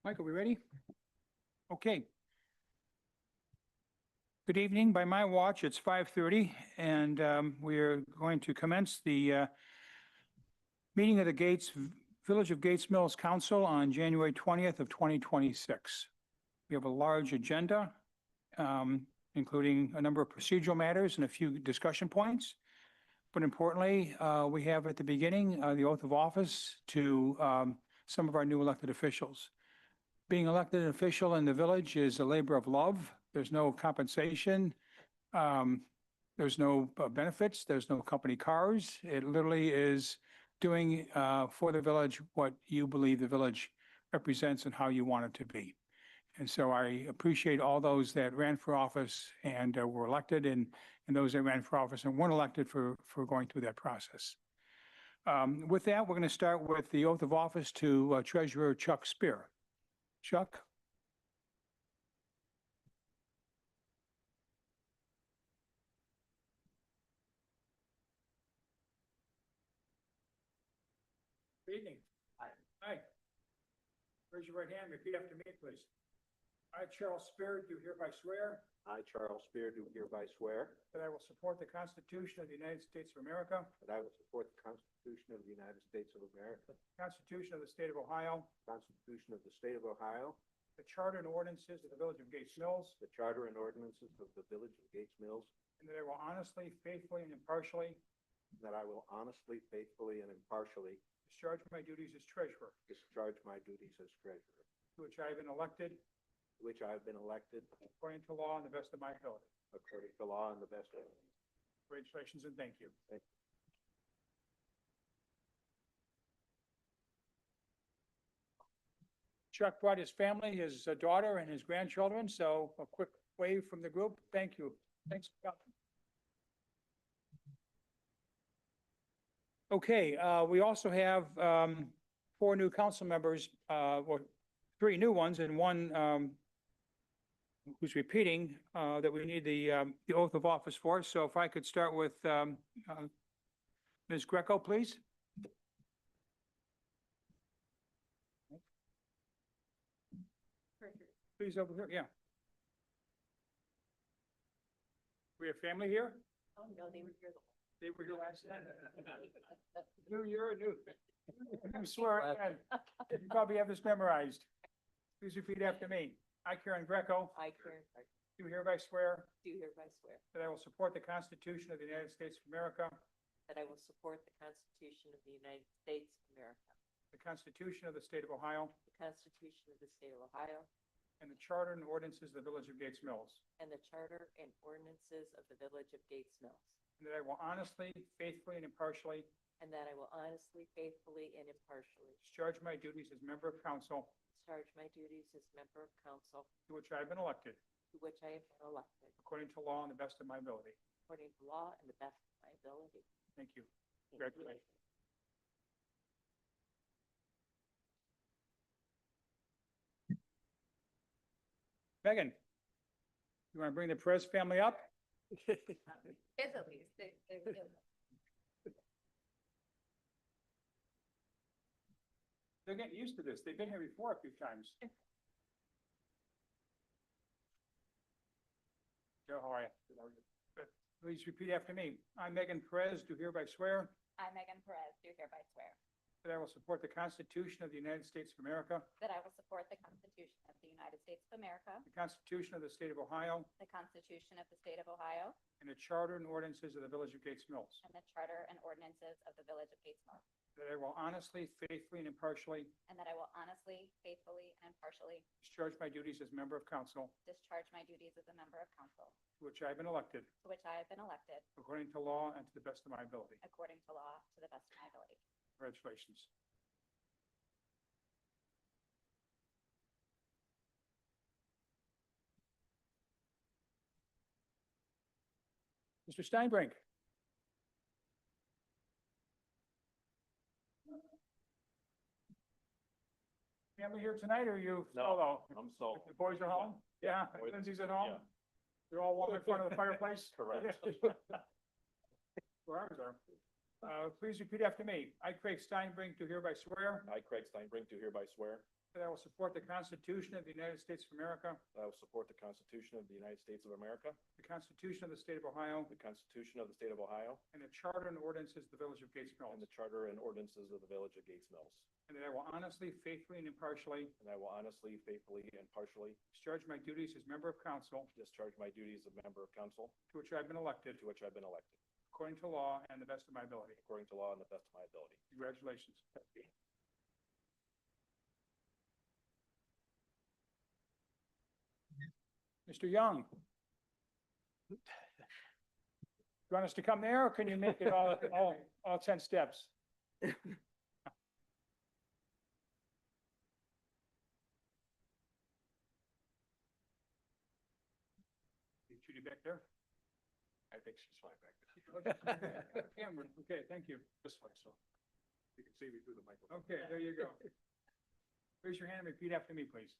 Mike, are we ready? Okay. Good evening. By my watch, it's 5:30, and we're going to commence the meeting of the Village of Gates Mills Council on January 20th of 2026. We have a large agenda, including a number of procedural matters and a few discussion points. But importantly, we have at the beginning the oath of office to some of our new elected officials. Being elected an official in the village is a labor of love. There's no compensation. There's no benefits. There's no company cars. It literally is doing for the village what you believe the village represents and how you want it to be. And so I appreciate all those that ran for office and were elected, and those that ran for office and weren't elected for going through that process. With that, we're going to start with the oath of office to Treasurer Chuck Spear. Chuck? Good evening. Hi. Hi. Raise your right hand. Repeat after me, please. I, Charles Spear, do hereby swear I, Charles Spear, do hereby swear that I will support the Constitution of the United States of America, that I will support the Constitution of the United States of America, the Constitution of the State of Ohio, the Constitution of the State of Ohio, the Charter and ordinances of the Village of Gates Mills, the Charter and ordinances of the Village of Gates Mills, and that I will honestly, faithfully, and impartially and that I will honestly, faithfully, and impartially discharge my duties as treasurer, discharge my duties as treasurer, to which I have been elected to which I have been elected according to law and the best of my ability. according to law and the best of me. Congratulations and thank you. Thank you. Chuck brought his family, his daughter and his grandchildren, so a quick wave from the group. Thank you. Thanks for coming. Okay, we also have 4 new council members, or 3 new ones and one who's repeating that we need the oath of office for. So if I could start with Ms. Greco, please. Please over here, yeah. We have family here? Oh, no, they were here the They were here last night. New year, new swear again. You probably have this memorized. Please repeat after me. I, Karen Greco, I, Karen, do hereby swear do hereby swear that I will support the Constitution of the United States of America, that I will support the Constitution of the United States of America, the Constitution of the State of Ohio, the Constitution of the State of Ohio, and the Charter and ordinances of the Village of Gates Mills, and the Charter and ordinances of the Village of Gates Mills, and that I will honestly, faithfully, and impartially and that I will honestly, faithfully, and impartially discharge my duties as member of council discharge my duties as member of council to which I have been elected, to which I have been elected, according to law and the best of my ability. according to law and the best of my ability. Thank you. Thank you. Congratulations. Megan, you want to bring the Perez family up? Kids at least, they They're getting used to this. They've been here before a few times. Joe, how are you? Good. Please repeat after me. I, Megan Perez, do hereby swear I, Megan Perez, do hereby swear that I will support the Constitution of the United States of America, that I will support the Constitution of the United States of America, the Constitution of the State of Ohio, the Constitution of the State of Ohio, and the Charter and ordinances of the Village of Gates Mills, and the Charter and ordinances of the Village of Gates Mills, that I will honestly, faithfully, and impartially and that I will honestly, faithfully, and impartially discharge my duties as member of council discharge my duties as a member of council, to which I have been elected, to which I have been elected, according to law and to the best of my ability. according to law, to the best of my ability. Congratulations. Mr. Steinbrink. Family here tonight, or you No. solo? I'm solo. The boys are home? Yeah, Boys- Lindsay's at home? yeah. They're all warm in front of the fireplace? Correct. Where ours are. Please repeat after me. I, Craig Steinbrink, do hereby swear I, Craig Steinbrink, do hereby swear that I will support the Constitution of the United States of America, that I will support the Constitution of the United States of America, the Constitution of the State of Ohio, the Constitution of the State of Ohio, and the Charter and ordinances of the Village of Gates Mills, and the Charter and ordinances of the Village of Gates Mills, and that I will honestly, faithfully, and impartially and I will honestly, faithfully, and partially discharge my duties as member of council discharge my duties of member of council to which I have been elected to which I've been elected, according to law and the best of my ability. according to law and the best of my ability. Congratulations. Mr. Young. You want us to come there, or can you make it all 10 steps? Judy back there? I think she's fine back there. Cameron, okay, thank you. This way, so you can see me through the microphone. Okay, there you go. Raise your hand and repeat after me, please.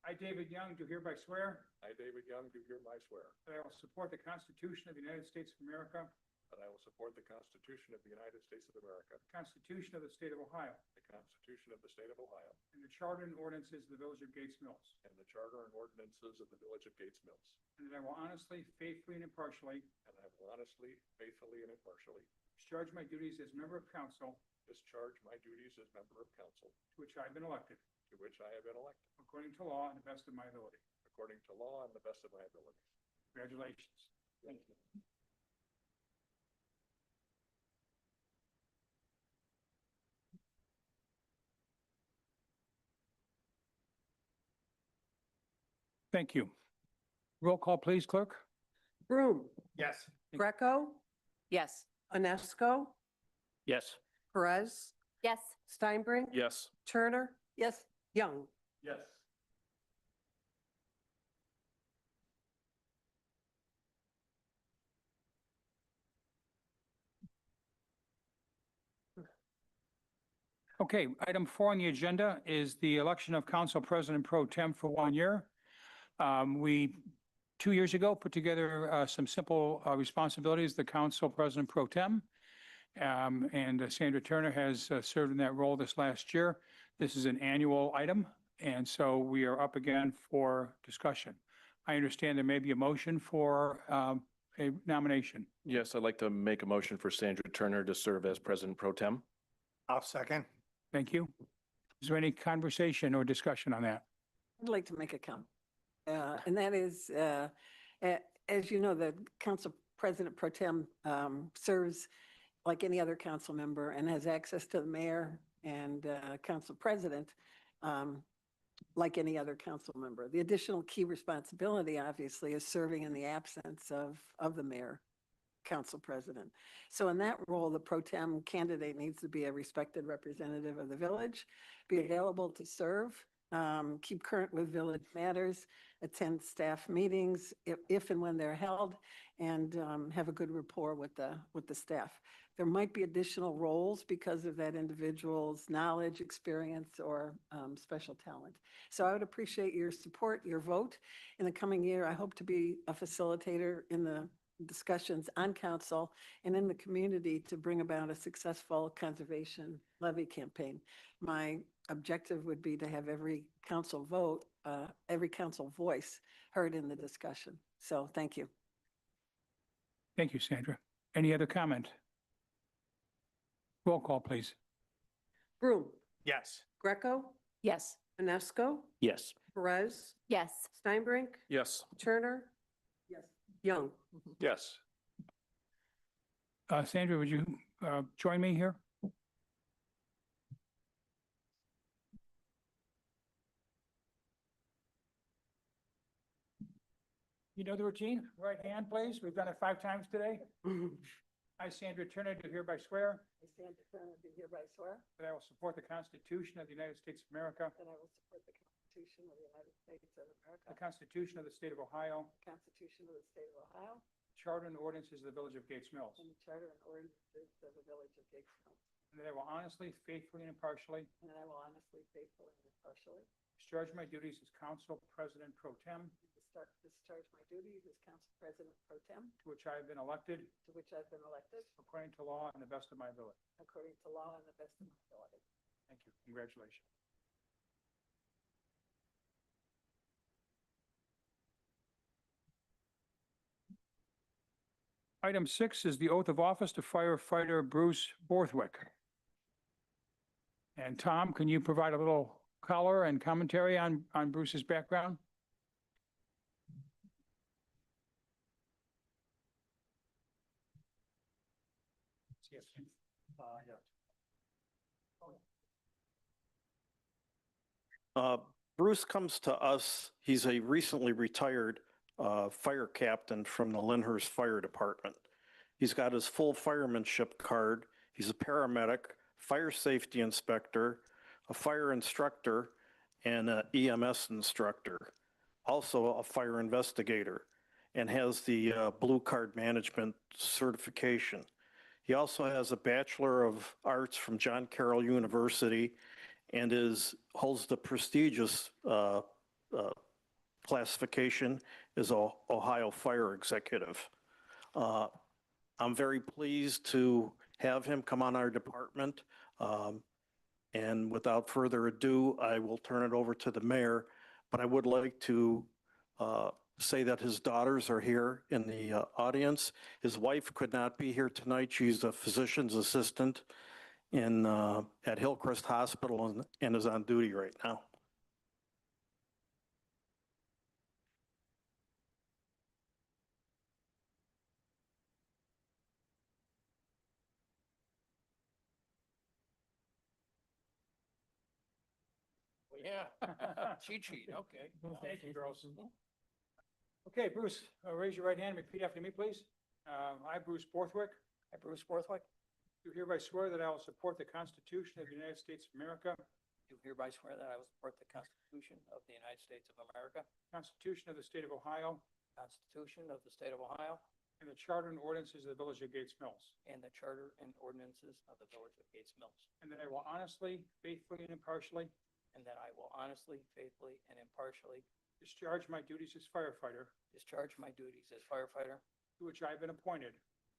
I, David Young, do hereby swear I, David Young, do hereby swear that I will support the Constitution of the United States of America, that I will support the Constitution of the United States of America, the Constitution of the State of Ohio, the Constitution of the State of Ohio, and the Charter and ordinances of the Village of Gates Mills, and the Charter and ordinances of the Village of Gates Mills, and that I will honestly, faithfully, and impartially and I will honestly, faithfully, and impartially discharge my duties as member of council discharge my duties as member of council to which I have been elected, to which I have been elected, according to law and the best of my ability. according to law and the best of my ability. Congratulations. Thank you. Thank you. Roll call, please, clerk. Broom, Yes. Greco, Yes. Anesco, Yes. Perez, Yes. Steinbrink. Yes. Turner. Yes. Young. Yes. Okay, item 4 on the agenda is the election of council president pro tem for 1 year. We, 2 years ago, put together some simple responsibilities, the council president pro tem. And Sandra Turner has served in that role this last year. This is an annual item, and so we are up again for discussion. I understand there may be a motion for a nomination. Yes, I'd like to make a motion for Sandra Turner to serve as President Pro Tem. I'll second. Thank you. Is there any conversation or discussion on that? I'd like to make a comment. And that is, as you know, the council president pro tem serves like any other council member and has access to the mayor and council president like any other council member. The additional key responsibility, obviously, is serving in the absence of the mayor, council president. So in that role, the pro tem candidate needs to be a respected representative of the village, be available to serve, keep current with village matters, attend staff meetings if and when they're held, and have a good rapport with the staff. There might be additional roles because of that individual's knowledge, experience, or special talent. So I would appreciate your support, your vote. In the coming year, I hope to be a facilitator in the discussions on council and in the community to bring about a successful conservation levy campaign. My objective would be to have every council vote, every council voice heard in the discussion. So thank you. Thank you, Sandra. Any other comment? Roll call, please. Broom, Yes. Greco, Yes. Anesco, Yes. Perez, Yes. Steinbrink, Yes. Turner. Yes. Young. Yes. Sandra, would you join me here? You know the routine? Right hand, please. We've done it 5 times today. I, Sandra Turner, do hereby swear I stand to do hereby swear that I will support the Constitution of the United States of America, that I will support the Constitution of the United States of America, the Constitution of the State of Ohio, the Constitution of the State of Ohio, Charter and ordinances of the Village of Gates Mills, and the Charter and ordinances of the Village of Gates Mills, and that I will honestly, faithfully, and impartially and that I will honestly, faithfully, and impartially discharge my duties as Council President Pro Tem, discharge my duties as Council President Pro Tem, to which I have been elected to which I've been elected according to law and the best of my ability. according to law and the best of my ability. Thank you. Congratulations. Item 6 is the oath of office to firefighter Bruce Borthwick. And Tom, can you provide a little color and commentary on Bruce's background? Bruce comes to us, he's a recently retired fire captain from the Lyndhurst Fire Department. He's got his full firemanship card. He's a paramedic, fire safety inspector, a fire instructor, and an EMS instructor. Also a fire investigator, and has the Blue Card Management certification. He also has a Bachelor of Arts from John Carroll University and holds the prestigious classification as a Ohio Fire Executive. I'm very pleased to have him come on our department. And without further ado, I will turn it over to the mayor. But I would like to say that his daughters are here in the audience. His wife could not be here tonight. She's a physician's assistant at Hillcrest Hospital and is on duty right now. Yeah. Cheat sheet, okay. Thank you, girls. Okay, Bruce, raise your right hand and repeat after me, please. I, Bruce Borthwick. I, Bruce Borthwick. Do hereby swear that I will support the Constitution of the United States of America. Do hereby swear that I will support the Constitution of the United States of America, Constitution of the State of Ohio, Constitution of the State of Ohio, and the Charter and ordinances of the Village of Gates Mills. and the Charter and ordinances of the Village of Gates Mills, And that I will honestly, faithfully, and impartially and that I will honestly, faithfully, and impartially discharge my duties as firefighter discharge my duties as firefighter to which I have been appointed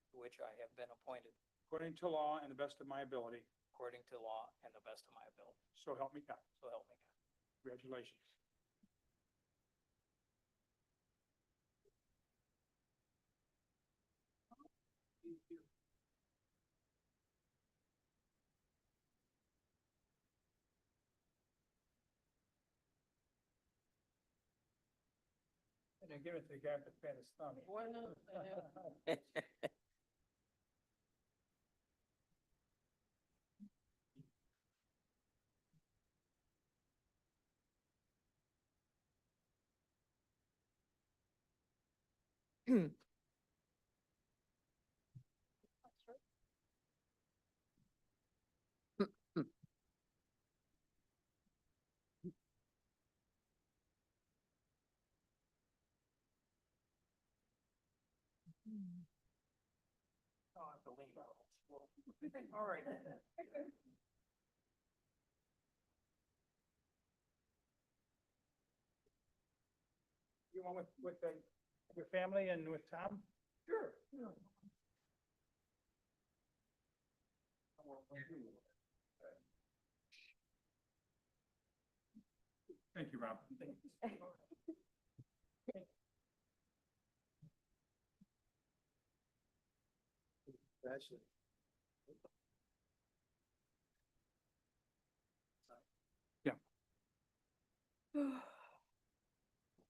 to which I have been appointed according to law and the best of my ability. according to law and the best of my ability. So help me God. So help me God. Congratulations. And then give it to the guy with the fattest thumb. All right. You want with your family and with Tom? Sure. Thank you, Rob.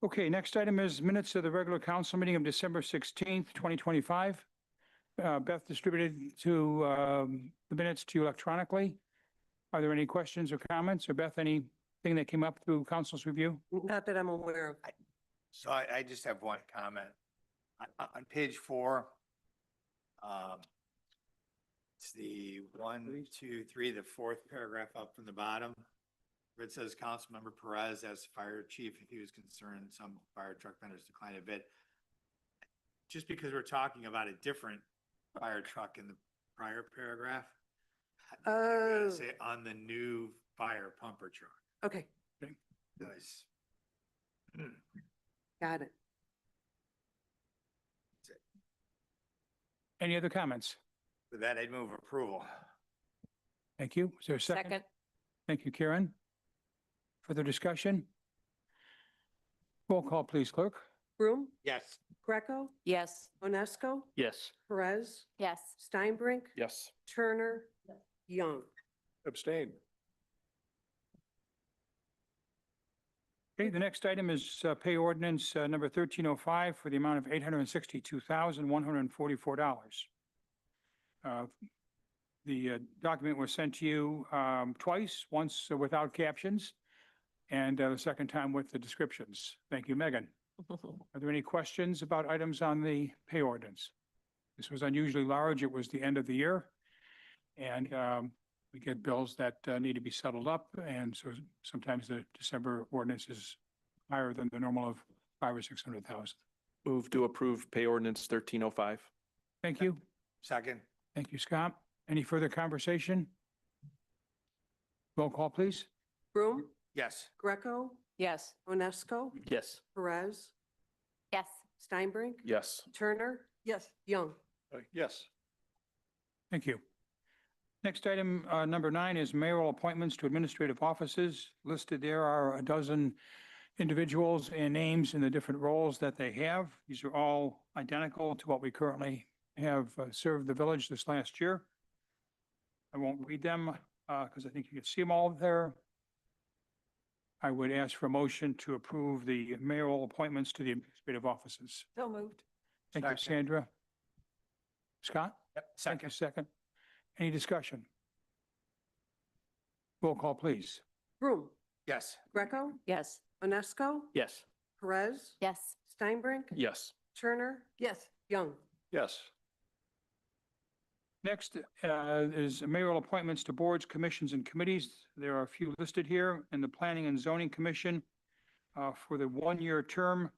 Okay, next item is minutes of the regular council meeting of December 16th, 2025. Beth distributed the minutes to you electronically. Are there any questions or comments? Or Beth, anything that came up through council's review? Not that I'm aware of. So I just have one comment. On page 4, it's the 1, 2, 3, the 4th paragraph up from the bottom. Where it says Councilmember Perez as fire chief, if he was concerned, some fire truck vendors declined a bid. Just because we're talking about a different fire truck in the prior paragraph. I gotta say on the new fire pumper truck. Okay, Nice. got it. Any other comments? With that, I'd move approval. Thank you. Is there a second? Second. Thank you, Karen. Further discussion? Roll call, please, clerk. Broom, Yes. Greco, Yes. Onesco, Yes. Perez, Yes. Steinbrink, Yes. Turner, Young. Abstain. Okay, the next item is pay ordinance number 1305 for the amount of $862,144. The document was sent to you twice, once without captions, and the second time with the descriptions. Thank you, Megan. Are there any questions about items on the pay ordinance? This was unusually large. It was the end of the year. And we get bills that need to be settled up. And so sometimes the December ordinance is higher than the normal of 500,000 or 600,000. Move to approve pay ordinance 1305. Thank you. Second. Thank you, Scott. Any further conversation? Roll call, please. Broom, Yes. Greco, Yes. Onesco, Yes. Perez, Yes. Steinbrink, Yes. Turner, Yes. Young. Yes. Thank you. Next item, number 9, is mayoral appointments to administrative offices. Listed there are a dozen individuals and names in the different roles that they have. These are all identical to what we currently have served the village this last year. I won't read them because I think you can see them all there. I would ask for a motion to approve the mayoral appointments to the administrative offices. So moved. Thank you, Second. Sandra. Scott? Yep. Thank you, second. Any discussion? Roll call, please. Broom, Yes. Greco, Yes. Onesco, Yes. Perez, Yes. Steinbrink, Yes. Turner, Yes. Young. Yes. Next is mayoral appointments to boards, commissions, and committees. There are a few listed here in the Planning and Zoning Commission for the one-year term.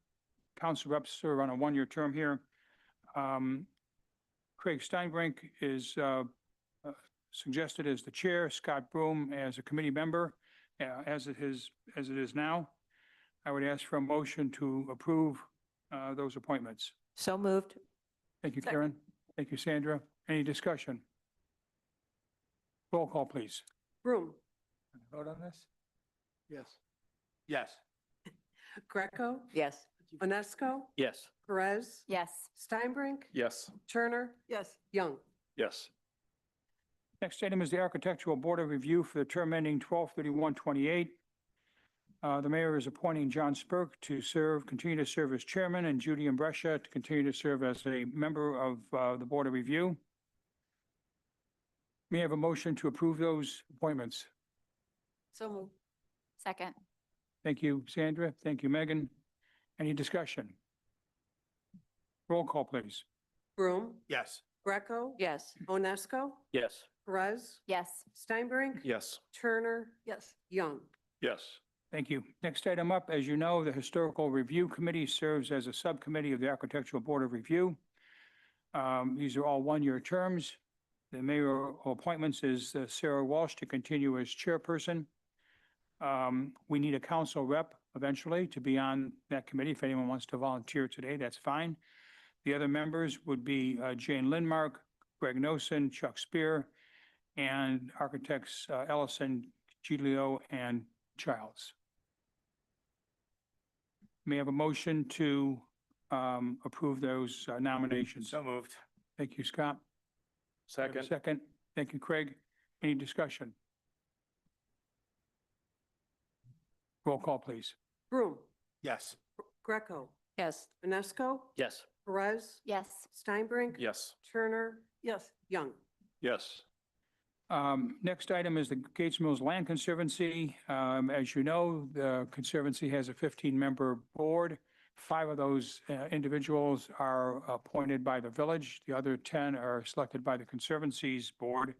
Council reps serve on a one-year term here. Craig Steinbrink is suggested as the chair, Scott Broom as a committee member, as it is now. I would ask for a motion to approve those appointments. So moved. Thank you, Second. Karen. Thank you, Sandra. Any discussion? Roll call, please. Broom, Vote on this? Yes. Yes. Greco, Yes. Onesco, Yes. Perez, Yes. Steinbrink, Yes. Turner, Yes. Young. Yes. Next item is the Architectural Board of Review for the term ending 12/31/28. The mayor is appointing John Spurk to continue to serve as chairman, and Judy Imbrescia to continue to serve as a member of the Board of Review. May I have a motion to approve those appointments? So moved. Second. Thank you, Sandra. Thank you, Megan. Any discussion? Roll call, please. Broom, Yes. Greco, Yes. Onesco, Yes. Perez, Yes. Steinbrink, Yes. Turner, Yes. Young. Yes. Thank you. Next item up, as you know, the Historical Review Committee serves as a subcommittee of the Architectural Board of Review. These are all one-year terms. The mayoral appointments is Sarah Walsh to continue as chairperson. We need a council rep eventually to be on that committee. If anyone wants to volunteer today, that's fine. The other members would be Jane Lindmark, Greg Noson, Chuck Spear, and architects Ellison, Giglio, and Childs. May I have a motion to approve those nominations? So moved. Thank you, Scott. May I have a Second. Second. Thank you, Craig. Any discussion? Roll call, please. Broom, Yes. Greco, Yes. Onesco, Yes. Perez, Yes. Steinbrink, Yes. Turner, Yes. Young. Yes. Next item is the Gates Mills Land Conservancy. As you know, the Conservancy has a 15-member board. 5 of those individuals are appointed by the village. The other 10 are selected by the Conservancy's board.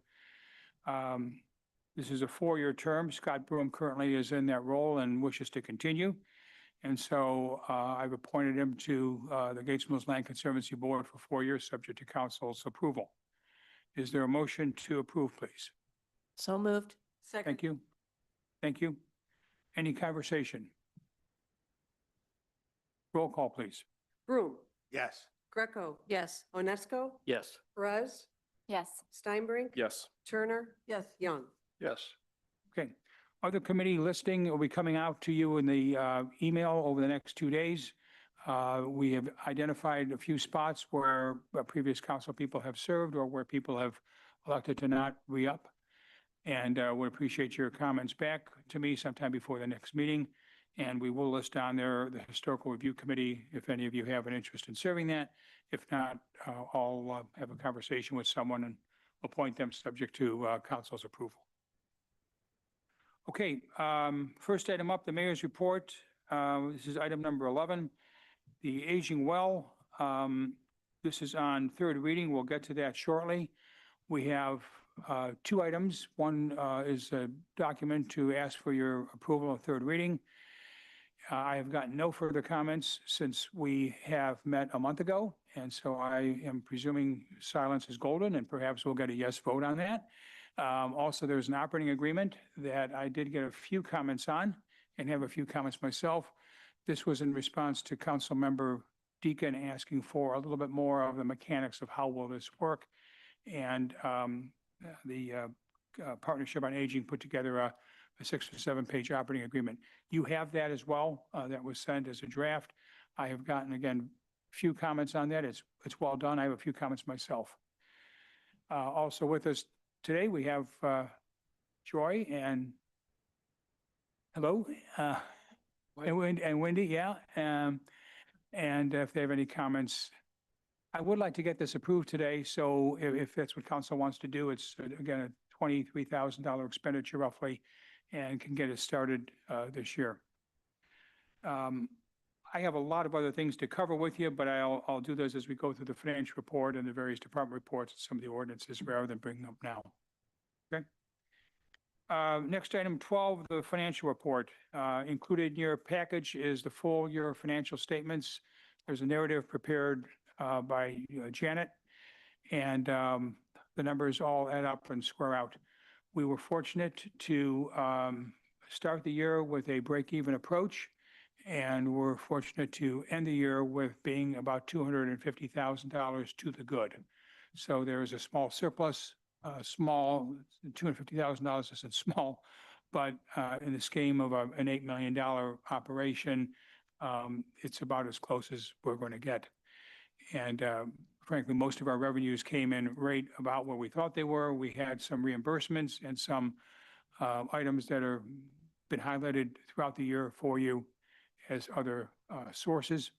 This is a 4-year term. Scott Broom currently is in that role and wishes to continue. And so I've appointed him to the Gates Mills Land Conservancy Board for 4 years, subject to council's approval. Is there a motion to approve, please? So moved. Second. Thank you. Thank you. Any conversation? Roll call, please. Broom, Yes. Greco, Yes. Onesco, Yes. Perez, Yes. Steinbrink, Yes. Turner, Yes. Young. Yes. Okay. Other committee listing will be coming out to you in the email over the next 2 days. We have identified a few spots where previous council people have served or where people have elected to not re-up. And would appreciate your comments back to me sometime before the next meeting. And we will list on there the Historical Review Committee, if any of you have an interest in serving that. If not, I'll have a conversation with someone and appoint them subject to council's approval. Okay, first item up, the mayor's report. This is item number 11, the aging well. This is on third reading. We'll get to that shortly. We have two items. One is a document to ask for your approval of third reading. I have gotten no further comments since we have met a month ago, and so I am presuming silence is golden, and perhaps we'll get a yes vote on that. Also, there's an operating agreement that I did get a few comments on and have a few comments myself. This was in response to Councilmember Deacon asking for a little bit more of the mechanics of how will this work. And the Partnership on Aging put together a 6 or 7 page operating agreement. You have that as well. That was sent as a draft. I have gotten, again, a few comments on that. It's well done. I have a few comments myself. Also with us today, we have Joy and hello, and Wendy, yeah. And if they have any comments, I would like to get this approved today. So if that's what council wants to do, it's again a $23,000 expenditure roughly, and can get it started this year. I have a lot of other things to cover with you, but I'll do those as we go through the financial report and the various department reports and some of the ordinances rather than bring them up now. Okay. Next item 12, the financial report. Included in your package is the full year financial statements. There's a narrative prepared by Janet, and the numbers all add up and square out. We were fortunate to start the year with a break-even approach, and we're fortunate to end the year with being about $250,000 to the good. So there is a small surplus, small, $250,000 isn't small, but in the scheme of an $8 million operation, it's about as close as we're going to get. And frankly, most of our revenues came in right about where we thought they were. We had some reimbursements and some items that have been highlighted throughout the year for you as other sources.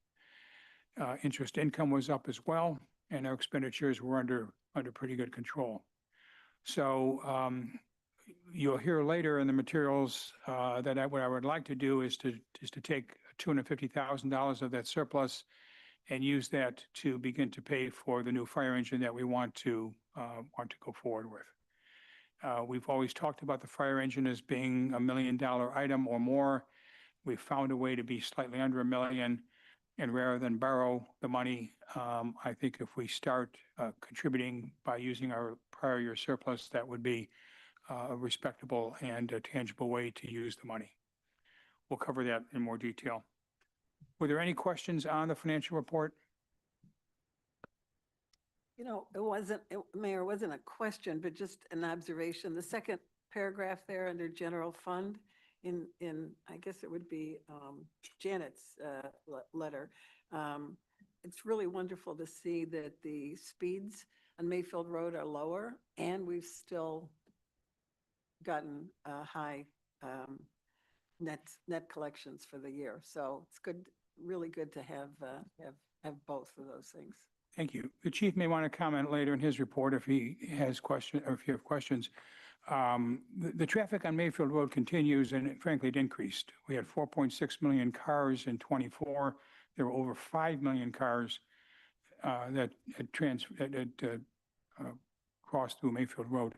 Interest income was up as well, and our expenditures were under pretty good control. So you'll hear later in the materials that what I would like to do is to take $250,000 of that surplus and use that to begin to pay for the new fire engine that we want to go forward with. We've always talked about the fire engine as being $1 million item or more. We've found a way to be slightly under $1 million, and rather than borrow the money, I think if we start contributing by using our prior year surplus, that would be a respectable and a tangible way to use the money. We'll cover that in more detail. Were there any questions on the financial report? You know, Mayor, it wasn't a question, but just an observation. The second paragraph there under general fund in I guess it would be Janet's letter. It's really wonderful to see that the speeds on Mayfield Road are lower, and we've still gotten high net collections for the year. So it's good, really good to have both of those things. Thank you. The chief may want to comment later in his report if he has questions, or if you have questions. The traffic on Mayfield Road continues, and frankly, it increased. We had 4.6 million cars in '24. There were over 5 million cars that crossed through Mayfield Road.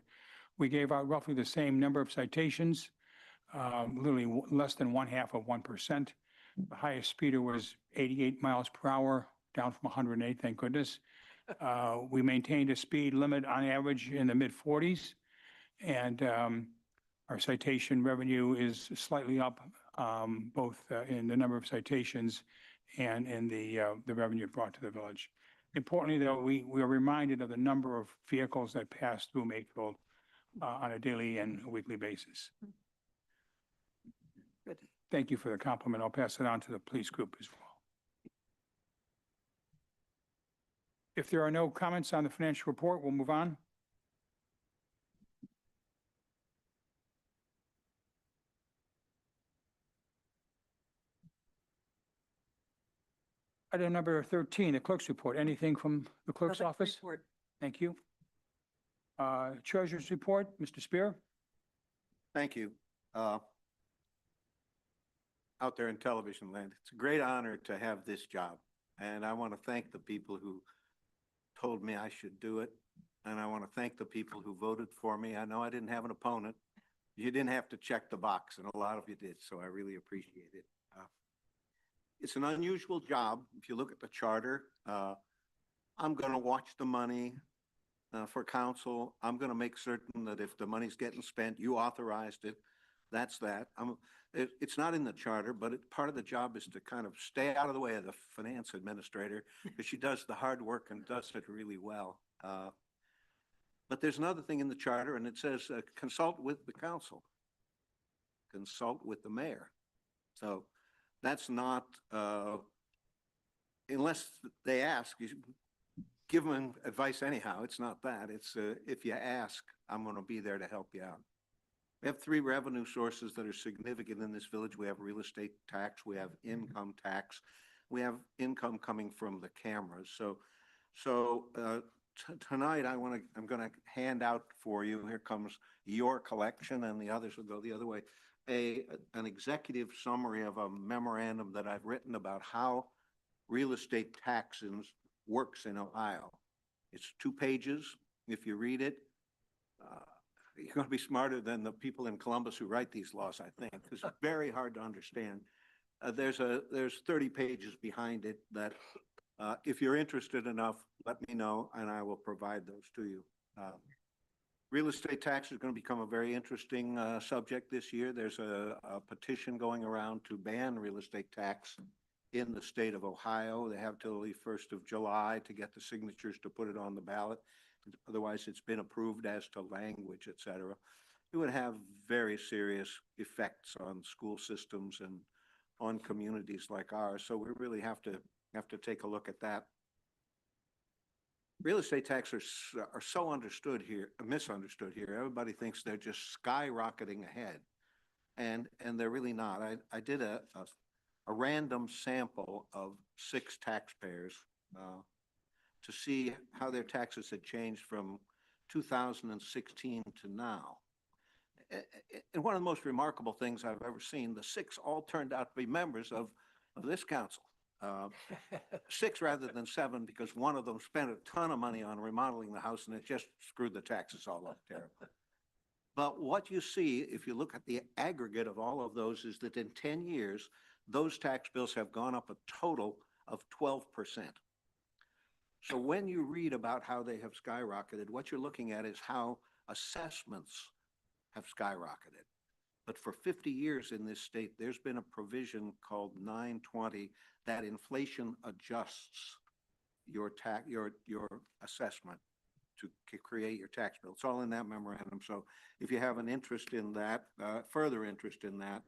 We gave out roughly the same number of citations, literally less than 0.5%. The highest speeder was 88 miles per hour, down from 108, thank goodness. We maintained a speed limit on average in the mid-40s, and our citation revenue is slightly up, both in the number of citations and in the revenue brought to the village. Importantly, though, we are reminded of the number of vehicles that pass through Mayfield on a daily and weekly basis. Good. Thank you for the compliment. I'll pass it on to the police group as well. If there are no comments on the financial report, we'll move on. Item number 13, the clerk's report. Anything from the clerk's Nothing to office? report. Thank you. Treasurer's report, Mr. Spear. Thank you. Out there in television land, it's a great honor to have this job. And I want to thank the people who told me I should do it. And I want to thank the people who voted for me. I know I didn't have an opponent. You didn't have to check the box, and a lot of you did, so I really appreciate it. It's an unusual job. If you look at the charter, I'm going to watch the money for council. I'm going to make certain that if the money's getting spent, you authorized it. That's that. It's not in the charter, but part of the job is to kind of stay out of the way of the finance administrator because she does the hard work and does it really well. But there's another thing in the charter, and it says consult with the council, consult with the mayor. So that's not, unless they ask, you should give them advice anyhow. It's not that. It's if you ask, I'm going to be there to help you out. We have three revenue sources that are significant in this village. We have real estate tax, we have income tax, we have income coming from the cameras. Tonight I'm going to hand out for you. Here comes your collection, and the others will go the other way. An executive summary of a memorandum that I've written about how real estate taxes works in Ohio. It's 2 pages. If you read it, you're going to be smarter than the people in Columbus who write these laws, I think. It's very hard to understand. There's 30 pages behind it that if you're interested enough, let me know and I will provide those to you. Real estate tax is going to become a very interesting subject this year. There's a petition going around to ban real estate tax in the state of Ohio. They have till the 1st of July to get the signatures to put it on the ballot. Otherwise, it's been approved as to language, et cetera. It would have very serious effects on school systems and on communities like ours. So we really have to take a look at that. Real estate taxes are so misunderstood here. Everybody thinks they're just skyrocketing ahead, and they're really not. I did a random sample of 6 taxpayers to see how their taxes had changed from 2016 to now. And one of the most remarkable things I've ever seen, the 6 all turned out to be members of this council. 6 rather than 7, because one of them spent a ton of money on remodeling the house and it just screwed the taxes all up terribly. But what you see, if you look at the aggregate of all of those, is that in 10 years, those tax bills have gone up a total of 12%. So when you read about how they have skyrocketed, what you're looking at is how assessments have skyrocketed. But for 50 years in this state, there's been a provision called 920 that inflation adjusts your assessment to create your tax bill. It's all in that memorandum. So if you have an interest in that, further interest in that,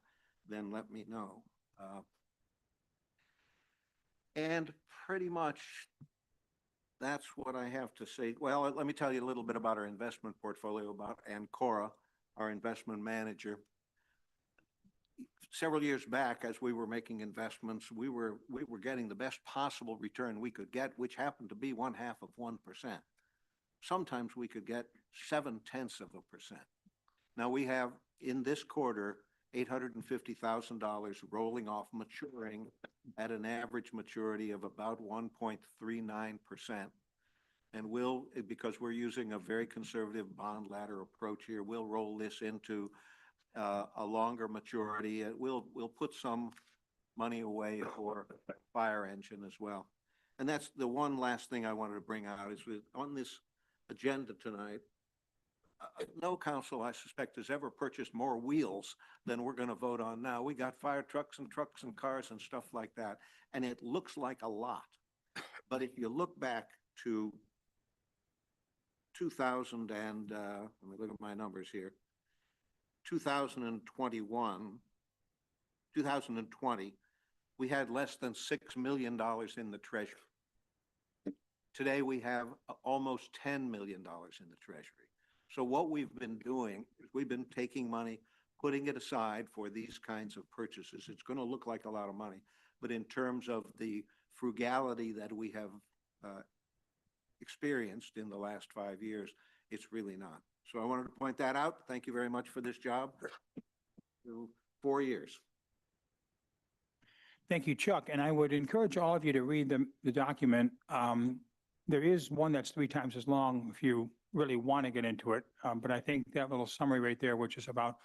then let me know. And pretty much that's what I have to say. Well, let me tell you a little bit about our investment portfolio, about Ancora, our investment manager. Several years back, as we were making investments, we were getting the best possible return we could get, which happened to be 0.5%. Sometimes we could get 0.7%. Now we have in this quarter $850,000 rolling off, maturing at an average maturity of about 1.39%. And because we're using a very conservative bond ladder approach here, we'll roll this into a longer maturity. We'll put some money away for fire engine as well. And that's the one last thing I wanted to bring out is on this agenda tonight, no council, I suspect, has ever purchased more wheels than we're going to vote on now. We got fire trucks and cars and stuff like that. And it looks like a lot. But if you look back to 2000 and, let me look at my numbers here, 2020, we had less than $6 million in the treasury. Today, we have almost $10 million in the treasury. So what we've been doing is we've been taking money, putting it aside for these kinds of purchases. It's going to look like a lot of money, but in terms of the frugality that we have experienced in the last 5 years, it's really not. So I wanted to point that out. Thank you very much for this job. 4 years. Thank you, Chuck. And I would encourage all of you to read the document. There is one that's 3 times as long if you really want to get into it. But I think that little summary right there, which is about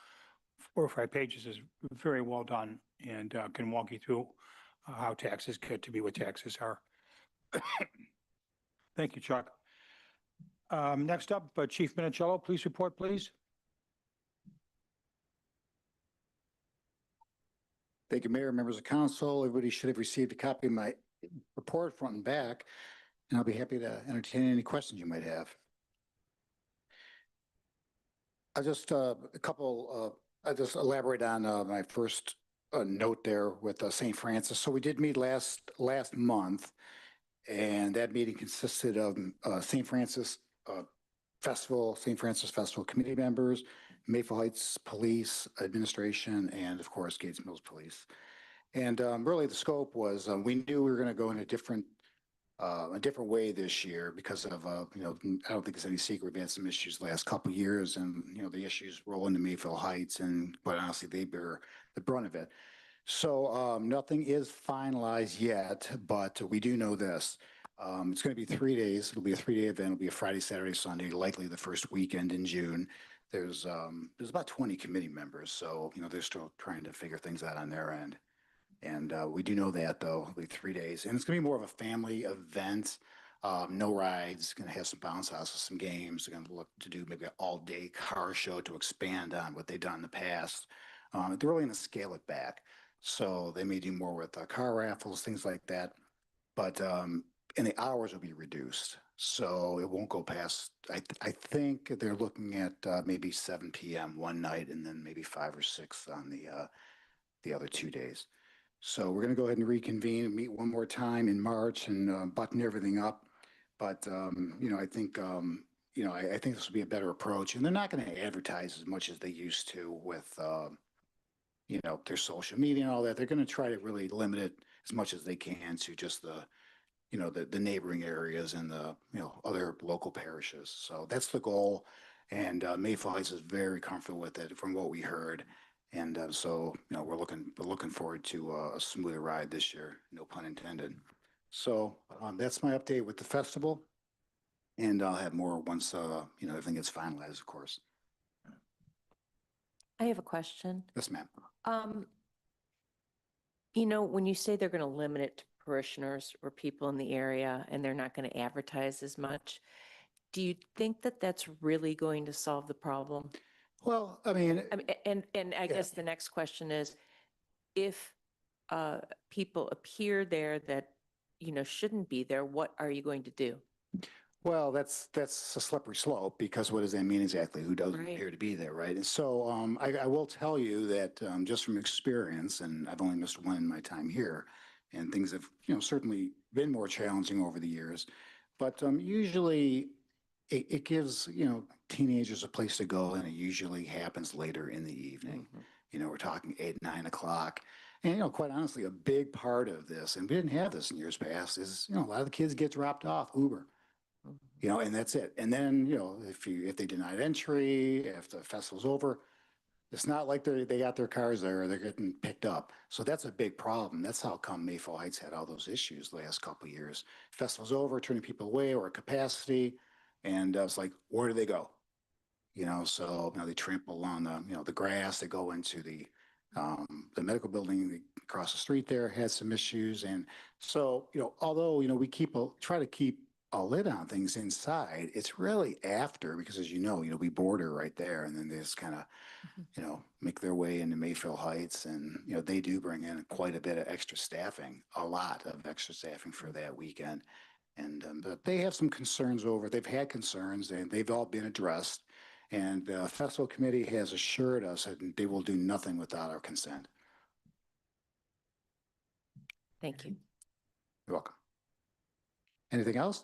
4 or 5 pages, is very well done and can walk you through how taxes get to be what taxes are. Thank you, Chuck. Next up, Chief Minichiello, police report, please. Thank you, Mayor, members of council. Everybody should have received a copy of my report front and back, and I'll be happy to entertain any questions you might have. I'll just I'll just elaborate on my first note there with St. Francis. So we did meet last month, and that meeting consisted of St. Francis Festival committee members, Mayfield Heights Police Administration, and of course, Gates Mills Police. And really the scope was, we knew we were going to go in a different way this year because of, I don't think it's any secret, we've had some issues the last couple of years, and, the issues roll into Mayfield Heights, and quite honestly, they bear the brunt of it. So nothing is finalized yet, but we do know this. It's going to be 3 days. It'll be a 3-day event. It'll be a Friday, Saturday, Sunday, likely the first weekend in June. There's about 20 committee members, so they're still trying to figure things out on their end. And we do know that though, it'll be 3 days, and it's gonna be more of a family event. No rides. Gonna have some bounce houses, some games. They're gonna look to do maybe an all-day car show to expand on what they've done in the past. They're really gonna scale it back, so they may do more with car raffles, things like that. But and the hours will be reduced, so it won't go past, I think they're looking at maybe 7 p.m. one night and then maybe 5 or 6 on the other 2 days. So we're going to go ahead and reconvene and meet one more time in March and button everything up. But, I think, I think this will be a better approach, and they're not going to advertise as much as they used to with, their social media and all that. They're going to try to really limit it as much as they can to just the neighboring areas and the, other local parishes. So that's the goal. And Mayfield Heights is very comfortable with it from what we heard. And so, we're looking forward to a smoother ride this year, no pun intended. So that's my update with the festival. And I'll have more once, everything gets finalized, of course. I have a question. Yes, ma'am. When you say they're going to limit it to parishioners or people in the area and they're not going to advertise as much, do you think that that's really going to solve the problem? Well, I mean, and I guess the next question is, if people appear there that, shouldn't be there, what are you going to do? well, that's a slippery slope, because what does that mean exactly? Who doesn't Right. appear to be there, right? And so I will tell you that just from experience, and I've only missed one in my time here, and things have, certainly been more challenging over the years. But usually it gives, teenagers a place to go, and it usually happens later in the evening. We're talking 8, 9 o'clock. And, quite honestly, a big part of this, and we didn't have this in years past, is, a lot of the kids get dropped off Uber, and that's it. And then, if they denied entry, if the festival's over, it's not like they got their cars there, or they're getting picked up. So that's a big problem. That's how come Mayfield Heights had all those issues the last couple of years. Festival's over, turning people away, or at capacity. And it's like, where do they go? So they trample on the grass. They go into the medical building across the street there, had some issues. And so, although, we try to keep a lid on things inside, it's really after, because as we border right there, and then they just kind of, make their way into Mayfield Heights. And, they do bring in quite a bit of extra staffing, a lot of extra staffing for that weekend. And but they have some concerns they've had concerns, and they've all been addressed. And the festival committee has assured us that they will do nothing without our consent. Thank you. You're welcome. Anything else?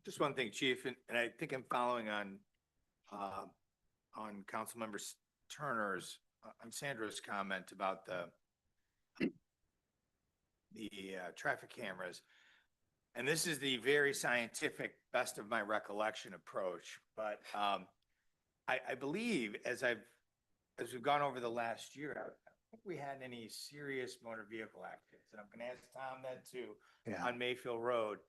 Just one thing, Chief, and I think I'm following on Councilmember Turner's, on Sandra's comment about the traffic cameras. And this is the very scientific, best of my recollection approach, but I believe as we've gone over the last year, I don't think we had any serious motor vehicle accidents. And I'm gonna ask Tom that too, Yeah. on Mayfield Road.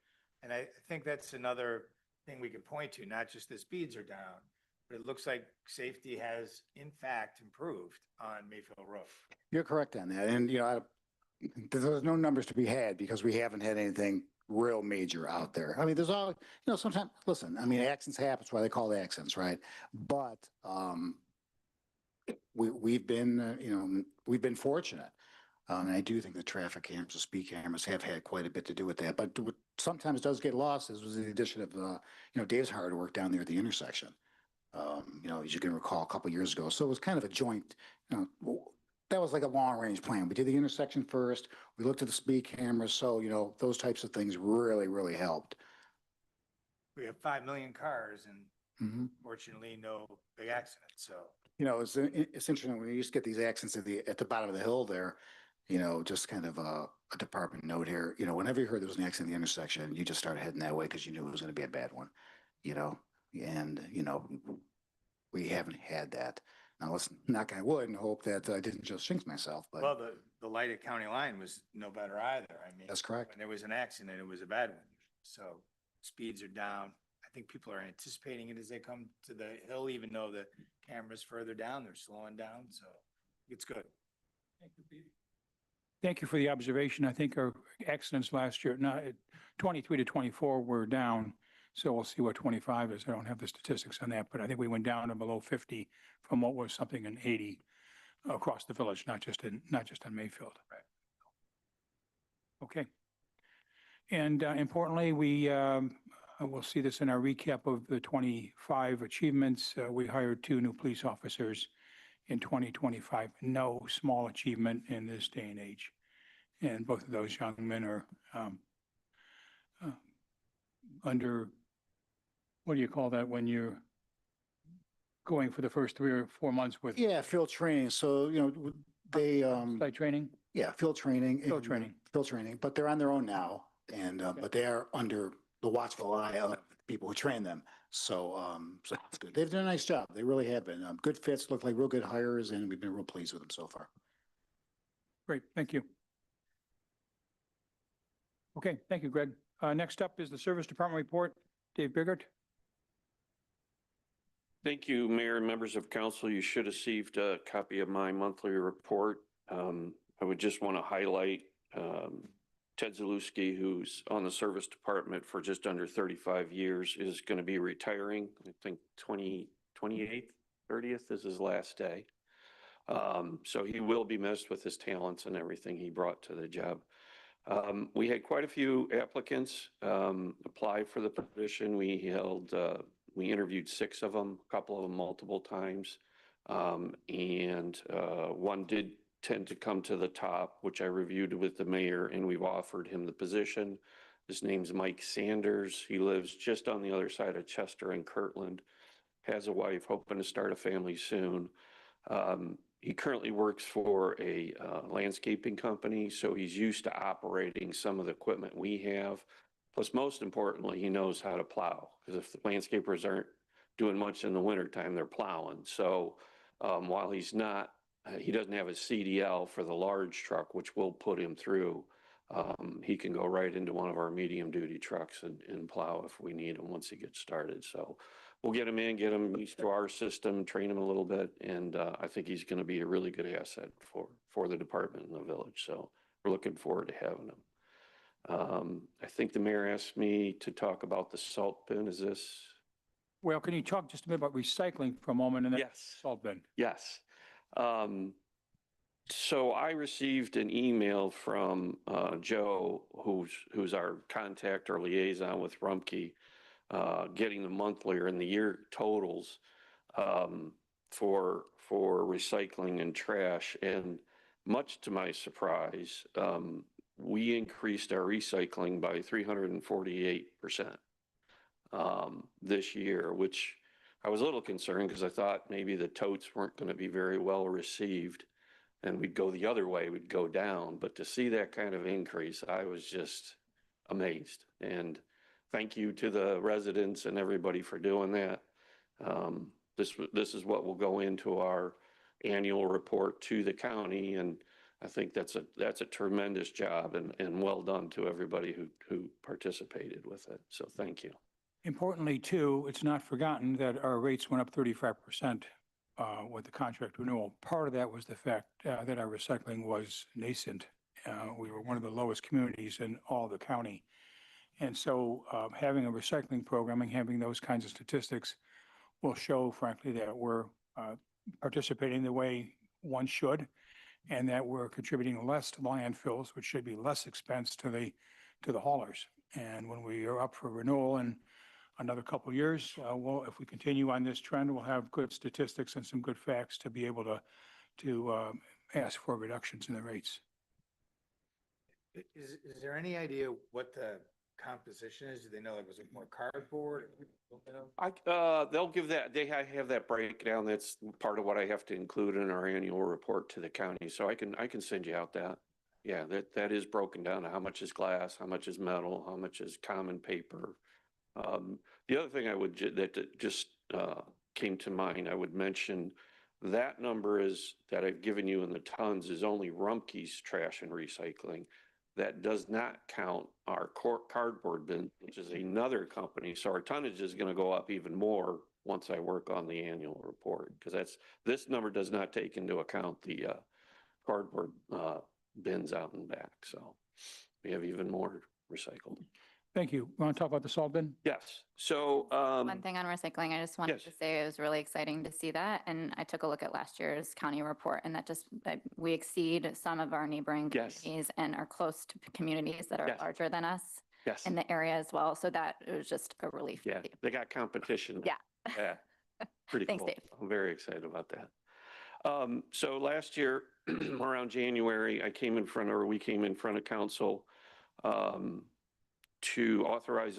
And I think that's another thing we can point to, not just the speeds are down, but it looks like safety has in fact improved on Mayfield Road. You're correct on that. And, there's no numbers to be had because we haven't had anything real major out there. I mean, there's all, sometimes, listen, I mean, accidents happen. That's why they call it accidents, right? But, we've been, we've been fortunate. And I do think the traffic cameras, the speed cameras have had quite a bit to do with that. But what sometimes does get lost was the addition of, Dave's hard work down there at the intersection. As you can recall a couple of years ago. So it was kind of a joint, that was like a long range plan. We did the intersection first. We looked at the speed cameras. So, those types of things really, really helped. We have 5 million cars and Mhm. fortunately no big accidents, so. It's interesting when you just get these accidents at the bottom of the hill there, just kind of a department note here, whenever you heard there was an accident at the intersection, you just started heading that way because you knew it was going to be a bad one, and, we haven't had that. Now let's knock on wood and hope that I didn't just jinx myself, but Well, the light at County Line was no better either. I mean. that's correct. When there was an accident, it was a bad one. So speeds are down. I think people are anticipating it as they come to the hill, even though the camera's further down, they're slowing down, so it's good. Thank you for the observation. I think our accidents last year, 23 to 24 were down. So we'll see what 25 is. I don't have the statistics on that, but I think we went down to below 50 from what was something in 80 across the village, not just on Mayfield. Right. Okay. And importantly, we'll see this in our recap of the 25 achievements. We hired 2 new police officers in 2025. No small achievement in this day and age. And both of those young men are under, what do you call that when you're going for the first 3 or 4 months with Yeah, field training. So, they, site training? yeah, field training. Field training. Field training, but they're on their own now. And, but they are under the watchful eye of people who train them. So, so that's good. They've done a nice job. They really have been. Good fits, look like real good hires, and we've been real pleased with them so far. Great, thank you. Okay, thank you, Greg. Next up is the Service Department report. Dave Biggert. Thank you, Mayor and members of council. You should have received a copy of my monthly report. I would just want to highlight Ted Zalewski, who's on the service department for just under 35 years, is going to be retiring. I think 28th, 30th is his last day. So he will be missed with his talents and everything he brought to the job. We had quite a few applicants apply for the position. We interviewed 6 of them, a couple of them multiple times. And one did tend to come to the top, which I reviewed with the mayor, and we've offered him the position. His name's Mike Sanders. He lives just on the other side of Chester and Kirtland, has a wife, hoping to start a family soon. He currently works for a landscaping company, so he's used to operating some of the equipment we have. Plus, most importantly, he knows how to plow, because if the landscapers aren't doing much in the wintertime, they're plowing. So while he doesn't have a CDL for the large truck, which we'll put him through, he can go right into one of our medium duty trucks and plow if we need him once he gets started. So we'll get him in, get him used to our system, train him a little bit, and I think he's going to be a really good asset for the department and the village. So we're looking forward to having him. I think the mayor asked me to talk about the salt bin. Is this? Well, can you talk just a bit about recycling for a moment and then Yes. salt bin? Yes. So I received an email from Joe, who's our contact or liaison with Rumpke, getting the monthly or in the year totals for recycling and trash. And much to my surprise, we increased our recycling by 348%. this year, which I was a little concerned because I thought maybe the totes weren't going to be very well received and we'd go the other way, we'd go down. But to see that kind of increase, I was just amazed. And thank you to the residents and everybody for doing that. This is what will go into our annual report to the county, and I think that's a tremendous job and well done to everybody who participated with it. So thank you. Importantly, too, it's not forgotten that our rates went up 35% with the contract renewal. Part of that was the fact that our recycling was nascent. We were one of the lowest communities in all the county. And so having a recycling program and having those kinds of statistics will show, frankly, that we're participating the way one should, and that we're contributing less to landfills, which should be less expense to the haulers. And when we are up for renewal in another couple of years, if we continue on this trend, we'll have good statistics and some good facts to be able to ask for reductions in the rates. Is there any idea what the composition is? Do they know, like, was it more cardboard? They'll give that, have that breakdown. That's part of what I have to include in our annual report to the county. So I can send you out that. Yeah, that is broken down. How much is glass, how much is metal, how much is common paper. The other thing that just came to mind, I would mention that number that I've given you in the tons is only Rumpke's trash and recycling. That does not count our cardboard bin, which is another company. So our tonnage is going to go up even more once I work on the annual report, because this number does not take into account the cardboard bins out and back. So we have even more recycled. Thank you. Want to talk about the salt bin? Yes. So One thing on recycling, I just wanted Yes. to say it was really exciting to see that. And I took a look at last year's county report, and that we exceed some of our neighboring Yes. communities and are close to communities that are Yes. larger than us yes. in the area as well. So that it was just a relief. Yeah, they got competition. Yeah. Yeah, pretty Thanks, cool. Dave. I'm very excited about that. So last year, around January, we came in front of council to authorize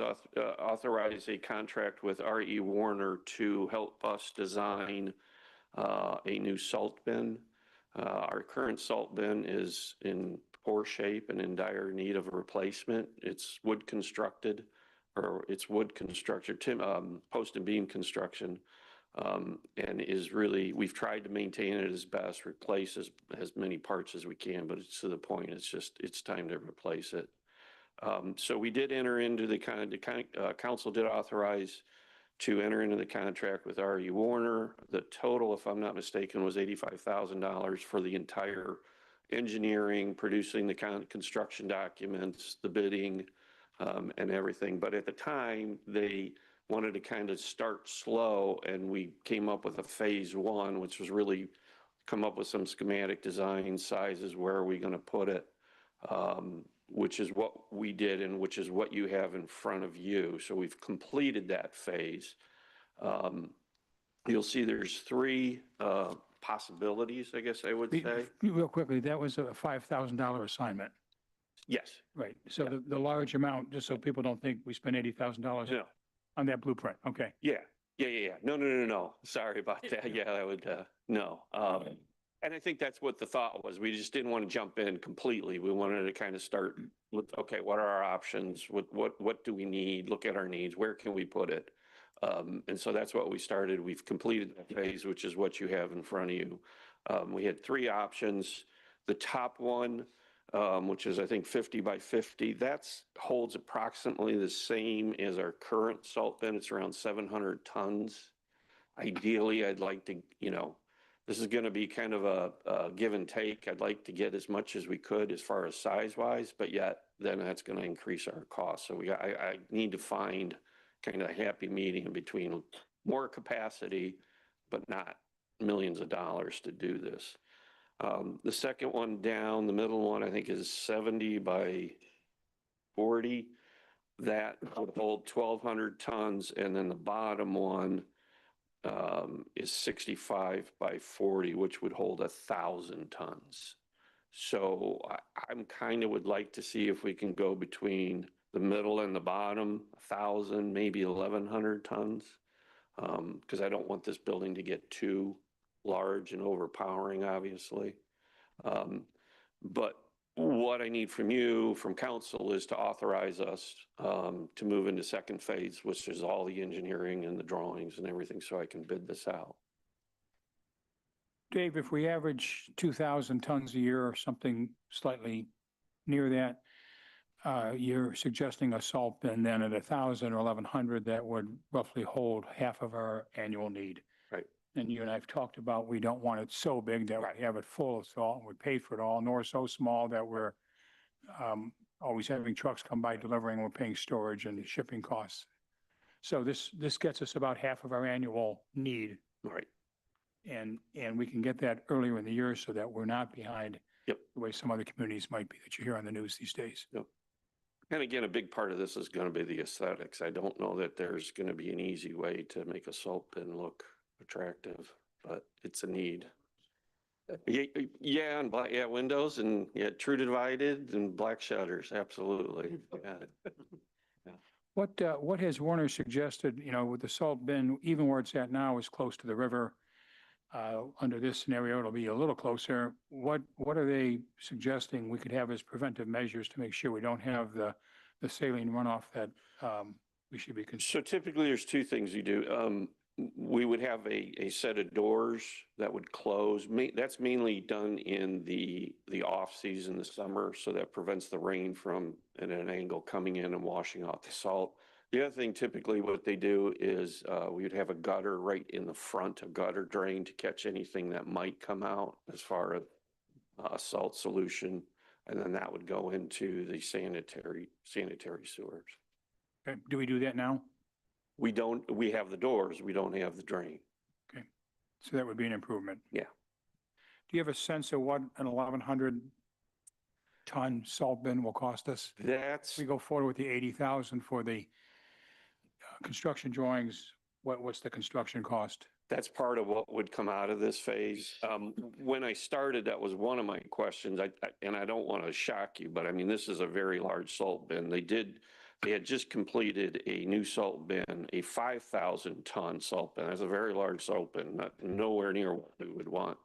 a contract with R.E. Warner to help us design a new salt bin. Our current salt bin is in poor shape and in dire need of a replacement. It's wood constructed, post and beam construction, and we've tried to maintain it as best, replace as many parts as we can, but it's to the point, it's time to replace it. So we did enter into council did authorize to enter into the contract with R.E. Warner. The total, if I'm not mistaken, was $85,000 for the entire engineering, producing the construction documents, the bidding, and everything. But at the time, they wanted to kind of start slow, and we came up with a phase one, which was really come up with some schematic design sizes, where are we going to put it, which is what we did and which is what you have in front of you. So we've completed that phase. You'll see there's three possibilities, I guess I would say. Real quickly, that was a $5,000 assignment. Yes. Right. So the large amount, just so people don't think we spent $80,000 No. on that blueprint. Okay. Yeah. No. Sorry about that. Yeah, that would, no. And I think that's what the thought was. We just didn't want to jump in completely. We wanted to kind of start with, okay, what are our options? What do we need? Look at our needs. Where can we put it? And so that's what we started. We've completed that phase, which is what you have in front of you. We had three options. The top one, which is I think 50 by 50, holds approximately the same as our current salt bin. It's around 700 tons. Ideally, I'd like to, this is going to be kind of a give and take. I'd like to get as much as we could as far as size wise, but yet then that's going to increase our cost. So I need to find kind of a happy medium between more capacity, but not millions of dollars to do this. The second one down, the middle one, I think is 70 by 40. That would hold 1,200 tons. And then the bottom one is 65 by 40, which would hold 1,000 tons. So I'm kind of would like to see if we can go between The middle and the bottom, 1,000, maybe 1,100 tons. Because I don't want this building to get too large and overpowering, obviously. But what I need from you, from council, is to authorize us to move into second phase, which is all the engineering and the drawings and everything, so I can bid this out. Dave, if we average 2,000 tons a year or something slightly near that, you're suggesting a salt bin then at 1,000 or 1,100 that would roughly hold half of our annual need. Right. And you and I have talked about, we don't want it so big that we have it full of salt and we pay for it all, nor so small that we're always having trucks come by delivering, we're paying storage and shipping costs. So this gets us about half of our annual need. Right. And we can get that earlier in the year so that we're not behind. Yep. The way some other communities might be that you hear on the news these days. Yep. And again, a big part of this is going to be the aesthetics. I don't know that there's going to be an easy way to make a salt bin look attractive, but it's a need. Yeah, and black, yeah, windows and yeah, true divided and black shutters, absolutely. Yeah. What has Warner suggested, with the salt bin, even where it's at now is close to the river? Under this scenario, it'll be a little closer. What are they suggesting we could have as preventive measures to make sure we don't have the saline runoff that we should be concerned? So typically there's two things you do. We would have a set of doors that would close. That's mainly done in the off season, the summer, so that prevents the rain from at an angle coming in and washing out the salt. The other thing, typically what they do is we would have a gutter right in the front, a gutter drain to catch anything that might come out as far as salt solution. And then that would go into the sanitary sewers. Okay. Do we do that now? We have the doors, we don't have the drain. Okay. So that would be an improvement. Yeah. Do you have a sense of what an 1,100 ton salt bin will cost us? That's, We go forward with the 80,000 for the construction drawings. What's the construction cost? that's part of what would come out of this phase. When I started, that was one of my questions. And I don't want to shock you, but I mean, this is a very large salt bin. They had just completed a new salt bin, a 5,000 ton salt bin. That's a very large salt bin, nowhere near what we would want.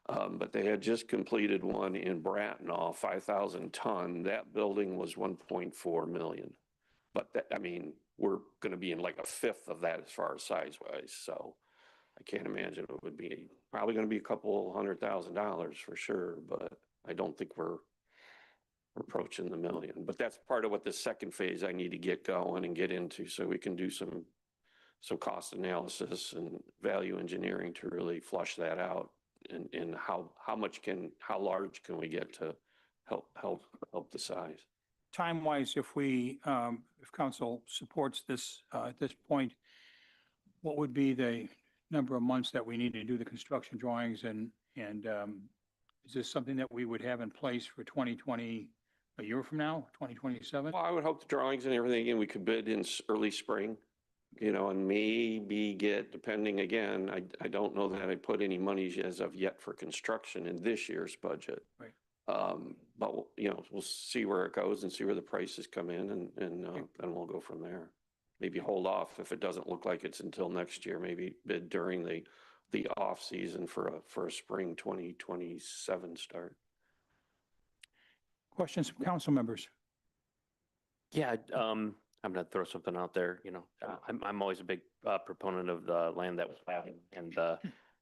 But they had just completed one in Bracknell, 5,000 ton. That building was 1.4 million. But that, I mean, we're going to be in like a fifth of that as far as size wise. So I can't imagine it would be probably going to be a couple $100,000 for sure. But I don't think we're approaching the million. But that's part of what the second phase I need to get going and get into, so we can do some cost analysis and value engineering to really flush that out. And how large can we get to help the size? Time-wise, if council supports this at this point, what would be the number of months that we need to do the construction drawings, and is this something that we would have in place for 2020, a year from now, 2027? Well, I would hope the drawings and everything, and we could bid in early spring, and maybe get, depending again, I don't know that I put any money as of yet for construction in this year's budget. Right. But we'll see where it goes and see where the prices come in, and then we'll go from there. Maybe hold off if it doesn't look like it's until next year. Maybe bid during the off season for a spring 2027 start. Questions from council members? Yeah, I'm going to throw something out there. I'm always a big proponent of the land that was having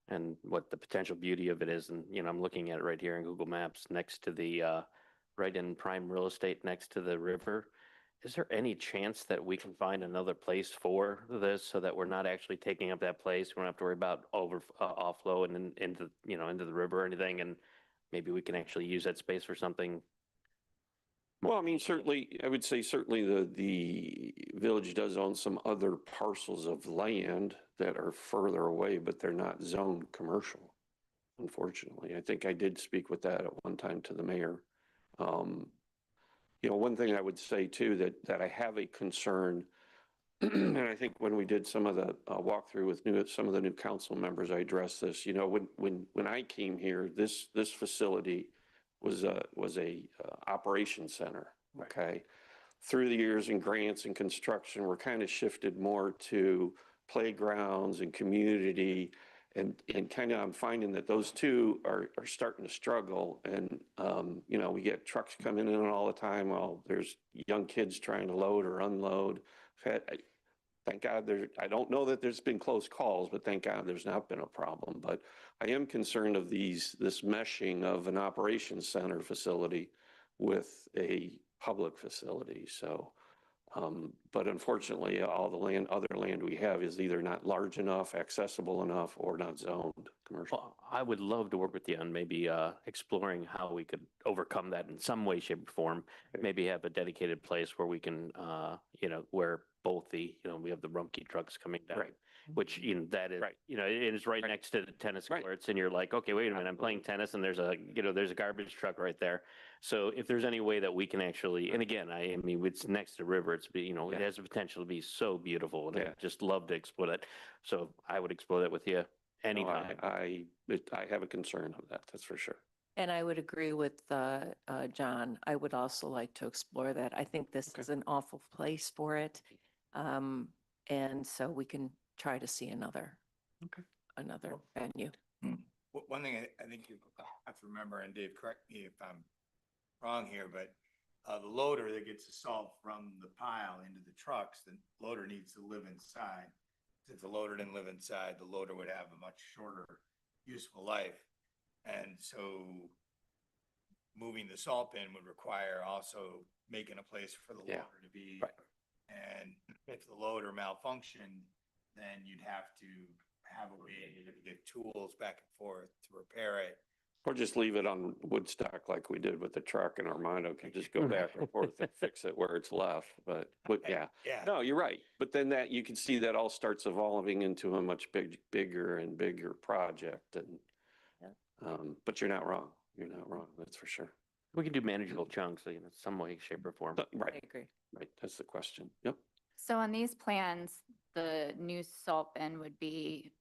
and what the potential beauty of it is. And, I'm looking at it right here in Google Maps next to the, right in prime real estate next to the river. Is there any chance that we can find another place for this so that we're not actually taking up that place? We don't have to worry about offload and into the river or anything. And maybe we can actually use that space for something. Well, I mean, certainly, I would say certainly the village does own some other parcels of land that are further away, but they're not zoned commercial, unfortunately. I think I did speak with that at one time to the mayor. One thing I would say too, that I have a concern, and I think when we did some of the walkthrough with some of the new council members, I addressed this. When I came here, this facility was a operations center. Okay. through the years in grants and construction, we're kind of shifted more to playgrounds and community. And kind of, I'm finding that those two are starting to struggle. And, you know, we get trucks coming in all the time. Well, there's young kids trying to load or unload. Thank God I don't know that there's been close calls, but thank God there's not been a problem. But I am concerned of this meshing of an operations center facility with a public facility. So, but unfortunately, all the other land we have is either not large enough, accessible enough, or not zoned commercial. Well, I would love to work with you on maybe exploring how we could overcome that in some way, shape, or form. Maybe have a dedicated place where we can, you know, where both we have the Rumpke trucks coming down. Right. Which, you know, that is, Right. you know, it is right next to the tennis Right. courts, and you're like, okay, wait a minute, I'm playing tennis, and there's a garbage truck right there. So if there's any way that we can actually, and again, I mean, it's next to the river, it Yeah. has the potential to be so beautiful, and Yeah. I'd just love to explore that. So I would explore that with you No, anytime. I have a concern of that, that's for sure. And I would agree with John. I would also like to explore that. I think this Okay. is an awful place for it. And so we can try to see another venue. One thing I think you have to remember, and Dave, correct me if I'm wrong here, but the loader that gets the salt from the pile into the trucks, the loader needs to live inside. If the loader didn't live inside, the loader would have a much shorter useful life. And so moving the salt bin would require also making a place for the Yeah. loader to be. Right. And if the loader malfunctioned, then you'd have to have a way to get tools back and forth to repair it. Or just leave it on Woodstock like we did with the truck, and Armando can just go back and forth and fix it where it's left. But yeah, Yeah. no, you're right. But then that, you can see that all starts evolving into a much bigger and bigger project. And, but you're not wrong. You're not wrong. That's for sure. We can do manageable chunks, you know, some way, shape, or form. I Right, agree. right. That's the question. Yep. So on these plans, the new salt bin would be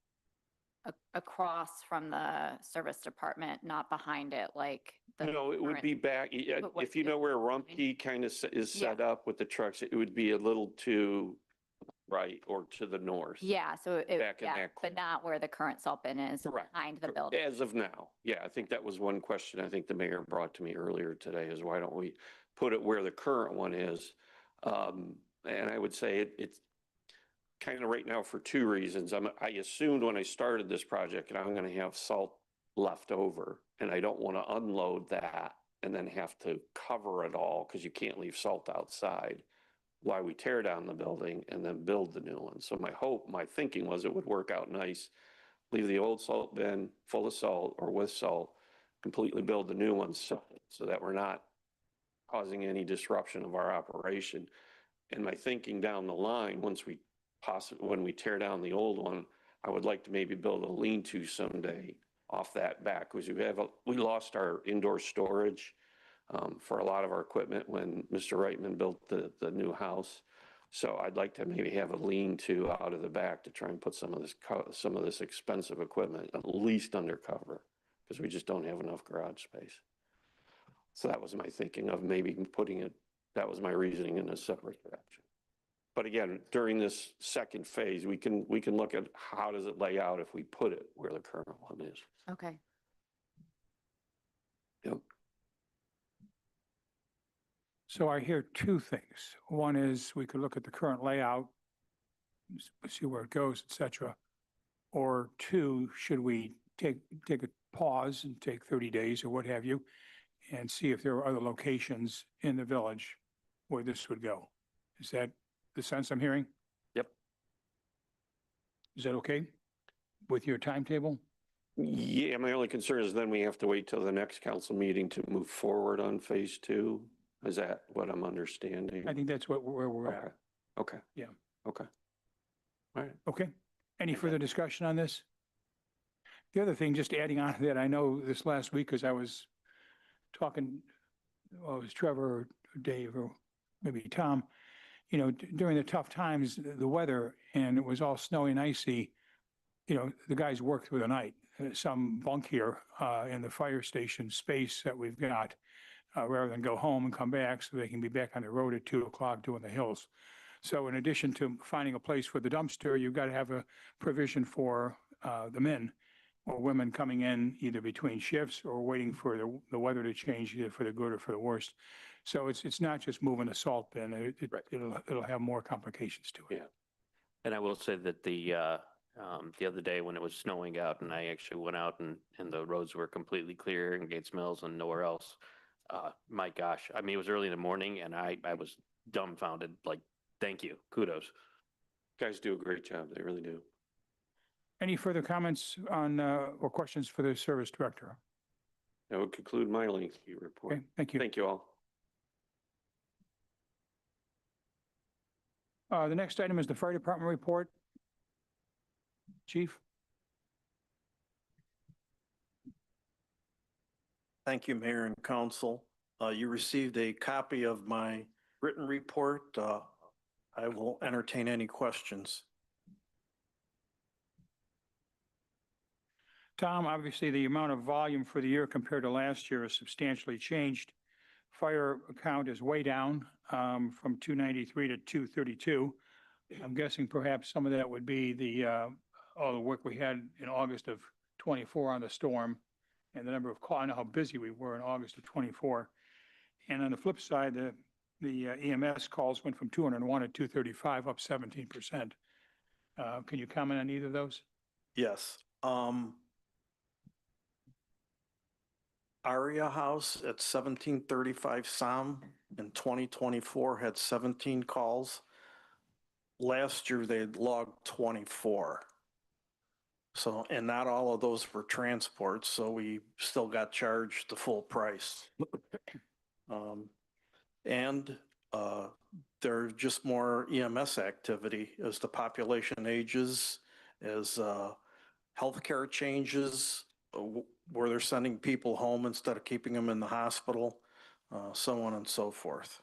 across from the service department, not behind it, like the No, it would current- be back, But what if you is know where behind? Rumpke kind of is set Yeah. up with the trucks, it would be a little to right or to the north. Yeah, so Back in that but not where the current salt bin is, Correct. behind the building. As of now, yeah, I think that was one question I think the mayor brought to me earlier today is why don't we put it where the current one is? And I would say it's kind of right now for two reasons. I assumed when I started this project that I'm going to have salt left over, and I don't want to unload that and then have to cover it all because you can't leave salt outside. Why we tear down the building and then build the new one. So my thinking was it would work out nice. Leave the old salt bin full of salt or with salt, completely build the new one so that we're not causing any disruption of our operation. And my thinking down the line, when we tear down the old one, I would like to maybe build a lean-to someday off that back, because we lost our indoor storage for a lot of our equipment when Mr. Reitman built the new house. So I'd like to maybe have a lean-to out of the back to try and put some of this expensive equipment at least under cover, because we just don't have enough garage space. So that was my thinking of maybe putting it, that was my reasoning in a separate direction. But again, during this second phase, we can look at how does it lay out if we put it where the current one is. Okay. Yep. So I hear two things. One is we could look at the current layout, see where it goes, et cetera. Or two, should we take a pause and take 30 days or what have you, and see if there are other locations in the village where this would go? Is that the sense I'm hearing? Yep. Is that okay with your timetable? Yeah, my only concern is then we have to wait till the next council meeting to move forward on phase two. Is that what I'm understanding? I think that's where we're Okay, at. okay. Yeah. Okay. All right. Okay. Any further discussion on this? The other thing, just adding on to that, I know this last week, because I was talking, well, it was Trevor or Dave or maybe Tom, you know, during the tough times, the weather, and it was all snowy and icy, you know, the guys worked through the night. Some bunk here in the fire station space that we've got. rather than go home and come back, so they can be back on the road at 2 o'clock doing the hills. So in addition to finding a place for the dumpster, you've got to have a provision for the men or women coming in either between shifts or waiting for the weather to change, either for the good or for the worst. So it's not just moving a salt bin. It'll have more complications to it. Yeah. And I will say that the other day when it was snowing out and I actually went out and the roads were completely clear in Gates Mills and nowhere else. My gosh, I mean, it was early in the morning and I was dumbfounded, like, thank you, kudos. Guys do a great job. They really do. Any further comments on, or questions for the service director? That would conclude my lengthy report. Okay, thank you. Thank you all. The next item is the fire department report. Chief? Thank you, Mayor and Council. You received a copy of my written report. I will entertain any questions. Tom, obviously the amount of volume for the year compared to last year has substantially changed. Fire count is way down from 293 to 232. I'm guessing perhaps some of that would be all the work we had in August of 24 on the storm and the number of calls. I know how busy we were in August of 24. And on the flip side, the EMS calls went from 201 to 235, up 17%. Can you comment on either of those? Yes. Aria House at 1735 Somme in 2024 had 17 calls. Last year, they had logged 24. So, and not all of those were transports, so we still got charged the full price. There's just more EMS activity as the population ages, as healthcare changes, where they're sending people home instead of keeping them in the hospital, so on and so forth.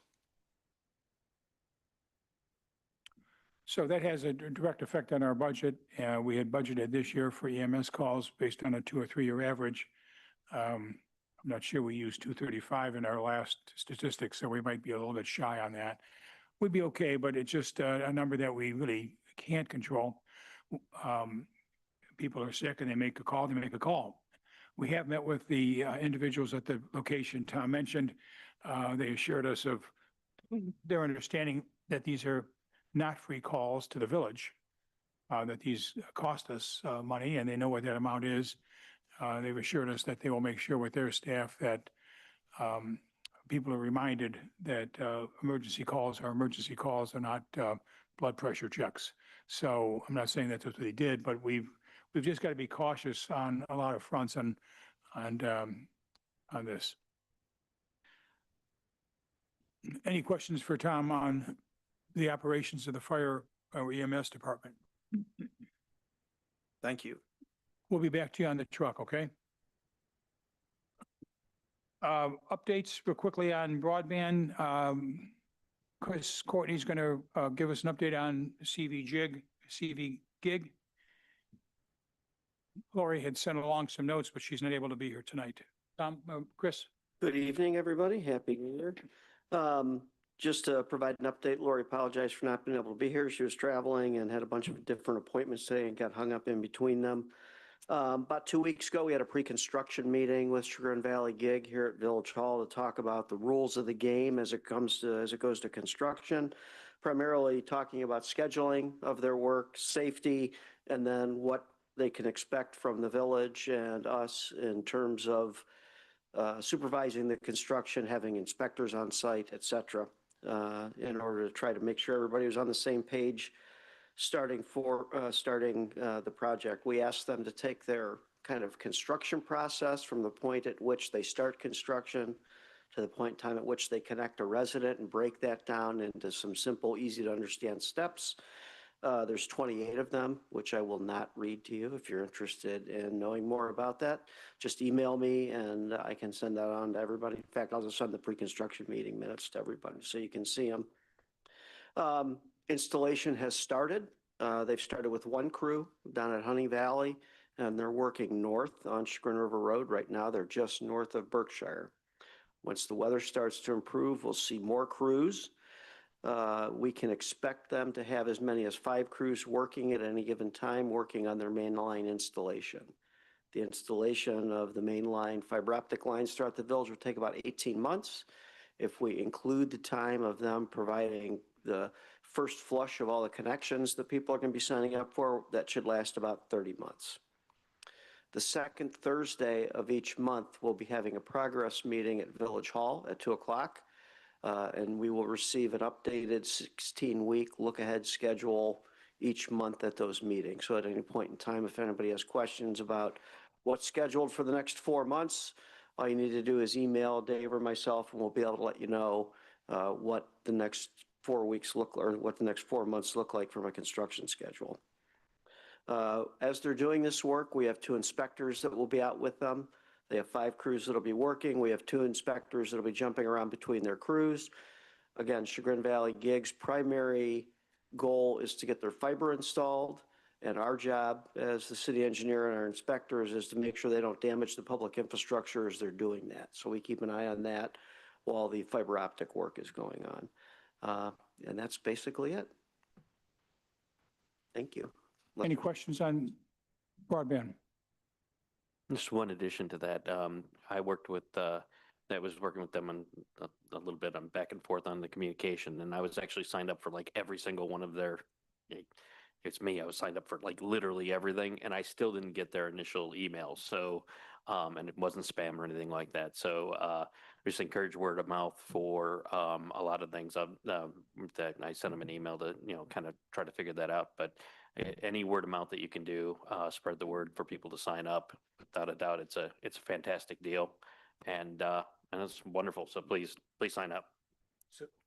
So that has a direct effect on our budget. We had budgeted this year for EMS calls based on a 2 or 3 year average. I'm not sure we used 235 in our last statistics, so we might be a little bit shy on that. We'd be okay, but it's just a number that we really can't control. People are sick and they make a call, We have met with the individuals at the location Tom mentioned. They assured us of their understanding that these are not free calls to the village, that these cost us money and they know what that amount is. They've assured us that they will make sure with their staff that people are reminded that emergency calls are emergency calls, are not blood pressure checks. So I'm not saying that's what they did, but we've just got to be cautious on a lot of fronts on this. Any questions for Tom on the operations of the fire or EMS department? Thank you. We'll be back to you on the truck, okay? Updates real quickly on broadband. Chris Courtney's going to give us an update on CV Gig. Lori had sent along some notes, but she's not able to be here tonight. Chris? Good evening, everybody. Happy New Year. Just to provide an update, Lori apologized for not being able to be here. She was traveling and had a bunch of different appointments today and got hung up in between them. About 2 weeks ago, we had a pre-construction meeting with Chagrin Valley Gig here at Village Hall to talk about the rules of the game as it goes to construction, primarily talking about scheduling of their work, safety, and then what they can expect from the village and us in terms of supervising the construction, having inspectors on site, et cetera, in order to try to make sure everybody was on the same page starting the project. We asked them to take their kind of construction process from the point at which they start construction to the point in time at which they connect a resident and break that down into some simple, easy to understand steps. There's 28 of them, which I will not read to you. If you're interested in knowing more about that, just email me and I can send that on to everybody. In fact, I'll just send the pre-construction meeting minutes to everybody so you can see them. Installation has started. They've started with one crew down at Honey Valley, and they're working north on Chagrin River Road. Right now, they're just north of Berkshire. Once the weather starts to improve, we'll see more crews. We can expect them to have as many as 5 crews working at any given time, working on their main line installation. The installation of the main line fiber optic lines throughout the village will take about 18 months. If we include the time of them providing the first flush of all the connections that people are going to be signing up for, that should last about 30 months. The second Thursday of each month, we'll be having a progress meeting at Village Hall at 2 o'clock. And we will receive an updated 16-week look-ahead schedule each month at those meetings. So at any point in time, if anybody has questions about what's scheduled for the next 4 months, all you need to do is email Dave or myself, and we'll be able to let you know what the next 4 weeks look, or what the next 4 months look like from a construction schedule. As they're doing this work, we have 2 inspectors that will be out with them. They have 5 crews that'll be working. We have 2 inspectors that'll be jumping around between their crews. Again, Chagrin Valley Gig's primary goal is to get their fiber installed. And our job as the city engineer and our inspectors is to make sure they don't damage the public infrastructure as they're doing that. So we keep an eye on that while the fiber optic work is going on. And that's basically it. Thank you. Any questions on broadband? Just one addition to that, I worked with, I was working with them on a little bit on back and forth on the communication, and I was actually signed up for like every single one of their, it's me, I was signed up for like literally everything, and I still didn't get their initial email. So, and it wasn't spam or anything like that. So, just encourage word of mouth for a lot of things. That I sent them an email to, kind of try to figure that out. But any word of mouth that you can do, spread the word for people to sign up. Without a doubt, it's a fantastic deal, and it's wonderful. So please sign up.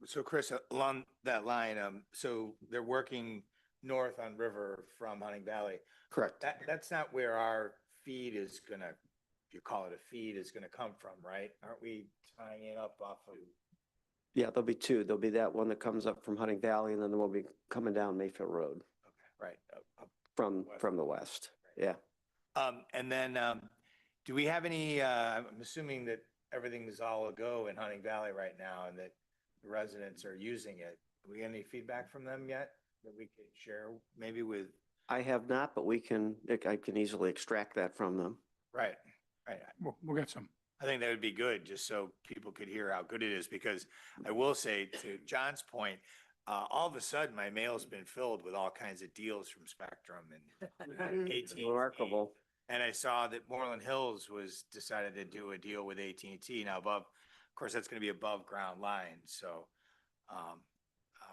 So Chris, along that line, so they're working north on River from Hunting Valley. Correct. That's not where our feed is gonna, if you call it a feed, is gonna come from, right? Aren't we tying it up off of? Yeah, there'll be 2. There'll be that one that comes up from Hunting Valley, and then we'll be coming down Mayfield Road. Okay, right. From the west. Yeah. And then, do we have any, I'm assuming that everything's all a go in Hunting Valley right now and that the residents are using it. Do we get any feedback from them yet that we could share maybe with? I have not, but I can easily extract that from them. Right. We'll get some. I think that would be good, just so people could hear how good it is, because I will say, to John's point, all of a sudden my mail's been filled with all kinds of deals from Spectrum and AT&T. Remarkable. And I saw that Moreland Hills was decided to do a deal with AT&T now above, of course, that's going to be above ground line. So,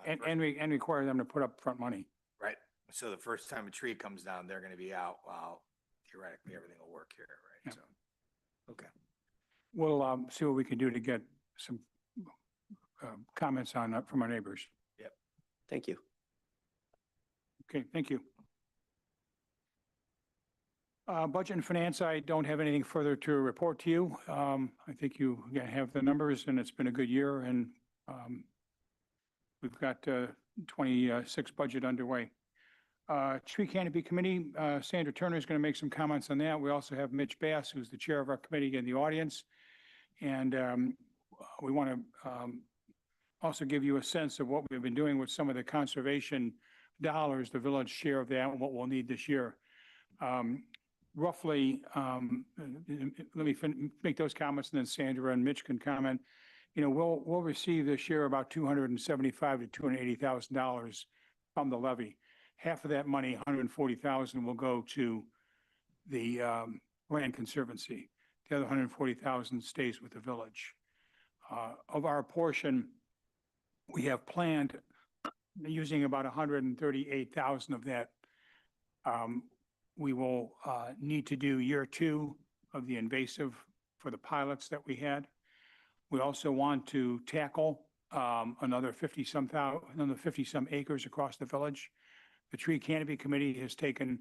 And require them to put up front money. right. So the first time a tree comes down, they're going to be out while theoretically everything will work here. Right. Yeah. So, okay. We'll see what we can do to get some comments on that from our neighbors. Thank you. Okay, thank you. Budget and finance, I don't have anything further to report to you. I think you again have the numbers, and it's been a good year, and we've got 26 budget underway. Tree Canopy Committee, Sandra Turner is going to make some comments on that. We also have Mitch Bass, who's the chair of our committee, in the audience. And we want to also give you a sense of what we've been doing with some of the conservation dollars, the village share of that, and what we'll need this year. Roughly, let me make those comments, and then Sandra and Mitch can comment. We'll receive this year about $275,000 to $280,000 from the levy. Half of that money, $140,000, will go to the Land Conservancy. The other $140,000 stays with the village. Of our portion, we have planned using about $138,000 of that. We will need to do year 2 of the invasive for the pilots that we had. We also want to tackle another 50-some acres across the village. The Tree Canopy Committee has taken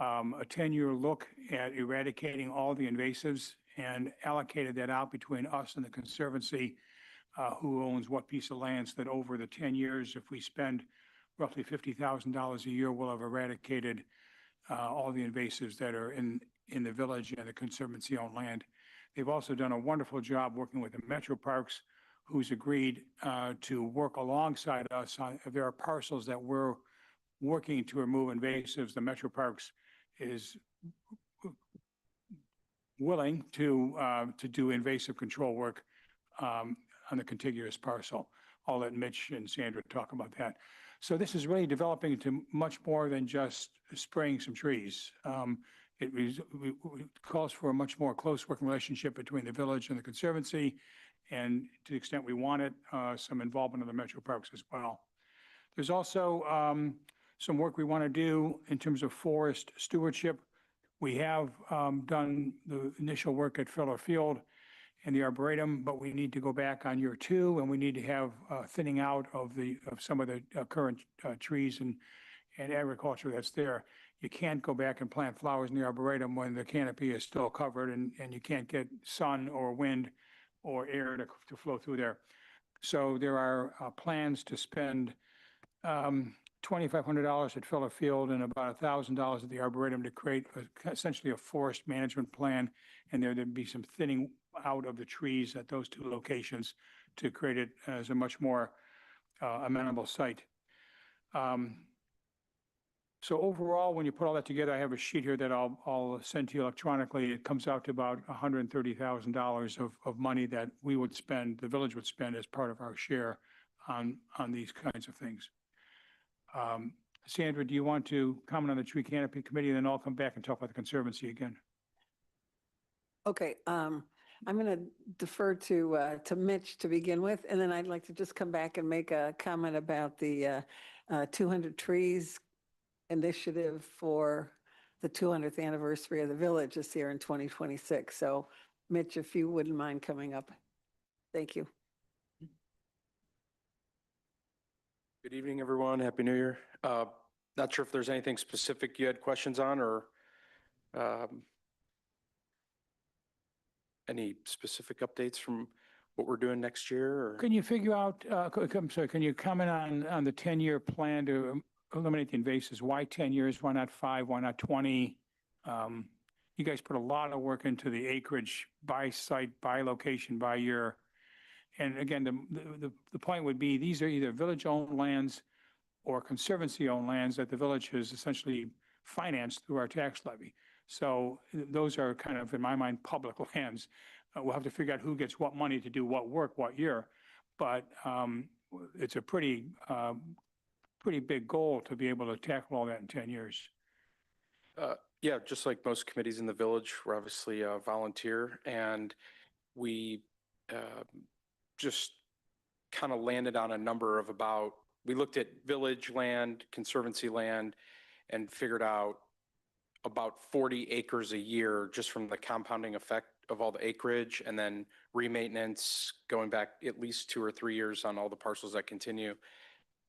a 10-year look at eradicating all the invasives and allocated that out between us and the Conservancy, who owns what piece of land, so that over the 10 years, if we spend roughly $50,000 a year, we'll have eradicated all the invasives that are in the village and the Conservancy-owned land. They've also done a wonderful job working with the Metro Parks, who's agreed to work alongside us on, there are parcels that we're working to remove invasives. The Metro Parks is willing to do invasive control work on the contiguous parcel. I'll let Mitch and Sandra talk about that. So this is really developing into much more than just spraying some trees. It calls for a much more close working relationship between the village and the Conservancy, and to the extent we want it, some involvement of the Metro Parks as well. There's also some work we want to do in terms of forest stewardship. We have done the initial work at Filler Field and the Arboretum, but we need to go back on year 2, and we need to have thinning out of some of the current trees and agriculture that's there. You can't go back and plant flowers in the Arboretum when the canopy is still covered, and you can't get sun or wind or air to flow through there. So there are plans to spend $2,500 at Filler Field and about $1,000 at the Arboretum to create essentially a forest management plan, and there'd be some thinning out of the trees at those 2 locations to create it as a much more amenable site. So overall, when you put all that together, I have a sheet here that I'll send to you electronically. It comes out to about $130,000 of money that we would spend, the village would spend as part of our share on these kinds of things. Sandra, do you want to comment on the Tree Canopy Committee, and then I'll come back and talk about the Conservancy again? Okay, I'm going to defer to Mitch to begin with, and then I'd like to just come back and make a comment about the 200 trees initiative for the 200th anniversary of the village this year in 2026. So Mitch, if you wouldn't mind coming up. Thank you. Good evening, everyone. Happy New Year. Not sure if there's anything specific you had questions on, or any specific updates from what we're doing next year? Or? Can you figure out, I'm sorry, can you comment on the 10-year plan to eliminate the invasives? Why 10 years? Why not 5? Why not 20? You guys put a lot of work into the acreage by site, by location, by year. And again, the point would be these are either village-owned lands or Conservancy-owned lands that the village has essentially financed through our tax levy. So those are kind of, in my mind, public lands. We'll have to figure out who gets what money to do what work, what year. But it's a pretty big goal to be able to tackle all that in 10 years. Yeah, just like most committees in the village, we're obviously a volunteer, and we just kind of landed on a number of we looked at village land, Conservancy land, and figured out about 40 acres a year just from the compounding effect of all the acreage, and then re-maintenance going back at least 2 or 3 years on all the parcels that continue.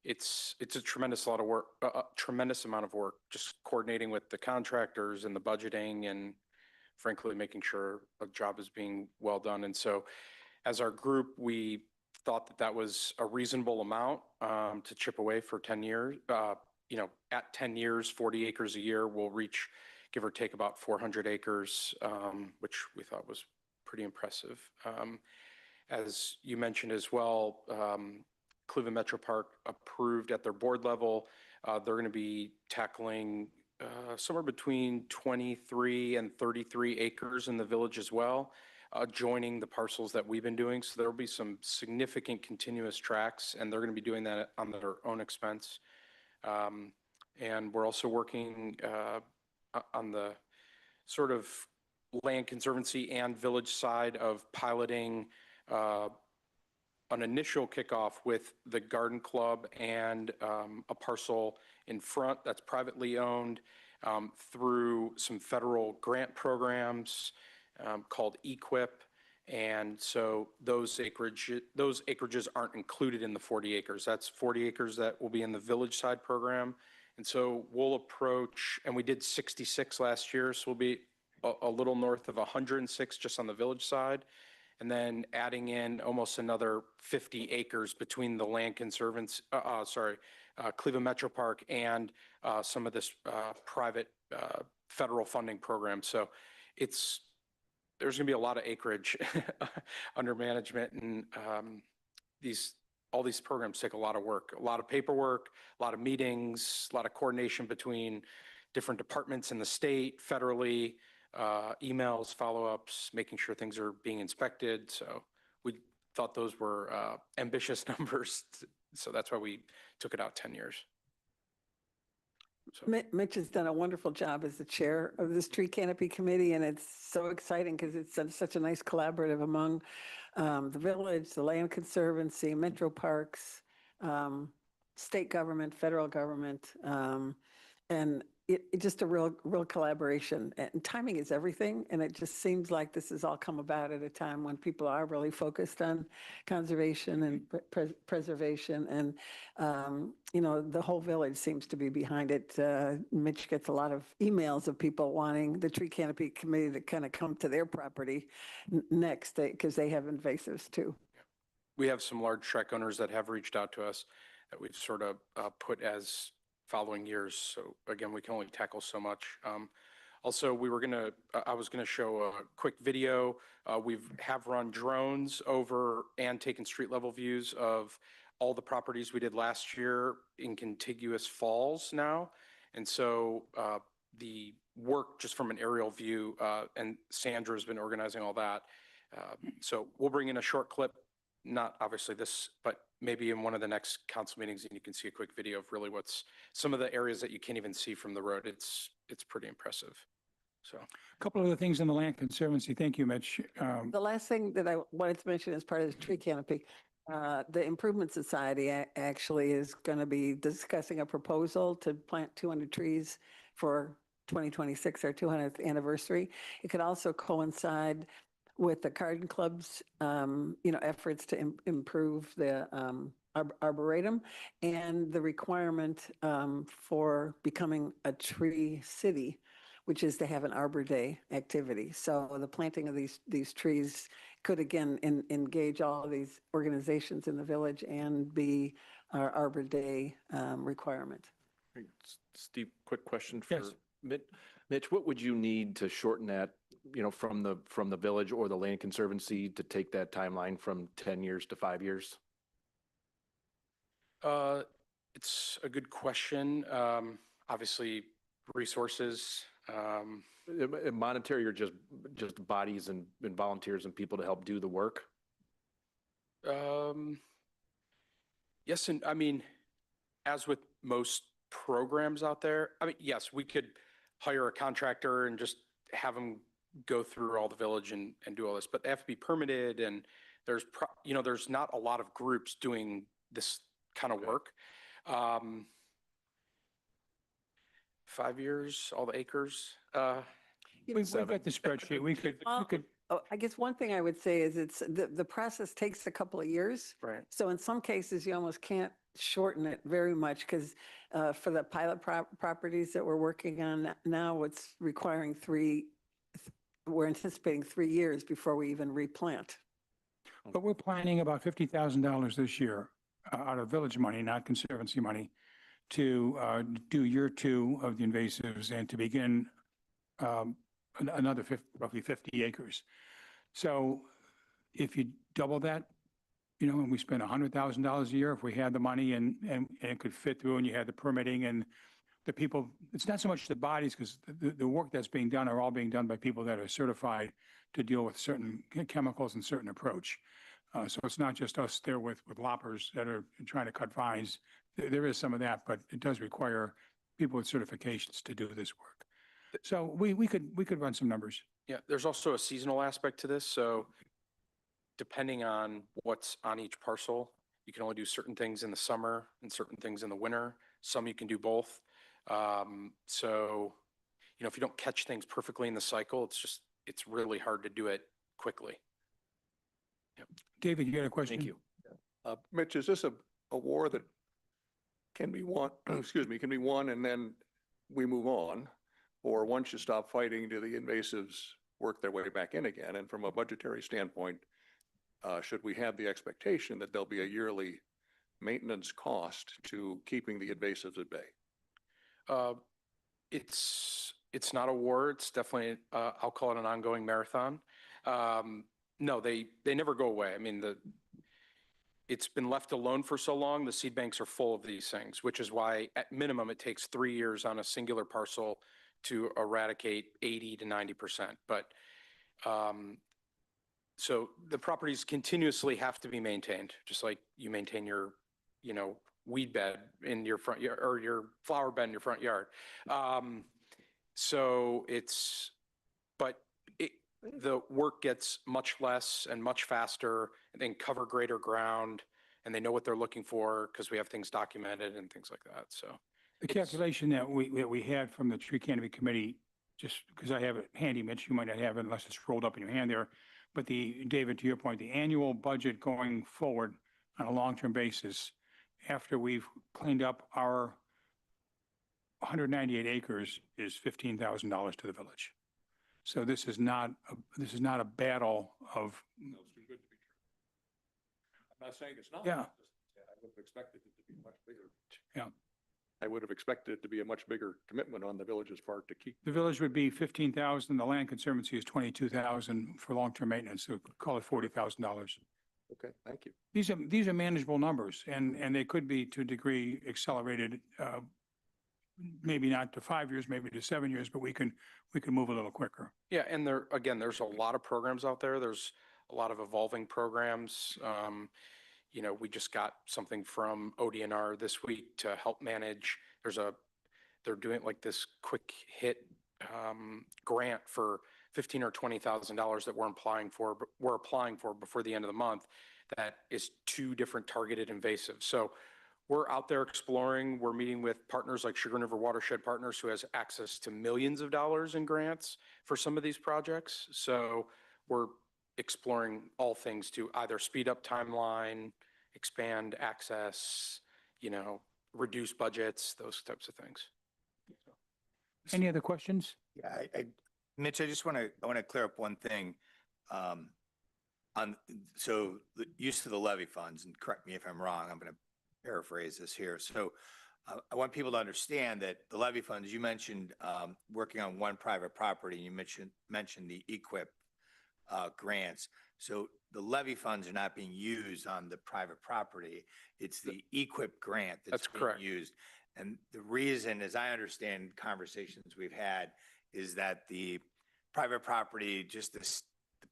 It's a tremendous amount of work, just coordinating with the contractors and the budgeting, and frankly, making sure a job is being well done. And so as our group, we thought that was a reasonable amount to chip away for 10 years. At 10 years, 40 acres a year, we'll reach, give or take, about 400 acres, which we thought was pretty impressive. As you mentioned as well, Cleveland Metro Park approved at their board level. They're going to be tackling somewhere between 23 and 33 acres in the village as well, joining the parcels that we've been doing. So there will be some significant continuous tracks, and they're going to be doing that on their own expense. And we're also working on the sort of land conservancy and village side of piloting an initial kickoff with the Garden Club and a parcel in front that's privately owned through some federal grant programs called EQIP. And so those acreages aren't included in the 40 acres. That's 40 acres that will be in the village side program. And so we'll approach, and we did 66 last year, so we'll be a little north of 106 just on the village side. And then adding in almost another 50 acres between the Land Conservancy, Cleveland Metro Park and some of this private federal funding program. So it's there's going to be a lot of acreage under management, and all these programs take a lot of work, a lot of paperwork, a lot of meetings, a lot of coordination between different departments in the state, federally, emails, follow-ups, making sure things are being inspected. So we thought those were ambitious numbers. So that's why we took it out 10 years. So. Mitch has done a wonderful job as the chair of this tree canopy committee, and it's so exciting because it's such a nice collaborative among the village, the Land Conservancy, Metro Parks, state government, federal government, and it just a real collaboration. And timing is everything, and it just seems like this has all come about at a time when people are really focused on conservation and preservation, and the whole village seems to be behind it. Mitch gets a lot of emails of people wanting the tree canopy committee to kind of come to their property next, because they have invasives too. We have some large tract owners that have reached out to us that we've sort of put as following years. So again, we can only tackle so much. Also, I was gonna show a quick video. We have run drones over and taken street level views of all the properties we did last year in contiguous falls now. And so the work just from an aerial view, and Sandra's been organizing all that. So we'll bring in a short clip, not obviously this, but maybe in one of the next council meetings, and you can see a quick video of really what's some of the areas that you can't even see from the road. It's pretty impressive. So A couple of other things in the Land Conservancy. Thank you, Mitch. The last thing that I wanted to mention as part of the tree canopy, the Improvement Society actually is going to be discussing a proposal to plant 200 trees for 2026, our 200th anniversary. It could also coincide with the Garden Club's, efforts to improve the arboretum, and the requirement for becoming a tree city, which is to have an Arbor Day activity. So the planting of these trees could again engage all of these organizations in the village and be our Arbor Day requirement. Steve, quick question for Yes. Mitch. What would you need to shorten that, from the village or the Land Conservancy to take that timeline from 10 years to 5 years? It's a good question. Obviously, resources. Monetary or just bodies and volunteers and people to help do the work? Yes, and I mean, as with most programs out there, yes, we could hire a contractor and just have them go through all the village and do all this, but they have to be permitted, and there's there's not a lot of groups doing this kind of work. 5 years, all the acres. We've got the spreadsheet. We could, I guess one thing I would say is the process takes a couple of years. Right. So in some cases, you almost can't shorten it very much, because for the pilot properties that we're working on now, it's requiring we're anticipating 3 years before we even replant. but we're planning about $50,000 this year out of village money, not conservancy money, to do year 2 of the invasives and to begin another roughly 50 acres. So if you double that, and we spend $100,000 a year, if we had the money and it could fit through, and you had the permitting and the people, it's not so much the bodies, because the work that's being done are all being done by people that are certified to deal with certain chemicals and certain approach. So it's not just us there with loppers that are trying to cut vines. There is some of that, but it does require people with certifications to do this work. So we could run some numbers. Yeah, there's also a seasonal aspect to this. So depending on what's on each parcel, you can only do certain things in the summer and certain things in the winter. Some you can do both. So, if you don't catch things perfectly in the cycle, it's really hard to do it quickly. Yep. David, you got a question? Thank you. Mitch, is this a war that can be won, can be won and then we move on? Or once you stop fighting, do the invasives work their way back in again? And from a budgetary standpoint, should we have the expectation that there'll be a yearly maintenance cost to keeping the invasives at bay? It's it's not a war. It's definitely, I'll call it an ongoing marathon. No, they never go away. I mean, it's been left alone for so long. The seed banks are full of these things, which is why at minimum, it takes 3 years on a singular parcel to eradicate 80 to 90%. But so the properties continuously have to be maintained, just like you maintain your, weed bed in your front yard or your flower bed in your front yard. So the work gets much less and much faster, and then cover greater ground, and they know what they're looking for because we have things documented and things like that. So The calculation that we had from the tree canopy committee, just because I have it handy, Mitch, you might not have it unless it's rolled up in your hand there. But David, to your point, the annual budget going forward on a long-term basis, after we've cleaned up our 198 acres, is $15,000 to the village. So this is not a battle of, Sounds too good to be true. I'm not saying it's not. Yeah. I would have expected it to be much bigger. Yeah. I would have expected it to be a much bigger commitment on the village's part to keep. the village would be 15,000, the land conservancy is 22,000 for long-term maintenance, so call it $40,000. Okay, thank you. These are manageable numbers, and they could be to a degree accelerated, maybe not to 5 years, maybe to 7 years, but we can move a little quicker. yeah, and there's a lot of programs out there. There's a lot of evolving programs. We just got something from ODNR this week to help manage. They're doing like this quick hit grant for $15,000 or $20,000 that we're applying for before the end of the month. That is 2 different targeted invasives. So we're out there exploring. We're meeting with partners like Sugar River Watershed Partners, who has access to millions of dollars in grants for some of these projects. So we're exploring all things to either speed up timeline, expand access, reduce budgets, those types of things. Any other questions? Yeah, Mitch, I want to clear up one thing. So the use of the levy funds, and correct me if I'm wrong, I'm going to paraphrase this here. So I want people to understand that the levy funds, you mentioned working on one private property, you mentioned the EQIP grants. So the levy funds are not being used on the private property. It's the EQIP grant that's being correct. used. And the reason, as I understand conversations we've had, is that the private property, just the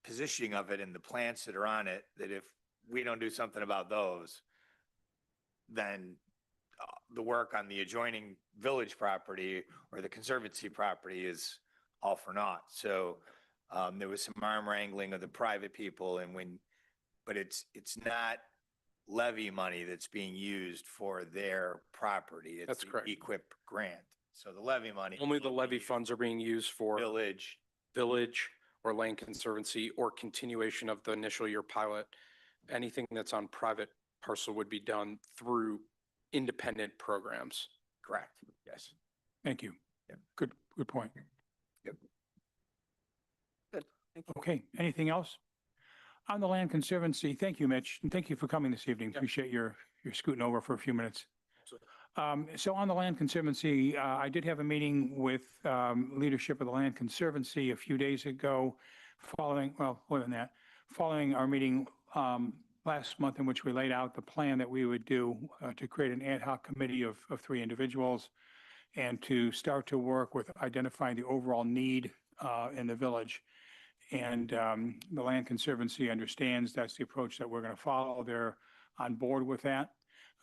positioning of it and the plants that are on it, that if we don't do something about those, then the work on the adjoining village property or the conservancy property is all for naught. So there was some arm wrangling of the private people, but it's not levy money that's being used for their property. That's It's correct. the EQIP grant. So the levy money. Only the levy funds are being used for Village. or land conservancy or continuation of the initial year pilot. Anything that's on private parcel would be done through independent programs. Correct. Yes. Thank you. Yep. Good point. Yep. Good. Thank you. Okay, anything else? On the land conservancy, thank you, Mitch, and thank you for coming this evening. Appreciate your scooting over for a few minutes. So on the land conservancy, I did have a meeting with leadership of the land conservancy a few days ago, following our meeting last month, in which we laid out the plan that we would do to create an ad hoc committee of 3 individuals and to start to work with identifying the overall need in the village. And the Land Conservancy understands that's the approach that we're going to follow. They're on board with that.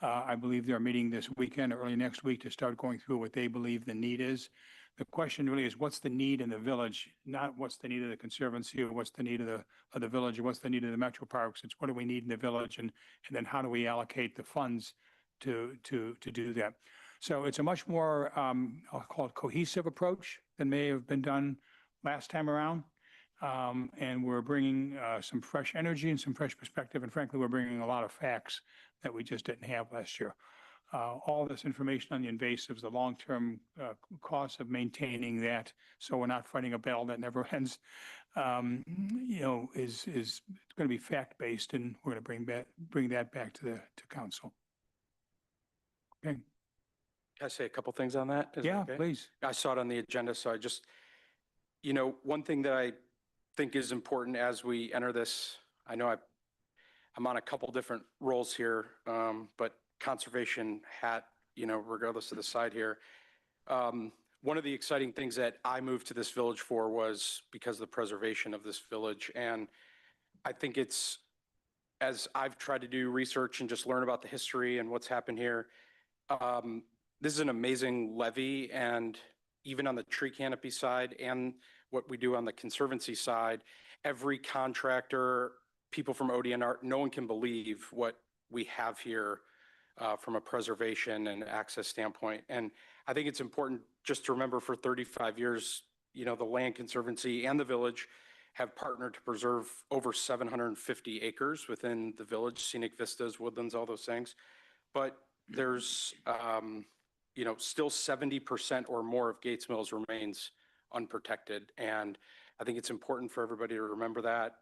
I believe they're meeting this weekend, early next week, to start going through what they believe the need is. The question really is, what's the need in the village, not what's the need of the Conservancy or what's the need of the village or what's the need of the metro parks. It's what do we need in the village, and then how do we allocate the funds to do that. So it's a much more, I'll call it cohesive approach than may have been done last time around. And we're bringing some fresh energy and some fresh perspective. And frankly, we're bringing a lot of facts that we just didn't have last year. All this information on the invasives, the long-term costs of maintaining that, so we're not fighting a battle that never ends, is going to be fact-based, and we're going to bring that back to council. Okay. Can I say a couple things on that? Is that Yeah, okay? please. I saw it on the agenda, so I just, one thing that I think is important as we enter this, I know I'm on a couple different roles here, but conservation hat, regardless of the side here. One of the exciting things that I moved to this village for was because of the preservation of this village. And I think it's, as I've tried to do research and just learn about the history and what's happened here, this is an amazing levee, and even on the tree canopy side and what we do on the conservancy side, every contractor, people from ODNR, no one can believe what we have here from a preservation and access standpoint. And I think it's important just to remember for 35 years, the Land Conservancy and the village have partnered to preserve over 750 acres within the village, scenic vistas, woodlands, all those things. But there's, still 70% or more of Gates Mills remains unprotected. And I think it's important for everybody to remember that.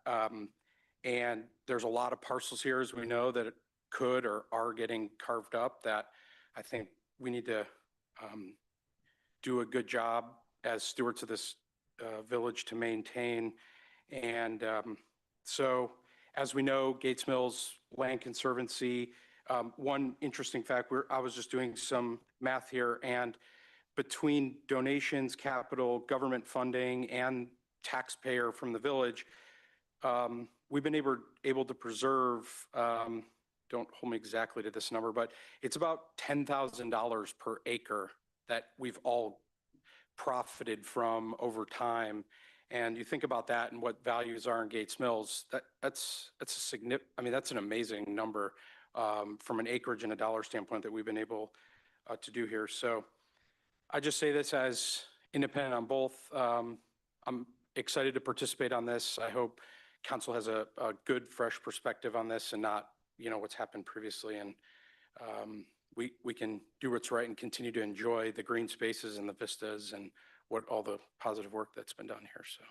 And there's a lot of parcels here, as we know, that could or are getting carved up that I think we need to do a good job as stewards of this village to maintain. And so, as we know, Gates Mills Land Conservancy, one interesting fact, I was just doing some math here, and between donations, capital, government funding, and taxpayer from the village, we've been able to preserve, don't hold me exactly to this number, but it's about $10,000 per acre that we've all profited from over time. And you think about that and what values are in Gates Mills, that's a significant, that's an amazing number from an acreage and a dollar standpoint that we've been able to do here. So I just say this as independent on both. I'm excited to participate on this. I hope council has a good, fresh perspective on this and not, what's happened previously. And we can do what's right and continue to enjoy the green spaces and the vistas and what all the positive work that's been done here. So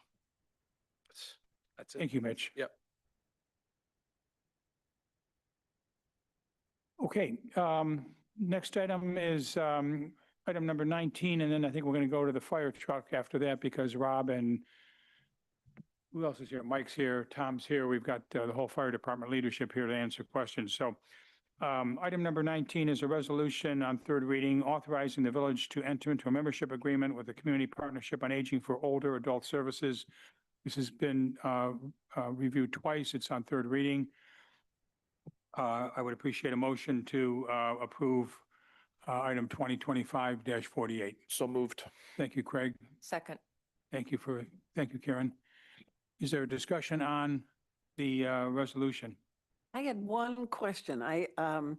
that's it. Thank you, Mitch. Yep. Okay, next item is item number 19, and then I think we're going to go to the fire truck after that because Rob and who else is here? Mike's here, Tom's here. We've got the whole fire department leadership here to answer questions. So item number 19 is a resolution on third reading authorizing the village to enter into a membership agreement with the Community Partnership on Aging for Older Adult Services. This has been reviewed twice. It's on third reading. I would appreciate a motion to approve item 2025-48. So moved. Thank you, Craig. Second. Thank you, Karen. Is there a discussion on the resolution? I had one question. And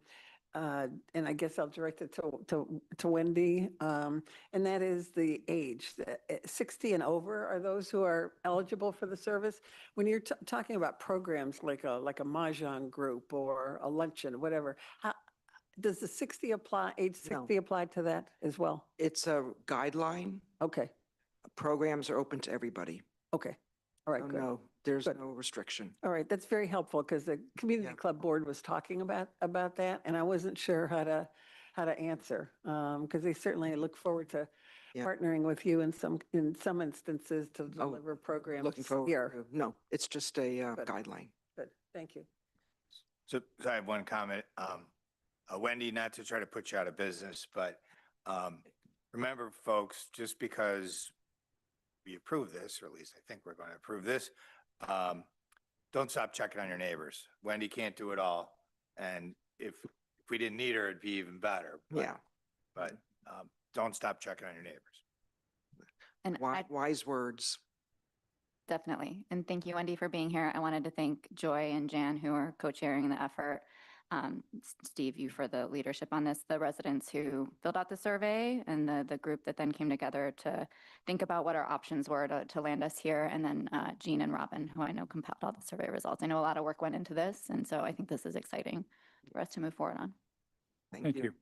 I guess I'll direct it to Wendy. And that is the age, 60 and over are those who are eligible for the service. When you're talking about programs like a Mahjong group or a luncheon, whatever, does the age 60 apply to that as well? It's a guideline. Okay. Programs are open to everybody. Okay. All right, So good. no, there's Good. no restriction. All right, that's very helpful because the community club board was talking about that, and I wasn't sure how to answer because they certainly look forward to Yeah. partnering with you in some instances to deliver programs Looking forward here. to, no, it's just a Good. guideline. Good, thank you. So I have one comment. Wendy, not to try to put you out of business, but remember, folks, just because we approve this, or at least I think we're going to approve this, don't stop checking on your neighbors. Wendy can't do it all. And if we didn't need her, it'd be even better. But don't stop checking on your neighbors. And Wise words. definitely. And thank you, Wendy, for being here. I wanted to thank Joy and Jan, who are co-chairing the effort. Steve, you for the leadership on this, the residents who filled out the survey, and the group that then came together to think about what our options were to land us here, and then Jean and Robin, who I know compiled all the survey results. I know a lot of work went into this, and so I think this is exciting for us to move forward on. Thank you.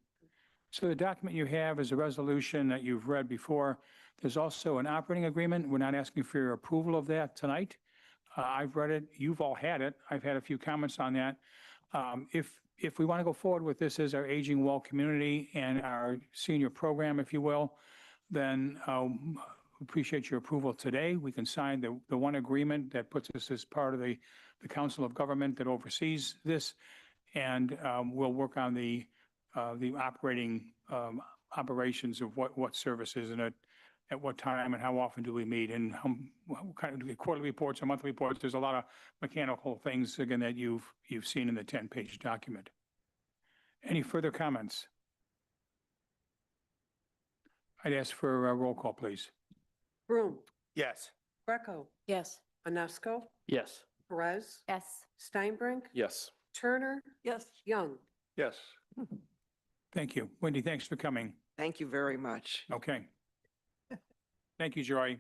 So the document you have is a resolution that you've read before. There's also an operating agreement. We're not asking for your approval of that if we want to go forward with this as our aging well community and our senior program, if you will, then appreciate your approval today. We can sign the one agreement that puts us as part of the Council of Government that oversees this. And we'll work on the operating operations of what services and at what time and how often do we meet and what kind of do we quarterly reports or monthly reports. There's a lot of mechanical things, again, that you've seen in the 10-page document. Any further comments? I'd ask for a roll call, please. Broom, Yes. Greco, Yes. Anusco, Yes. Perez, Yes. Steinbrink, Yes. Turner, yes, Young. Yes. Thank you. Wendy, thanks for coming. Thank you very much. Okay. Thank you, Joy.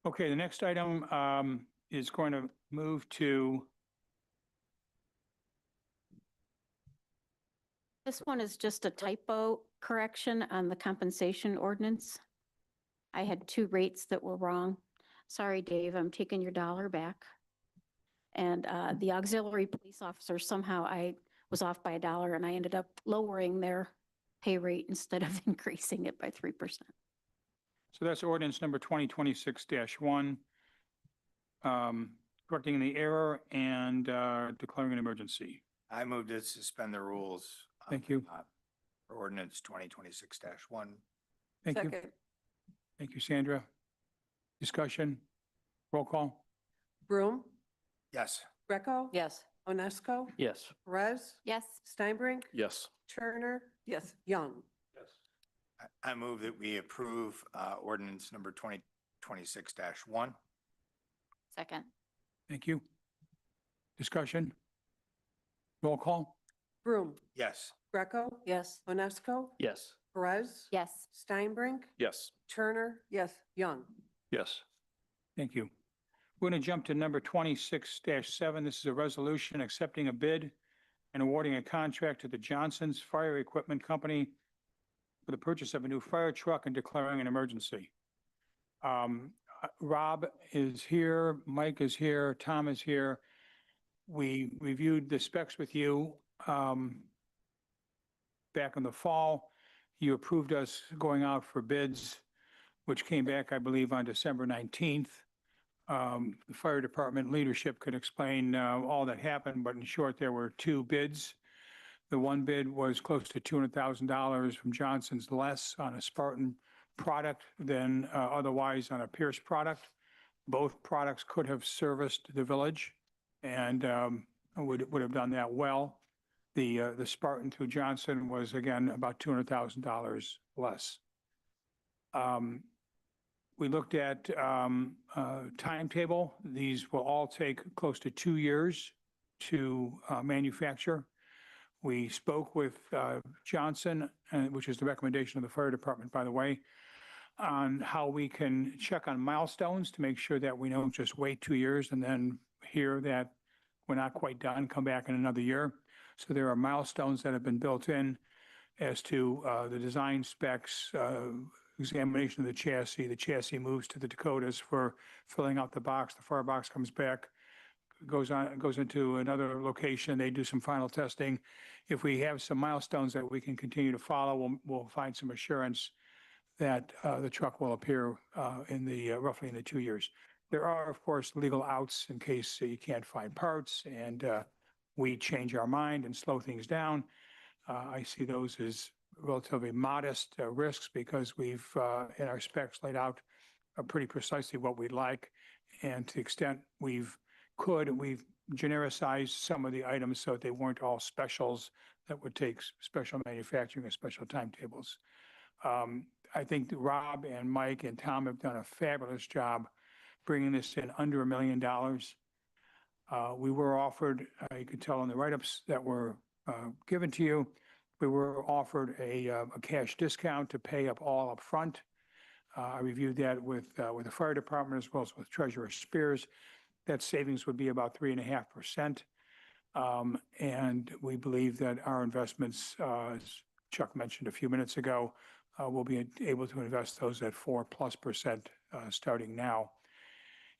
Okay, the next item is going to move to, This one is just a typo correction on the compensation ordinance. I had two rates that were wrong. Sorry, Dave, I'm taking your dollar back. And the auxiliary police officer, somehow I was off by $1 and I ended up lowering their pay rate instead of increasing it by 3%. so that's ordinance number 2026-1, correcting the error and declaring an emergency. I move to suspend the rules. Thank you. For ordinance 2026-1. Thank you. Second, Thank you, Sandra. Discussion? Roll call? Broom, Yes. Greco. Yes. Onesco, Yes. Perez, Yes. Steinbrink, Yes. Turner, yes, Young. I move that we approve ordinance number 2026-1. Second. Thank you. Discussion? Roll call? Broom, Yes. Greco, Yes. Onesco, Yes. Perez, Yes. Steinbrink, Yes. Turner, yes, Young. Yes. Thank you. We're going to jump to number 26-7. This is a resolution accepting a bid and awarding a contract to the Johnson's Fire Equipment Company for the purchase of a new fire truck and declaring an emergency. Rob is here, Mike is here, Tom is here. We reviewed the specs with you back in the fall. You approved us going out for bids, which came back, I believe, on December 19th. The fire department leadership could explain all that happened, but in short, there were two bids. The one bid was close to $200,000 from Johnson's, less on a Spartan product than otherwise on a Pierce product. Both products could have serviced the village and would have done that well. The Spartan through Johnson was, again, about $200,000 less. We looked at timetable. These will all take close to 2 years to manufacture. We spoke with Johnson, which is the recommendation of the fire department, by the way, on how we can check on milestones to make sure that we don't just wait 2 years and then hear that we're not quite done, come back in another year. So there are milestones that have been built in as to the design specs, examination of the chassis moves to the Dakotas for filling out the box, the firebox comes back, goes into another location, they do some final testing. If we have some milestones that we can continue to follow, we'll find some assurance that the truck will appear roughly in the 2 years. There are, of course, legal outs in case you can't find parts and we change our mind and slow things down. I see those as relatively modest risks because we've, in our specs, laid out pretty precisely what we'd like. And to the extent we've genericized some of the items so that they weren't all specials that would take special manufacturing or special timetables. I think that Rob and Mike and Tom have done a fabulous job bringing this in under $1 million. We were offered, you could tell in the write-ups that were given to you, we were offered a cash discount to pay up all up front. I reviewed that with the fire department as well as with Treasurer Spears. That savings would be about 3.5%. And we believe that our investments, as Chuck mentioned a few minutes ago, we'll be able to invest those at 4+% starting now.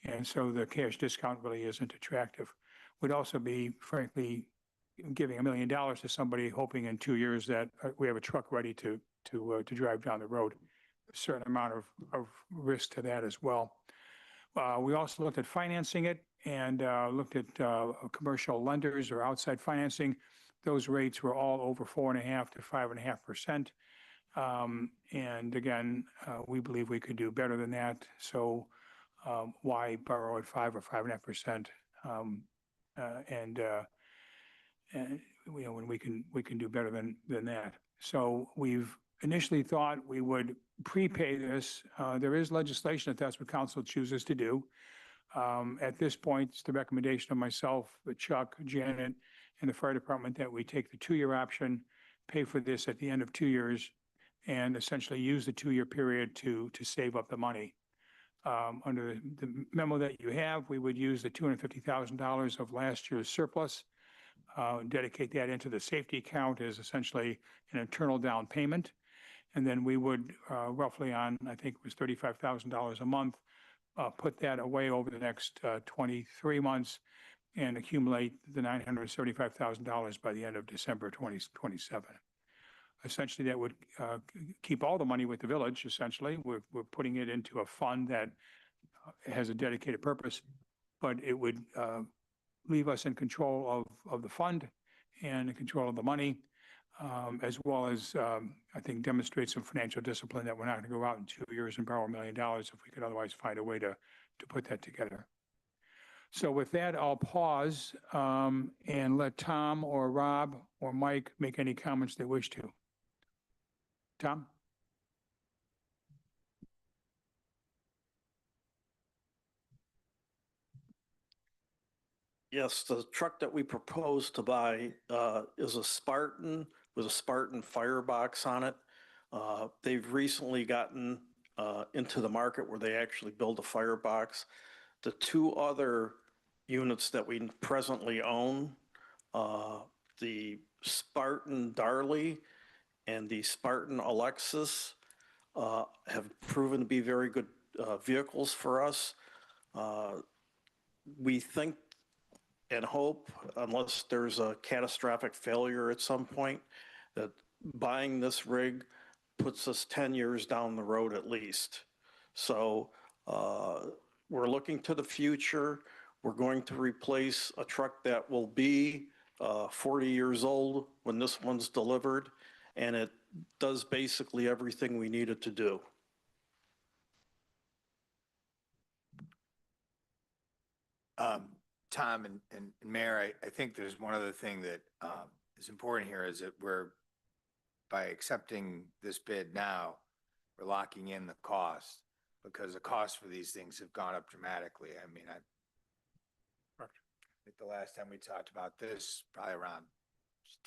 And so the cash discount really isn't attractive. Would also be frankly giving $1 million to somebody hoping in 2 years that we have a truck ready to drive down the road. A certain amount of risk to that as well. We also looked at financing it and looked at commercial lenders or outside financing. Those rates were all over 4.5% to 5.5%. And again, we believe we could do better than that. So why borrow at 5 or 5.5%? And you know, when we can do better than that. So we've initially thought we would prepay this. There is legislation if that's what council chooses to do. At this point, it's the recommendation of myself, Chuck, Janet, and the fire department that we take the 2-year option, pay for this at the end of 2 years, and essentially use the 2-year period to save up the money. Under the memo that you have, we would use the $250,000 of last year's surplus, dedicate that into the safety account as essentially an internal down payment. And then we would roughly on, I think it was $35,000 a month, put that away over the next 23 months and accumulate the $975,000 by the end of December 2027. Essentially, that would keep all the money with the village, essentially. We're putting it into a fund that has a dedicated purpose, but it would leave us in control of the fund and in control of the money, as well as, I think, demonstrate some financial discipline that we're not going to go out in 2 years and borrow $1 million if we could otherwise find a way to put that together. So with that, I'll pause and let Tom or Rob or Mike make any comments they wish to. Tom? Yes, the truck that we propose to buy is a Spartan with a Spartan firebox on it. They've recently gotten into the market where they actually build a firebox. The 2 other units that we presently own, the Spartan Darley and the Spartan Alexis, have proven to be very good vehicles for us. We think and hope, unless there's a catastrophic failure at some point, that buying this rig puts us 10 years down the road at least. So we're looking to the future. We're going to replace a truck that will be 40 years old when this one's delivered, and it does basically everything we need it to do. Tom and Mayor, I think there's one other thing that is important here is that by accepting this bid now, we're locking in the cost because the costs for these things have gone up dramatically. I mean, I think the last time we talked about this, probably around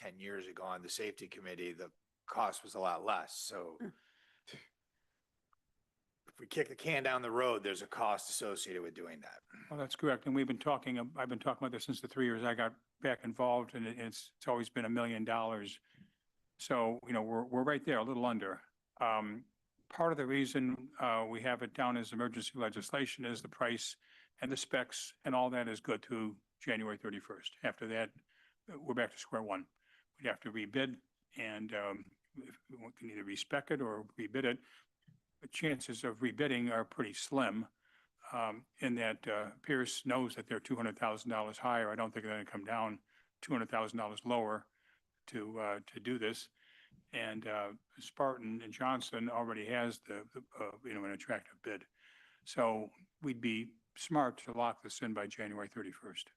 10 years ago on the safety committee, the cost was a lot less. So if we kick the can down the road, there's a cost associated with doing that. Well, that's correct. And I've been talking about this since the 3 years I got back involved, and it's always been $1 million. So, you know, we're right there, a little under. Part of the reason we have it down as emergency legislation is the price and the specs and all that is good through January 31st. After that, we're back to square one. We'd have to rebid, and if we can either respec it or rebid it. The chances of rebidding are pretty slim in that Pierce knows that they're $200,000 higher. I don't think they're going to come down $200,000 lower to do this. And Spartan and Johnson already has an attractive bid. So we'd be smart to lock this in by January 31st.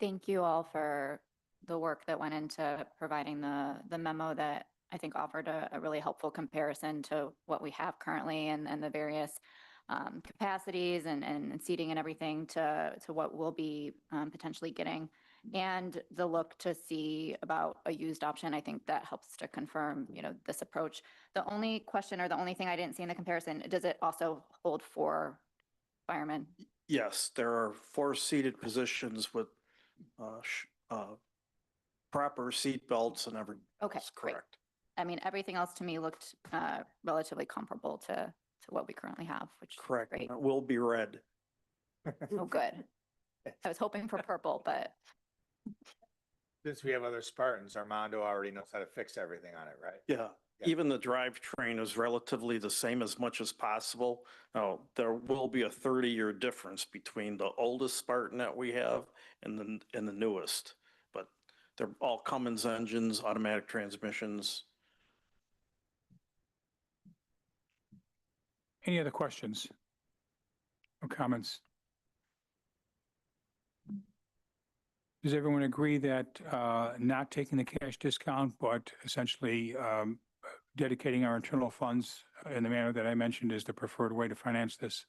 Thank you all for the work that went into providing the memo that I think offered a really helpful comparison to what we have currently and the various capacities and seating and everything to what we'll be potentially getting. And the look to see about a used option, I think that helps to confirm, this approach. The only question or the only thing I didn't see in the comparison, does it also hold for firemen? Yes, there are 4 seated positions with proper seat belts and everything. Okay, That's correct. I mean, everything else to me looked relatively comparable to to what we currently have, which is Correct. great. It will be red. Oh, good. I was hoping for purple, but Since we have other Spartans, Armando already knows how to fix everything on it, right? Yeah, Yeah. even the drivetrain is relatively the same as much as possible. Now, there will be a 30-year difference between the oldest Spartan that we have and the newest. But they're all Cummins engines, automatic transmissions. Any other questions or comments? Does everyone agree that not taking the cash discount, but essentially dedicating our internal funds in the manner that I mentioned is the preferred way to finance this?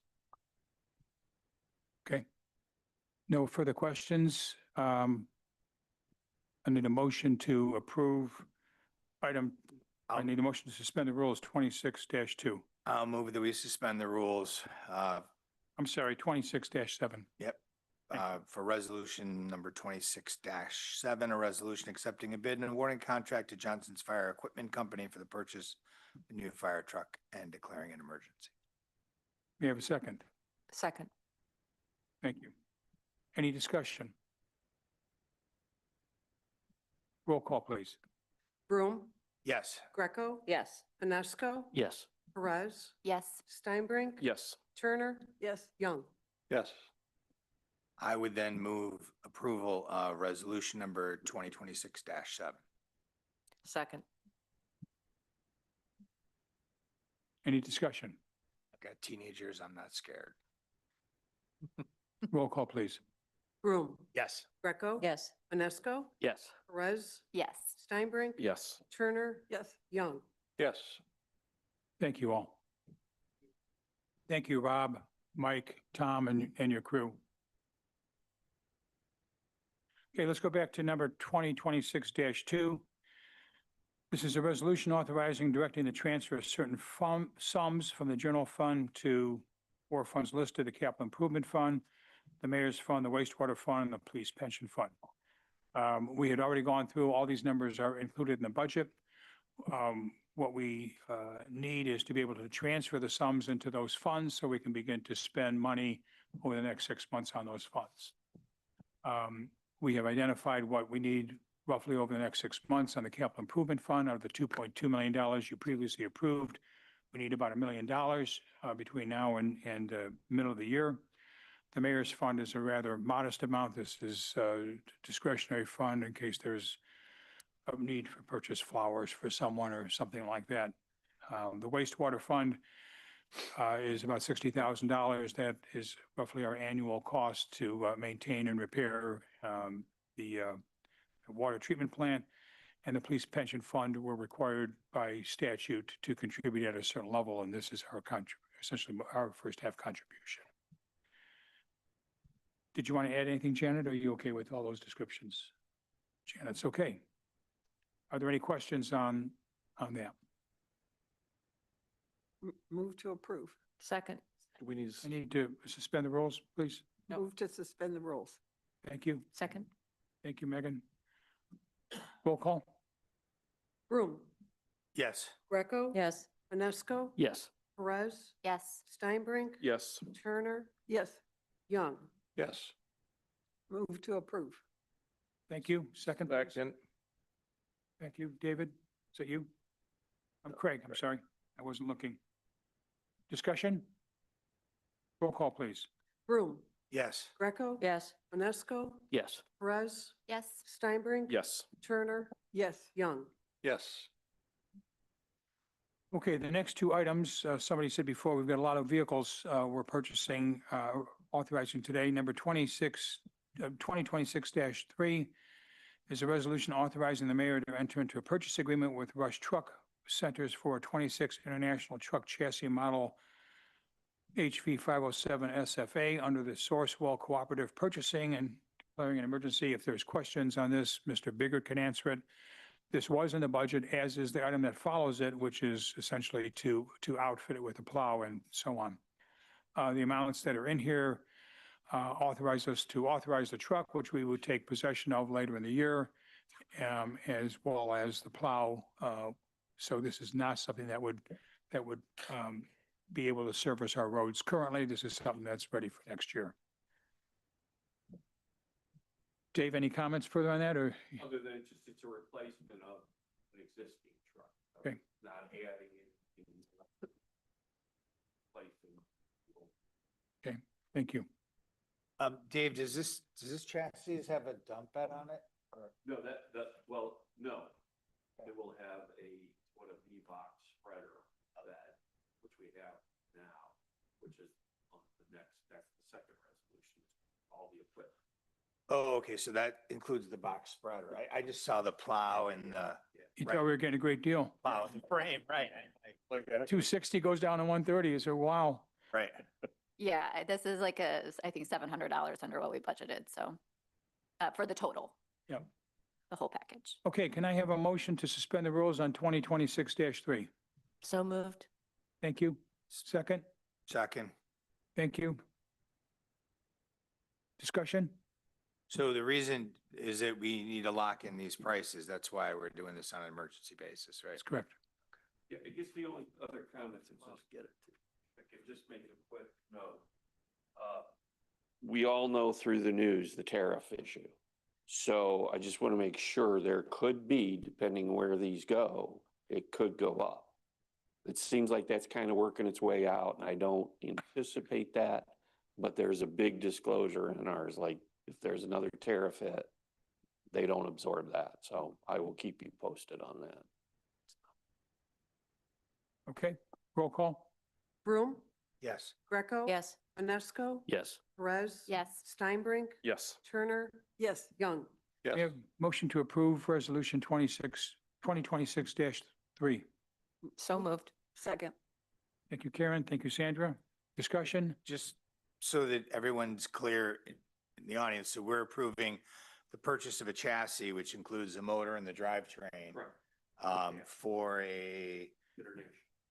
Okay. No further questions. I need a motion to approve item. I need a motion to suspend the rules 26-2. I'll move that we suspend the rules, I'm sorry, 26-7. yep, for resolution number 26-7, a resolution accepting a bid and awarding contract to Johnson's Fire Equipment Company for the purchase of a new fire truck and declaring an emergency. May I have a second? Second. Thank you. Any discussion? Roll call, please. Broom, Yes. Greco, Yes. Anushka, Yes. Perez, yes, Steinbrink, Yes. Turner. Yes. Young. Yes. I would then move approval of resolution number 2026-7. Second. Any discussion? I've got teenagers, I'm not scared. Roll call, please. Broom, Yes. Greco. Yes. Anushka, Yes. Perez, yes. Steinbrink. Yes. Turner. Yes. Young. Yes. Thank you all. Thank you, Rob, Mike, Tom, and your crew. Okay, let's go back to number 2026-2. This is a resolution authorizing and directing the transfer of certain sums from the general fund to four funds listed: the capital improvement fund, the mayor's fund, the wastewater fund, and the police pension fund. We had already gone through, all these numbers are included in the budget. What we need is to be able to transfer the sums into those funds so we can begin to spend money over the next 6 months on those funds. We have identified what we need roughly over the next 6 months on the capital improvement fund. Out of the $2.2 million you previously approved, we need about $1 million between now and middle of the year. The mayor's fund is a rather modest amount. This is a discretionary fund in case there's a need for purchase flowers for someone or something like that. The wastewater fund is about $60,000. That is roughly our annual cost to maintain and repair the water treatment plant. And the police pension fund, we're required by statute to contribute at a certain level, and this is our essentially our first half contribution. Did you want to add anything, Janet? Or are you okay with all those descriptions? Janet's okay. Are there any questions on that? Move to approve. Second. Do we need, I need to suspend the rules, please. Move to suspend the rules. Thank you. Second. Thank you, Megan. Roll call. Broom, Yes. Greco. Yes. Anushka, Yes. Perez, Yes. Steinbrink, yes. Turner. Yes. Young. Yes. Move to approve. Thank you. Second. please. Second. Thank you. David, is that you? I'm Craig. I'm sorry. I wasn't looking. Discussion? Roll call, please. Broom, Yes. Greco. Yes. Anushka, Yes. Perez, Yes. Steinbrink. Yes. Turner. Yes. Young. Yes. Okay, the next two items, somebody said before, we've got a lot of vehicles we're purchasing, authorizing today. Number 2026-3 is a resolution authorizing the mayor to enter into a purchase agreement with Rush Truck Centers for a 26 International Truck Chassis Model HV 507 SFA under the Sourcewell Cooperative Purchasing and declaring an emergency. If there's questions on this, Mr. Biggert can answer it. This was in the budget, as is the item that follows it, which is essentially to outfit it with a plow and so on. The amounts that are in here authorize us to authorize the truck, which we would take possession of later in the year, as well as the plow. So this is not something that would be able to service our roads. Currently, this is something that's ready for next year. Dave, any comments further on that, or? Other than it's a replacement of an existing truck. So Okay. Not adding anything. Okay, thank you. Dave, does this chassis have a dump bed on it? Or? No, well, no. It will have a V-box spreader of that, which we have now, which is on that's the second resolution, all the equipment. Oh, okay, so that includes the box spreader. I just saw the plow and the. You thought we were getting a great deal. Plow and the frame, right. I looked at it. 260 goes down to 130. So wow. Right. Yeah, this is like I think $700 under what we budgeted, so, for the total, Yep. the whole package. Okay, can I have a motion to suspend the rules on 2026-3? So moved. Thank you. Second? Second. Thank you. Discussion? So the reason is that we need to lock in these prices. That's why we're doing this on an emergency basis, right? That's correct. Yeah, I guess the only other comment is get it. I can just make a quick note. We all know through the news the tariff issue. So I just want to make sure there could be, depending where these go, it could go up. It seems like that's kind of working its way out, and I don't anticipate that, but there's a big disclosure in ours, like if there's another tariff hit, they don't absorb that. So I will keep you posted on that. Okay, roll call. Broom, Yes. Greco. Yes. UNESCO, Yes. Perez. Yes. Steinbrink, Yes. Turner. Yes, Young. Yes. We have motion to approve resolution 2026-3. So moved. Second. Thank you, Karen. Thank you, Sandra. Discussion? Just so that everyone's clear in the audience, so we're approving the purchase of a chassis, which includes the motor and the drivetrain.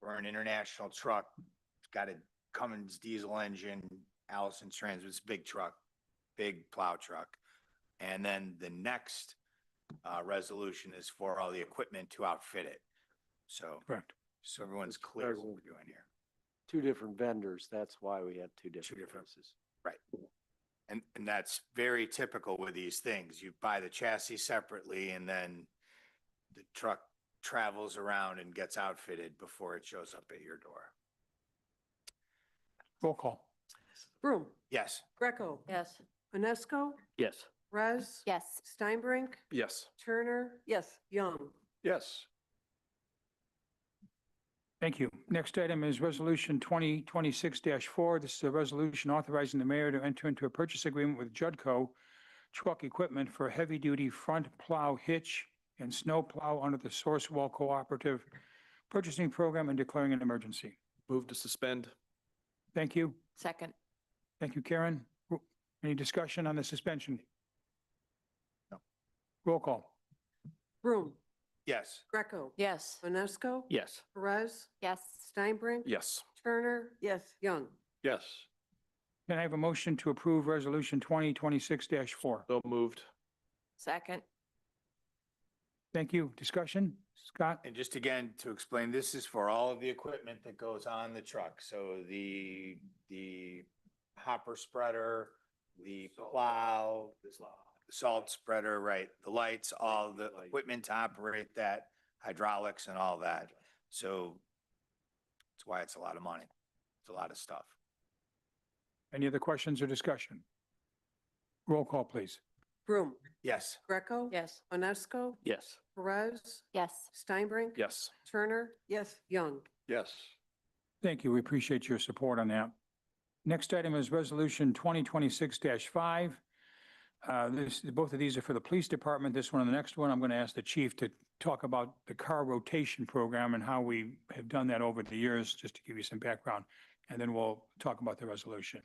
For an international truck. It's got a Cummins diesel engine, Allison transmission, it's a big truck, big plow truck. And then the next resolution is for all the equipment to outfit it. So, Correct. so everyone's clear what we're doing here. Two different vendors, that's why we had two different different- prices. Right. And that's very typical with these things. You buy the chassis separately and then the truck travels around and gets outfitted before it shows up at your door. Roll call. Broom, Yes. Greco. Yes. UNESCO, Yes. Perez. Yes. Steinbrink, Yes. Turner. Yes, Young. Yes. Thank you. Next item is resolution 2026-4. This is a resolution authorizing the mayor to enter into a purchase agreement with Judco Truck Equipment for heavy-duty front plow hitch and snow plow under the Sourcewell Cooperative Purchasing Program and declaring an emergency. Move to suspend. Thank you. Second. Thank you, Karen. Any discussion on the suspension? No. Roll call. Broom, Yes. Greco. Yes. UNESCO, Yes. Perez. Yes. Steinbrink. Yes. Turner. Yes, Young. Yes. Can I have a motion to approve resolution 2026-4? So moved. Second. Thank you. Discussion? Scott? And just again, to explain, this is for all of the equipment that goes on the truck. So the hopper spreader, the plow, the salt spreader, right? The lights, all the equipment to operate that, hydraulics and all that. So that's why it's a lot of money. It's a lot of stuff. Any other questions or discussion? Roll call, please. Broom, Yes. Greco. Yes. UNESCO, Yes. Perez. Yes. Steinbrink. Yes. Turner. Yes, Young. Yes. Thank you. We appreciate your support on that. Next item is resolution 2026-5. Both of these are for the police department. This one and the next one, I'm going to ask the chief to talk about the car rotation program and how we have done that over the years, just to give you some background. And then we'll talk about the resolution.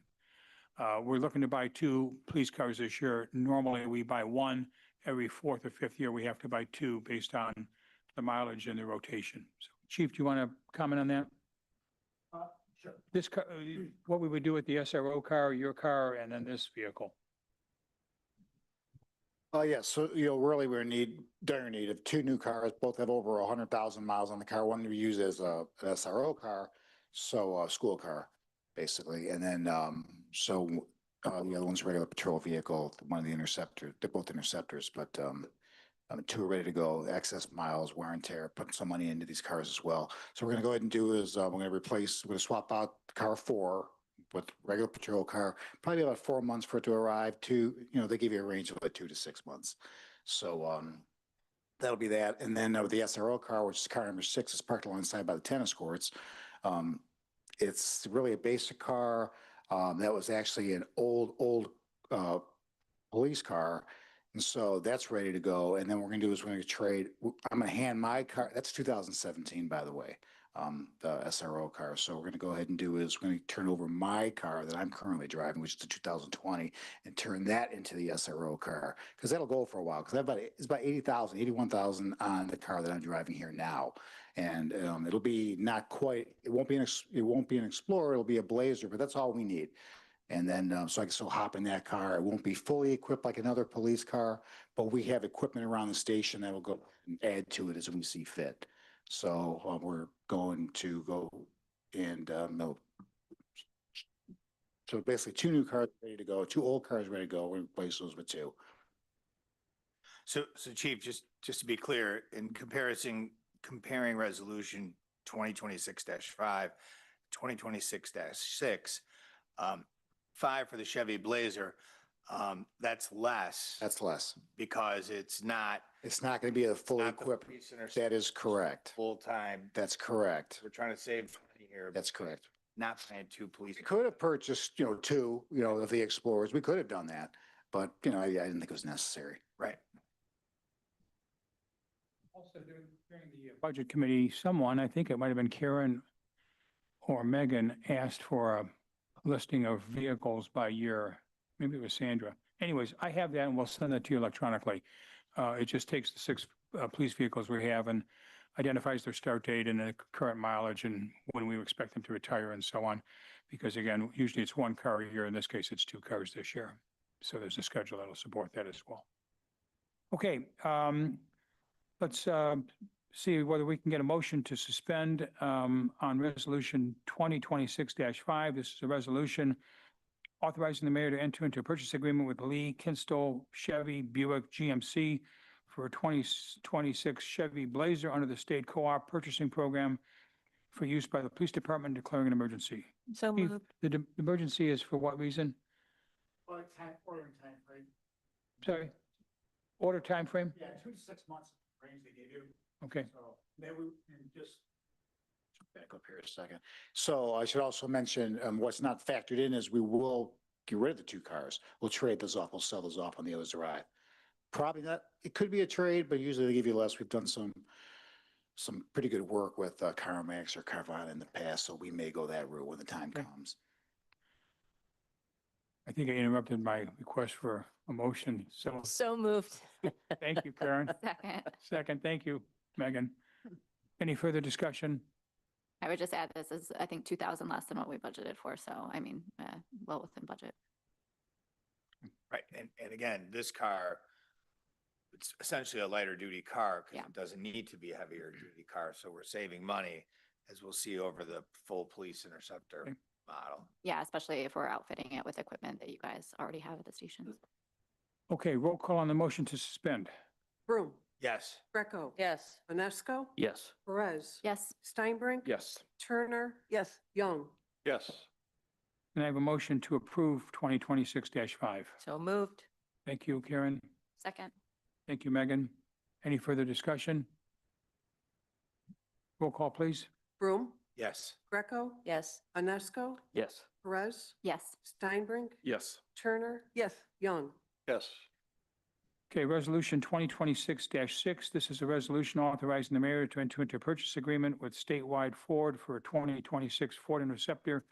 We're looking to buy 2 police cars this year. Normally, we buy 1. Every 4th or 5th year, we have to buy 2 based on the mileage and the rotation. So, Chief, do you want to comment on that? Sure. This car, what we would do with the SRO car, your car, and then this vehicle? Yes, so, really we're in dire need of 2 new cars. Both have over 100,000 miles on the car. One we use as a an SRO car. So, school car, basically. And then, the other one's a regular patrol vehicle, one of the interceptor, they're both interceptors, but, two are ready to go, excess miles, wear and tear, putting some money into these cars as well. So we're gonna go ahead and do is, we're gonna swap out car 4 with regular patrol car, probably about 4 months for it to arrive. They give you a range of about 2 to 6 months. So, that'll be that. And then with the SRO car, which is car number 6, is parked alongside by the tennis courts. It's really a basic car. That was actually an old police car. And so that's ready to go. And then what we're gonna do is we're gonna trade, I'm gonna hand my car, that's 2017, by the way, the SRO car. So we're gonna go ahead and do is we're gonna turn over my car that I'm currently driving, which is the 2020, and turn that into the SRO car. Cause that'll go for a while. Cause it's about 80,000, 81,000 on the car that I'm driving here now. And, it'll be not quite, it won't be an Explorer, it'll be a Blazer, but that's all we need. And then, so I can still hop in that car. It won't be fully equipped like another police car, but we have equipment around the station that will go and add to it as we see fit. So, we're going to go and, so basically 2 new cars ready to go, 2 old cars ready to go. We're gonna replace those with 2. So Chief, just to be clear, in comparing resolution 2026-5, 2026-6, 5 for the Chevy Blazer, that's less. That's less. Because it's not going to be a fully not the equipped. police intercept- That is correct. full-time. That's correct. We're trying to save money here. That's correct. Not paying 2 police. We could have purchased, 2, of the Explorers. We could have done that, but, I didn't think it was necessary. Right. Also during the budget committee, someone, I think it might have been Karen or Megan, asked for a listing of vehicles by year. Maybe it was Sandra. Anyways, I have that and we'll send that to you electronically. It just takes the 6 police vehicles we have and identifies their start date and the current mileage and when we expect them to retire and so on. Because again, usually it's 1 car a year. In this case, it's 2 cars this year. So there's a schedule that'll support that as well. Okay, let's see whether we can get a motion to suspend on resolution 2026-5. This is a resolution authorizing the mayor to enter into a purchase agreement with Lee Kinstall Chevy Buick GMC for a 2026 Chevy Blazer under the state co-op purchasing program for use by the police department declaring an emergency. So Chief, moved. the emergency is for what reason? Well, ordering time frame. Sorry? Order time frame? Yeah, 2 to 6 months range they gave you. Okay. So maybe just. Back up here a second. So I should also mention, what's not factored in is we will get rid of the 2 cars. We'll trade those off. We'll sell those off when the others arrive. Probably not, it could be a trade, but usually they give you less. We've done some pretty good work with CarMax or Carvana in the past, so we may go that route when the time comes. I think I interrupted my request for a motion. So moved. Thank you, Karen. Second. Second, thank you, Megan. Any further discussion? I would just add this is, I think, 2,000 less than what we budgeted for. So, I mean, well within budget. Right. And again, this car, it's essentially a lighter duty car because it doesn't need to be a heavier duty car. So we're saving money, as we'll see over the full police interceptor model. Yeah, especially if we're outfitting it with equipment that you guys already have at the stations. Okay, roll call on the motion to suspend. Broom, Yes. Greco, Yes. Manesco, Yes. Perez, Yes. Steinbrink. Yes. Turner. Yes. Young. Yes. And I have a motion to approve 2026-5. So moved. Thank you, Karen. Second. Thank you, Megan. Any further discussion? Roll call, please. Broom, Yes. Greco, Yes. Manesco, Yes. Perez, Yes. Steinbrink, Yes. Turner. Yes. Young. Yes. Okay, resolution 2026-6. This is a resolution authorizing the mayor to enter into a purchase agreement with Statewide Ford for a 2026 Ford Interceptor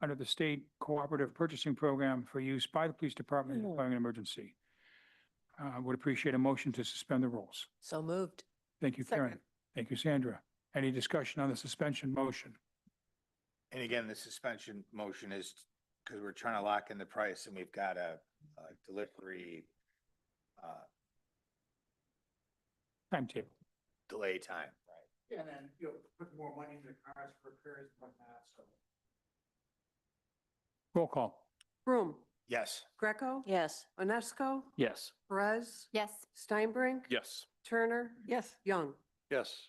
under the state cooperative purchasing program for use by the police department declaring an emergency. Would appreciate a motion to suspend the rules. So moved. Thank you, Karen. Second. Thank you, Sandra. Any discussion on the suspension motion? And again, the suspension motion is because we're trying to lock in the price and we've got a delivery Timetable. delay time. And then, put more money into the cars for repairs and whatnot, so. Roll call. Broom, Yes. Greco, Yes. Onesco, Yes. Perez, Yes. Steinbrink, Yes. Turner, yes, Young. Yes.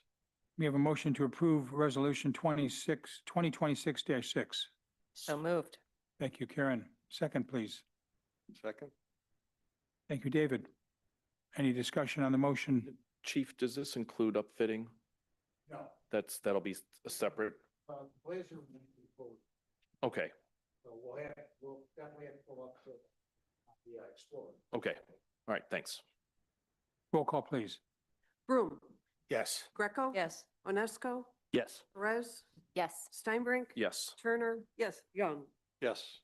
We have a motion to approve Resolution 2026-6. So moved. Thank you, Karen. Second, please. Second? Thank you, David. Any discussion on the motion? Chief, does this include upfitting? No, That'll be a separate, Blazer will be forward, okay, so we'll definitely have to pull up the Explorer. okay. All right, thanks. Roll call, please. Broom, Yes. Greco. Yes. Onesco, Yes. Perez, Yes. Steinbrink. Yes. Turner, yes, Young. Yes.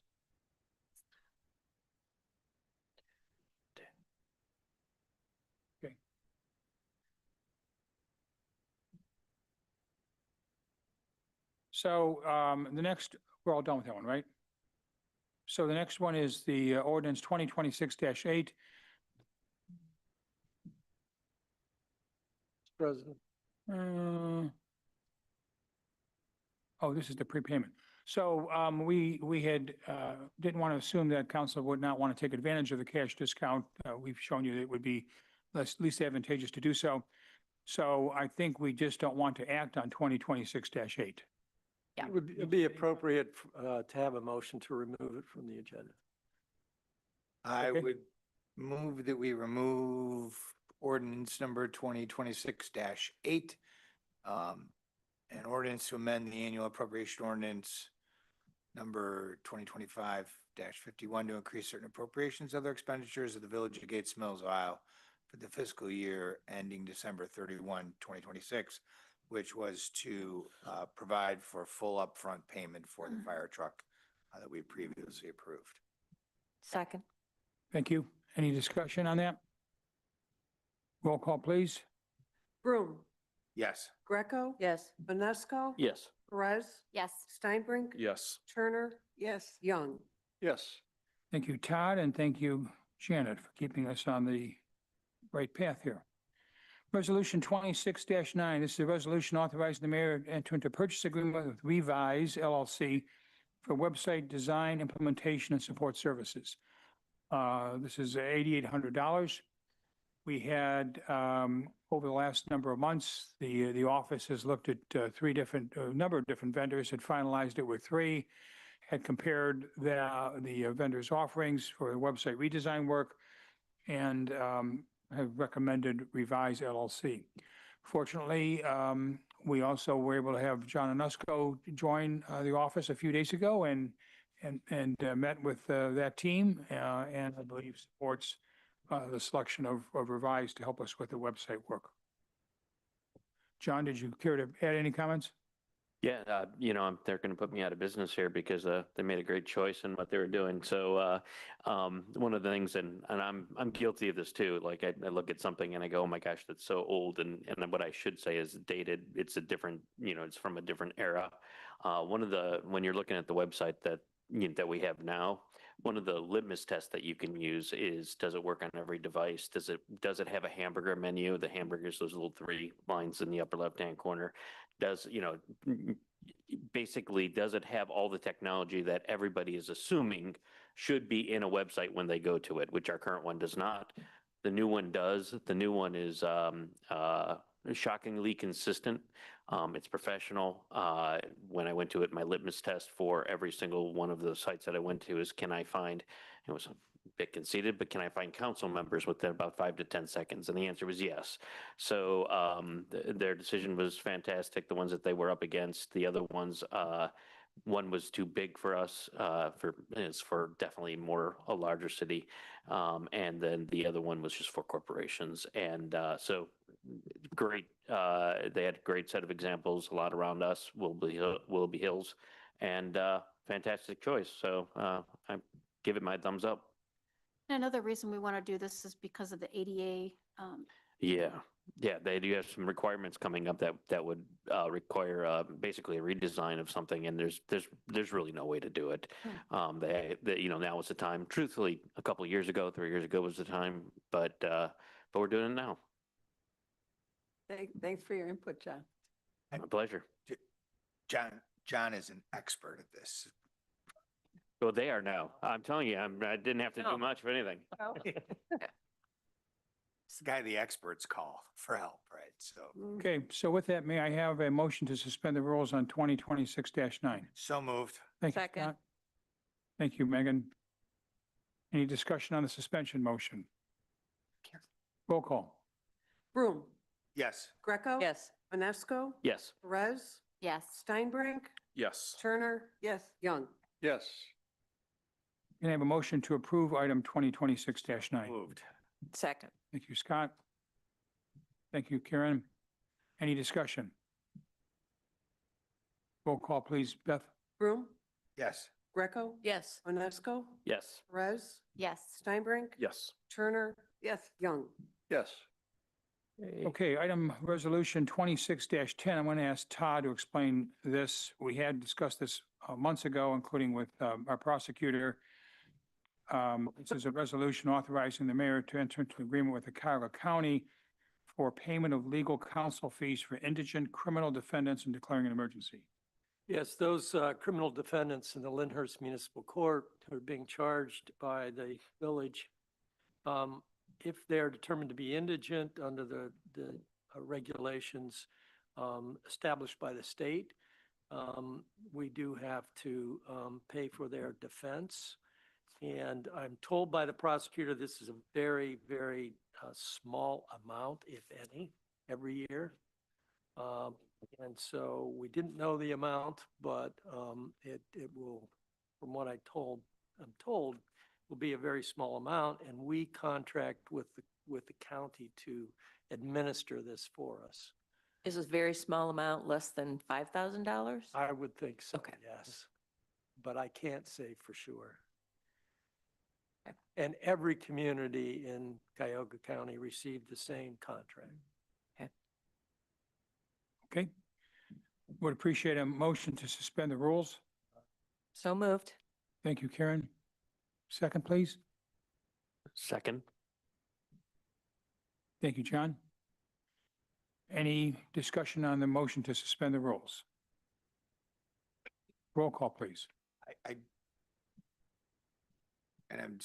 So the next, we're all done with that one, right? So the next one is the ordinance 2026-8. President. Oh, this is the prepayment. So we had, didn't want to assume that council would not want to take advantage of the cash discount. We've shown you that it would be least advantageous to do so. So I think we just don't want to act on 2026-8. Yeah. It would be appropriate to have a motion to remove it from the agenda. I Okay. would move that we remove ordinance number 2026-8. An ordinance to amend the annual appropriation ordinance number 2025-51 to increase certain appropriations, other expenditures of the Village of Gates Mills, Ohio for the fiscal year ending December 31, 2026, which was to provide for full upfront payment for the fire truck that we previously approved. Second. Thank you. Any discussion on that? Roll call, please. Broom, Yes. Greco. Yes. Onesco. Yes. Perez, Yes. Steinbrink. Yes. Turner, yes, Young. Yes. Thank you, Todd, and thank you, Janet, for keeping us on the right path here. Resolution 26-9, this is a resolution authorizing the mayor to enter into purchase agreement with Revise LLC for website design, implementation, and support services. This is $8,800. We had, over the last number of months, the office has looked at number of different vendors, had finalized it with 3, had compared the vendors' offerings for the website redesign work, and have recommended Revise LLC. Fortunately, we also were able to have John Onesco join the office a few days ago and met with that team, and I believe supports the selection of Revise to help us with the website work. John, did you care to add any comments? Yeah, they're going to put me out of business here because they made a great choice in what they were doing. So one of the things, and I'm guilty of this too. Like I look at something and I go, oh my gosh, that's so old. And what I should say is dated. It's a different, it's from a different era. When you're looking at the website that we have now, one of the litmus tests that you can use is, does it work on every device? Does it have a hamburger menu? The hamburgers, those little 3 lines in the upper left-hand corner. Basically, does it have all the technology that everybody is assuming should be in a website when they go to it, which our current one does not. The new one does. The new one is shockingly consistent. It's professional. When I went to it, my litmus test for every single one of the sites that I went to is, it was a bit conceited, but can I find council members within about 5 to 10 seconds? And the answer was yes. So their decision was fantastic. The ones that they were up against, the other ones, one was too big for us, for definitely a larger city. And then the other one was just for corporations. And so great. They had a great set of examples, a lot around us, Willoughby Hills, and fantastic choice. So I give it my thumbs up. Another reason we want to do this is because of the ADA. Yeah, they do have some requirements coming up that would require basically a redesign of something, and there's really no way to do it. Now is the time. Truthfully, a couple of years ago, 3 years ago was the time, but we're doing it now. Thanks for your input, John. My pleasure. John is an expert at this. Well, they are now. I'm telling you, I didn't have to do much of anything. It's the guy the experts call for help, right? So, Okay, so with that, may I have a motion to suspend the rules on 2026-9? so moved. Thank you, Second. Scott. Thank you, Megan. Any discussion on the suspension motion? Roll call. Broom, Yes. Greco. Yes. Monesco, Yes. Perez, Yes. Steinbrink, Yes. Turner. Yes. Young. Yes. Can I have a motion to approve item 2026-9? Moved. Second. Thank you, Scott. Thank you, Karen. Any discussion? Roll call, please. Beth? Broom, Yes. Greco, Yes. Monesco, Yes. Perez, Yes. Steinbrink, Yes. Turner. Yes. Young. Yes. Okay, item resolution 26-10. I'm going to ask Todd to explain this. We had discussed this months ago, including with our prosecutor. This is a resolution authorizing the mayor to enter into agreement with the Cuyahoga County for payment of legal counsel fees for indigent criminal defendants and declaring an emergency. Yes, those criminal defendants in the Lyndhurst Municipal Court who are being charged by the village, if they're determined to be indigent under the regulations established by the state, we do have to pay for their defense. And I'm told by the prosecutor, this is a very, very small amount, if any, every year. And so we didn't know the amount, but it will, from what I'm told, will be a very small amount, and we contract with the county to administer this for us. Is this a very small amount, less than $5,000? I would think so, Okay. yes. But I can't say for sure. And every community in Cuyahoga County received the same contract. Okay? Would appreciate a motion to suspend the rules. So moved. Thank you, Karen. Second, please. Second. Thank you, John. Any discussion on the motion to suspend the rules? Roll call, please. And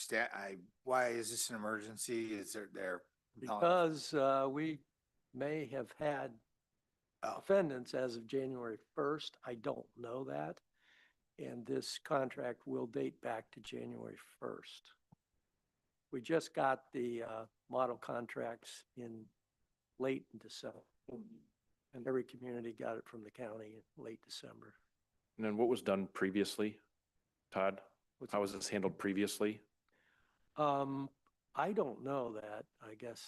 why is this an emergency? Is there? Because we may have had defendants as of January 1st. I don't know that. And this contract will date back to January 1st. We just got the model contracts in late in December. And every community got it from the county in late December. And then what was done previously, Todd? How was this handled previously? I don't know that. I guess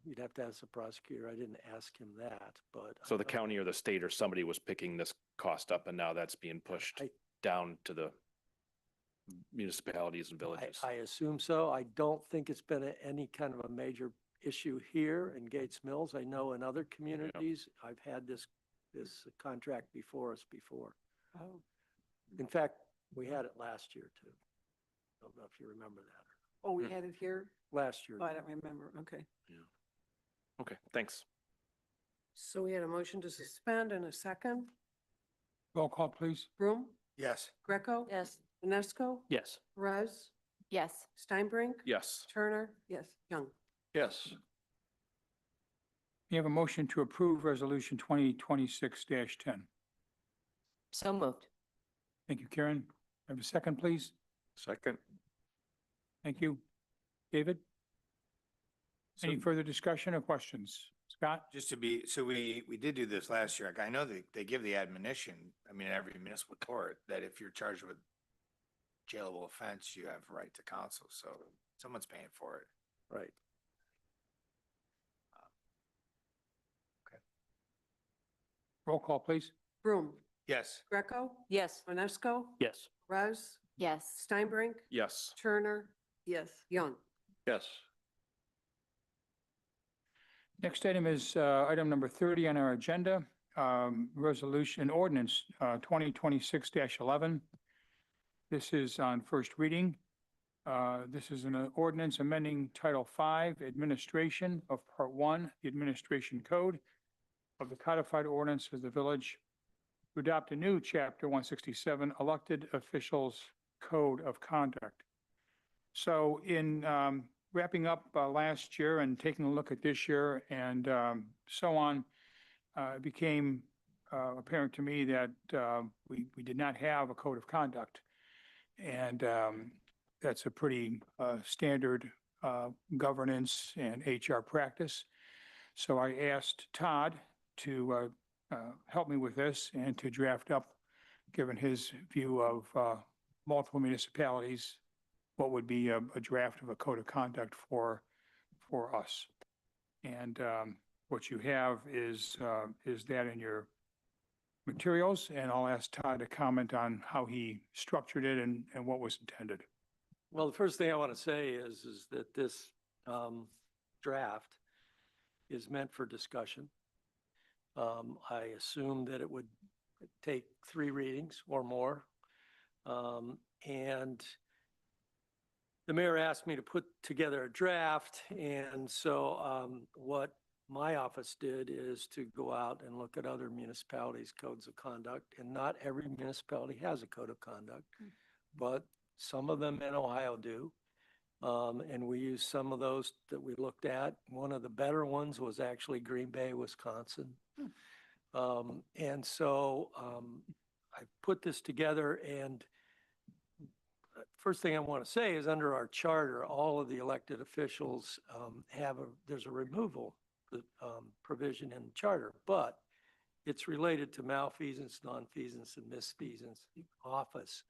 you'd have to ask the prosecutor. I didn't ask him that, but. So the county or the state or somebody was picking this cost up and now that's being pushed down to the municipalities and villages? I assume so. I don't think it's been any kind of a major issue here in Gates Mills. I know in other communities, I've had this contract before us before. Oh. In fact, we had it last year too. Don't know if you remember that. Oh, we had it here? Last year. Oh, I don't remember. Okay. Okay, thanks. So we had a motion to suspend and a second. Roll call, please. Broom, Yes. Greco. Yes. Monesco, Yes. Perez, Yes. Steinbrink, Yes. Turner. Yes. Young. Yes. You have a motion to approve resolution 2026-10. So moved. Thank you, Karen. Have a second, please. Second. Thank you. David? Any further discussion or questions? Scott? Just to be, so we did do this last year. I know they give the admonition, I mean, in every municipal court, that if you're charged with jailable offense, you have a right to counsel. So someone's paying for it. Right. Roll call, please. Broom, Yes. Greco, Yes. Monesco, Yes. Perez, Yes. Steinbrink, Yes. Turner. Yes. Young. Yes. Next item is item number 30 on our agenda, resolution ordinance 2026-11. This is on first reading. This is an ordinance amending Title 5 Administration of Part 1, the Administration Code, of the codified ordinance of the village to adopt a new chapter 167 elected officials code of conduct. So in wrapping up last year and taking a look at this year and so on, it became apparent to me that we did not have a code of conduct. And that's a pretty standard governance and HR practice. So I asked Todd to help me with this and to draft up, given his view of multiple municipalities, what would be a draft of a code of conduct for us. And what you have is that in your materials, and I'll ask Todd to comment on how he structured it and what was intended. Well, the first thing I want to say is that this draft is meant for discussion. I assume that it would take 3 readings or more. And the mayor asked me to put together a draft. And so what my office did is to go out and look at other municipalities' codes of conduct. And not every municipality has a code of conduct, but some of them in Ohio do. And we used some of those that we looked at. One of the better ones was actually Green Bay, Wisconsin. And so I put this together, and first thing I want to say is under our charter, all of the elected officials there's a removal provision in the charter, but it's related to malfeasance, nonfeasance, and misfeasance office.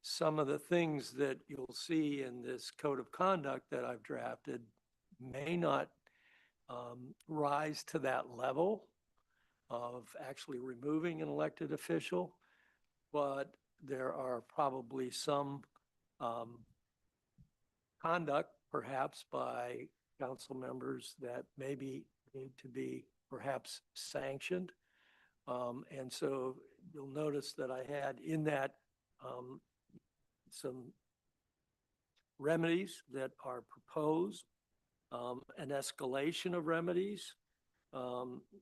Some of the things that you'll see in this code of conduct that I've drafted may not rise to that level of actually removing an elected official, but there are probably some conduct perhaps by council members that maybe need to be perhaps sanctioned. And so you'll notice that I had in that some remedies that are proposed, an escalation of remedies,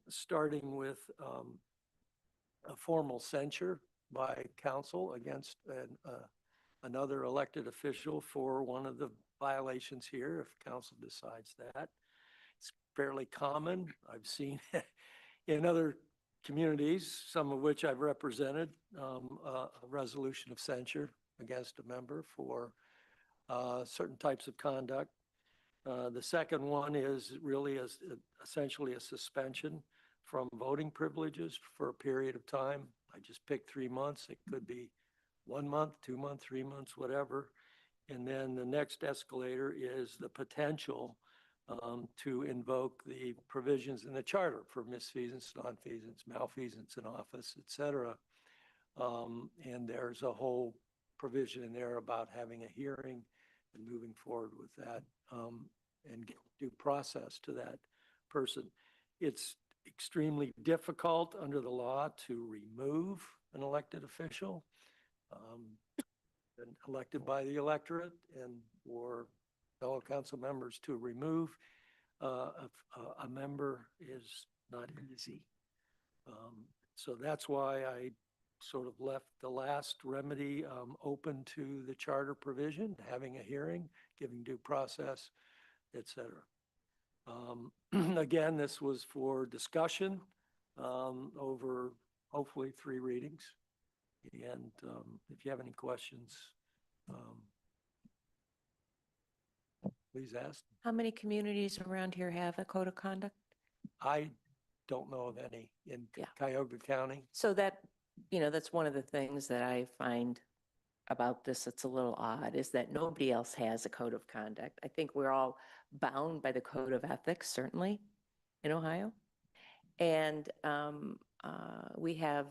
starting with a formal censure by council against another elected official for one of the violations here, if council decides that. It's fairly common. I've seen in other communities, some of which I've represented, a resolution of censure against a member for certain types of conduct. The second one is really essentially a suspension from voting privileges for a period of time. I just picked 3 months. It could be 1 month, 2 months, 3 months, whatever. And then the next escalator is the potential to invoke the provisions in the charter for misfeasance, nonfeasance, malfeasance in office, et cetera. And there's a whole provision in there about having a hearing and moving forward with that and give due process to that person. It's extremely difficult under the law to remove an elected official elected by the electorate, and for fellow council members to remove a member is not easy. So that's why I sort of left the last remedy open to the charter provision, having a hearing, giving due process, et cetera. Again, this was for discussion over hopefully 3 readings. And if you have any questions, please ask. How many communities around here have a code of conduct? I don't know of any in Cuyahoga County. So that, that's one of the things that I find about this that's a little odd, is that nobody else has a code of conduct. I think we're all bound by the code of ethics, certainly, in Ohio. And we have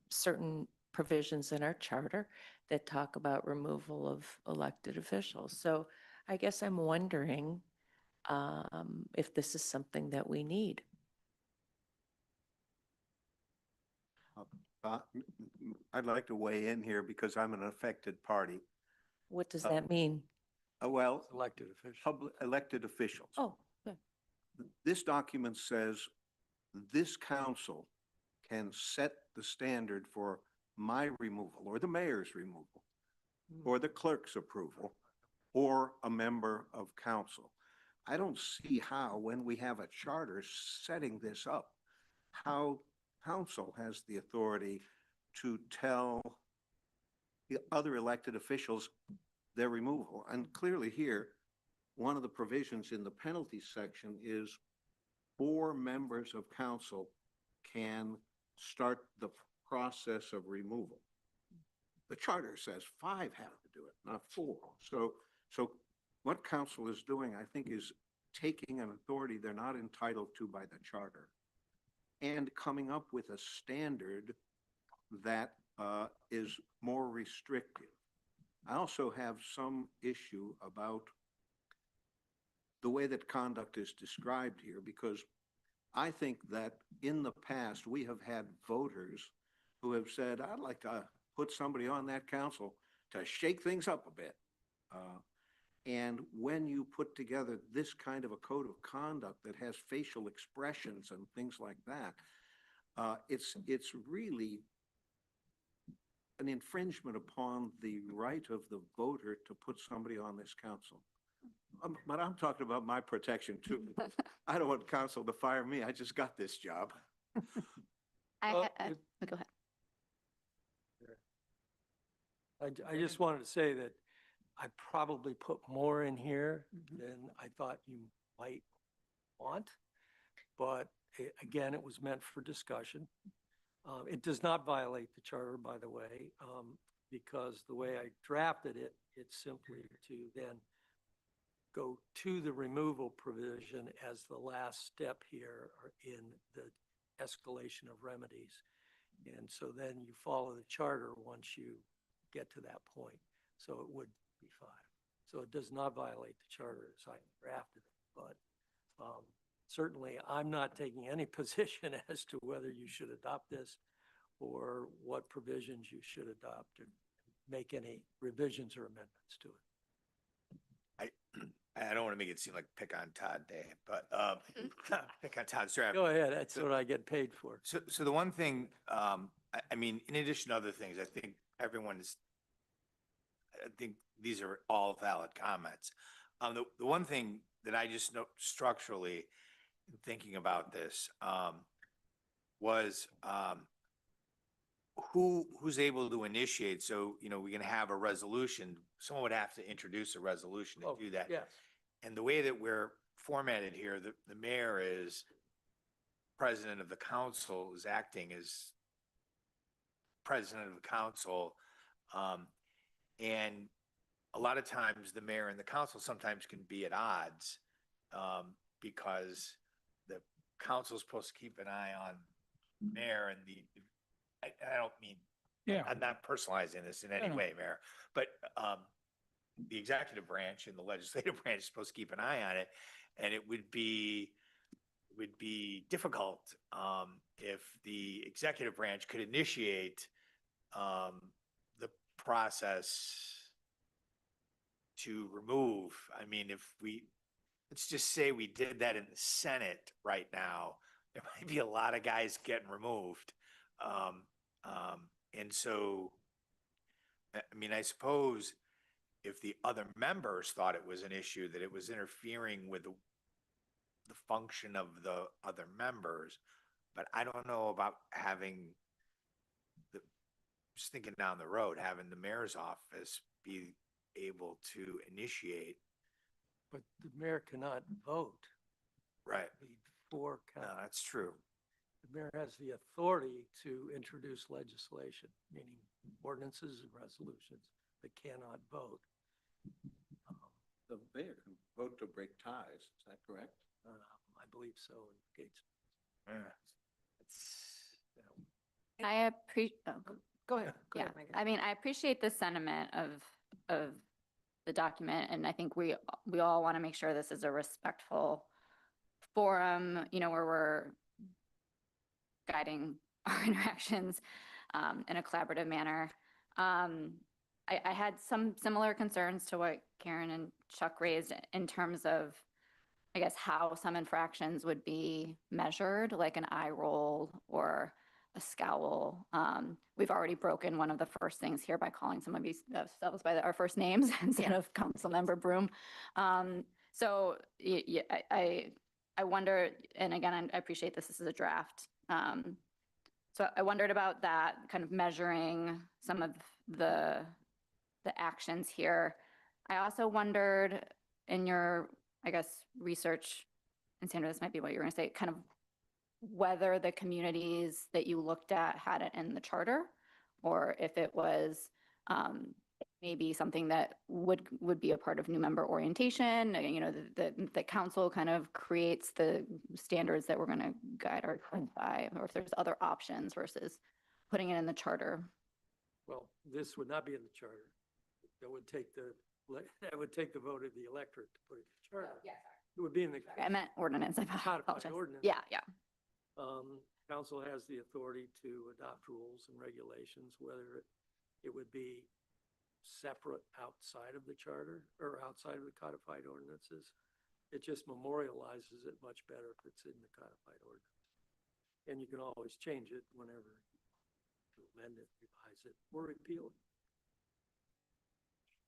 certain provisions in our charter that talk about removal of elected officials. So I guess I'm wondering if this is something that we need. I'd like to weigh in here because I'm an affected party. What does that mean? Well, elected officials. Elected officials. Oh, good. This document says this council can set the standard for my removal or the mayor's removal or the clerk's approval or a member of council. I don't see how, when we have a charter setting this up, how council has the authority to tell the other elected officials their removal. And clearly here, one of the provisions in the penalty section is 4 members of council can start the process of removal. The charter says 5 have to do it, not 4. So what council is doing, I think, is taking an authority they're not entitled to by the charter and coming up with a standard that is more restrictive. I also have some issue about the way that conduct is described here, because I think that in the past, we have had voters who have said, I'd like to put somebody on that council to shake things up a bit. And when you put together this kind of a code of conduct that has facial expressions and things like that, it's really an infringement upon the right of the voter to put somebody on this council. But I'm talking about my protection too. I don't want council to fire me. I just got this job. Go ahead. I just wanted to say that I probably put more in here than I thought you might want. But again, it was meant for discussion. It does not violate the charter, by the way, because the way I drafted it, it's simply to then go to the removal provision as the last step here in the escalation of remedies. And so then you follow the charter once you get to that point. So it would be 5. So it does not violate the charter as I drafted it. But certainly I'm not taking any position as to whether you should adopt this or what provisions you should adopt or make any revisions or amendments to it. I don't want to make it seem like pick on Todd Day, but pick on Todd's draft. Go ahead, that's what I get paid for. So the one thing, I mean, in addition to other things, I think I think these are all valid comments. The one thing that I just know structurally in thinking about this was who's able to initiate. So, we can have a resolution. Someone would have to introduce a resolution to do that. Yes. And the way that we're formatted here, the mayor is president of the council, is acting as president of the council. And a lot of times the mayor and the council sometimes can be at odds because the council is supposed to keep an eye on the mayor and I don't mean, I'm not personalizing this in any way, Mayor, but the executive branch and the legislative branch is supposed to keep an eye on it. And it would be difficult if the executive branch could initiate the process to remove. I mean, let's just say we did that in the Senate right now, there might be a lot of guys getting removed. And so, I mean, I suppose if the other members thought it was an issue, that it was interfering with the function of the other members, but I don't know about just thinking down the road, having the mayor's office be able to initiate. But the mayor cannot vote. Right. No, that's true. The mayor has the authority to introduce legislation, meaning ordinances and resolutions, but cannot vote. The mayor can vote to break ties. Is that correct? I believe so in Gates. I appreciate. Go ahead. Yeah, I mean, I appreciate the sentiment of the document, and I think we all want to make sure this is a respectful forum, where we're guiding our interactions in a collaborative manner. I had some similar concerns to what Karen and Chuck raised in terms of I guess, how some infractions would be measured, like an eye roll or a scowl. We've already broken one of the first things here by calling some of ourselves by our first names instead of Councilmember Broom. So I wonder, and again, I appreciate this is a draft. So I wondered about that, kind of measuring some of the actions here. I also wondered in your, I guess, research, and Sandra, this might be what you're going to say, kind of whether the communities that you looked at had it in the charter, or if it was maybe something that would be a part of new member orientation. You know, the council kind of creates the standards that we're going to guide our by, or if there's other options versus putting it in the charter. Well, this would not be in the charter. That would take the vote of the electorate to put it in the charter. Yes. It would be in the. I meant ordinance. I Codified apologize. ordinance. Yeah, yeah. Council has the authority to adopt rules and regulations, whether it would be separate outside of the charter or outside of the codified ordinances. It just memorializes it much better if it's in the codified ordinance. And you can always change it whenever you amend it, revise it, or repeal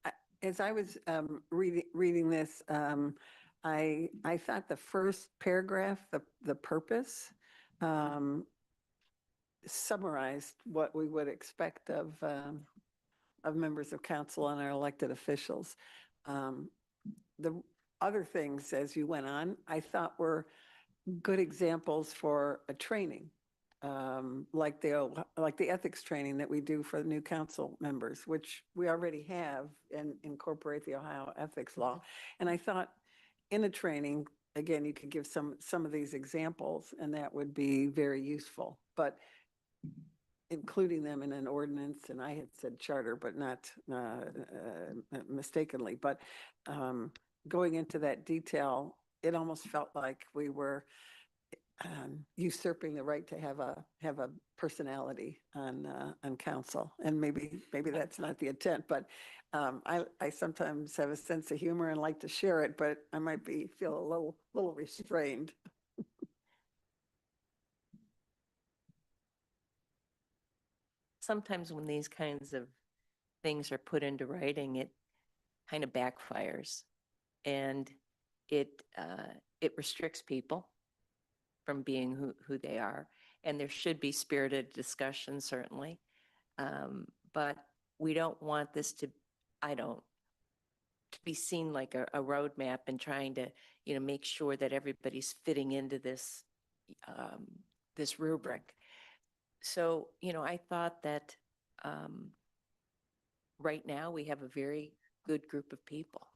it. As I was reading this, I thought the first paragraph, the purpose, summarized what we would expect of members of council and our elected officials. The other things, as you went on, I thought were good examples for a training, like the ethics training that we do for the new council members, which we already have and incorporate the Ohio ethics law. And I thought in a training, again, you could give some of these examples, and that would be very useful. But including them in an ordinance, and I had said charter, but not mistakenly, but going into that detail, it almost felt like we were usurping the right to have a personality on council, and maybe that's not the intent. But I sometimes have a sense of humor and like to share it, but I might feel a little restrained. Sometimes when these kinds of things are put into writing, it kind of backfires, and it restricts people from being who they are. And there should be spirited discussion, certainly, but we don't want this to be seen like a roadmap and trying to make sure that everybody's fitting into this this rubric. So, I thought that right now we have a very good group of people.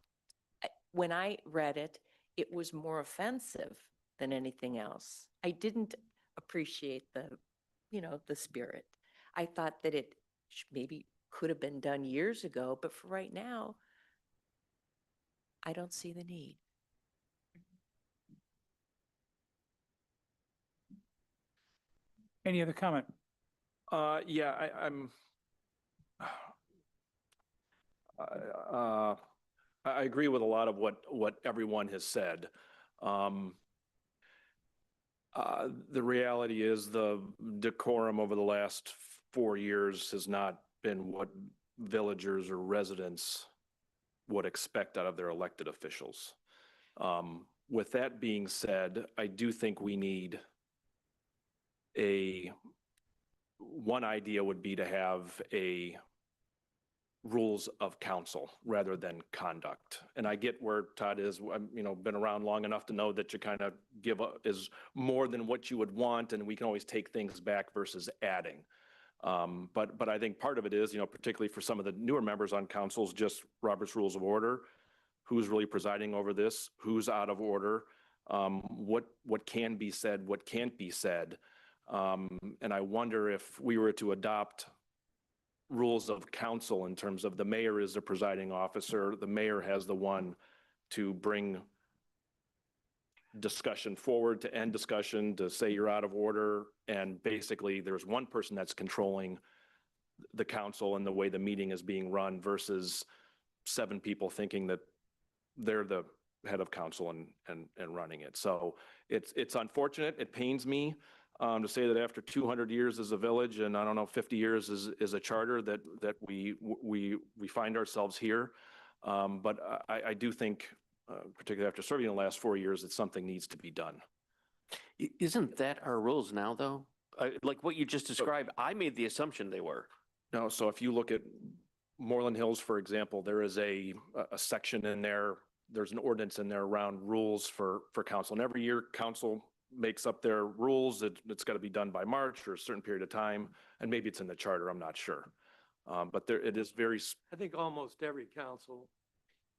When I read it, it was more offensive than anything else. I didn't appreciate the spirit. I thought that it maybe could have been done years ago, but for right now, I don't see the need. Any other comment? Yeah, I agree with a lot of what everyone has said. The reality is the decorum over the last 4 years has not been what villagers or residents would expect out of their elected officials. With that being said, I do think we need one idea would be to have a rules of council rather than conduct. And I get where Todd is. I've been around long enough to know that you kind of give is more than what you would want, and we can always take things back versus adding. But I think part of it is, particularly for some of the newer members on councils, just Robert's Rules of Order, who's really presiding over this, who's out of order, what can be said, what can't be said. And I wonder if we were to adopt rules of council in terms of the mayor is the presiding officer, the mayor has the one to bring discussion forward, to end discussion, to say you're out of order, and basically there's one person that's controlling the council and the way the meeting is being run versus 7 people thinking that they're the head of council and running it. So it's unfortunate. It pains me to say that after 200 years as a village and I don't know, 50 years as a charter that we find ourselves here. But I do think, particularly after serving the last 4 years, that something needs to be done. Isn't that our rules now, though? Like what you just described, I made the assumption they were. No, so if you look at Moreland Hills, for example, there is a section in there, there's an ordinance in there around rules for council. And every year, council makes up their rules. It's got to be done by March or a certain period of time. And maybe it's in the charter, I'm not sure. But there, it is very, I think almost every council,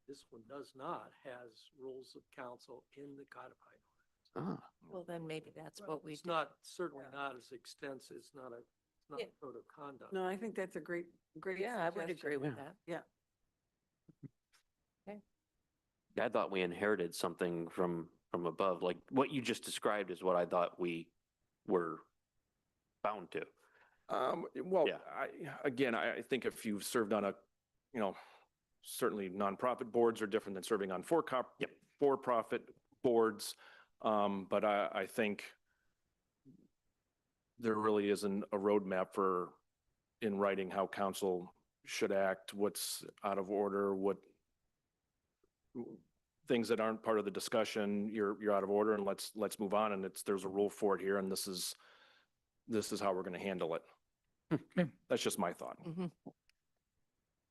this one does not, has rules of council in the codified. Well, then maybe that's what we It's do. not, certainly not as extensive, it's not a Yeah. code of conduct. No, I think that's a great Yeah, I would suggestion. agree with that. Yeah. I thought we inherited something from above. Like what you just described is what I thought we were bound to. well, Yeah. I think if you've served on certainly nonprofit boards are different than serving on for-profit boards. But I think there really isn't a roadmap for in writing how council should act, what's out of order, what things that aren't part of the discussion, you're out of order and let's move on. And there's a rule for it here. And this is how we're going to handle it. Okay. That's just my thought.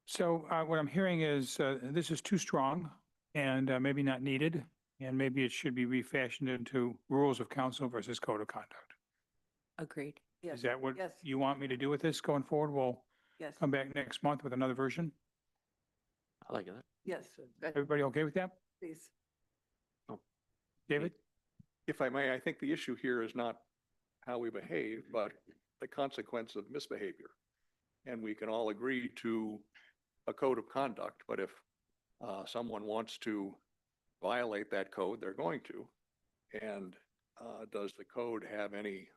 So what I'm hearing is this is too strong and maybe not needed, and maybe it should be refashioned into rules of council versus code of conduct. Agreed. Is that what Yes. you want me to do with this going forward? We'll Yes. come back next month with another version. I like that. Yes, Everybody okay with that? please. David? If I may, I think the issue here is not how we behave, but the consequence of misbehavior. And we can all agree to a code of conduct, but if someone wants to violate that code, they're going to. And does the code have any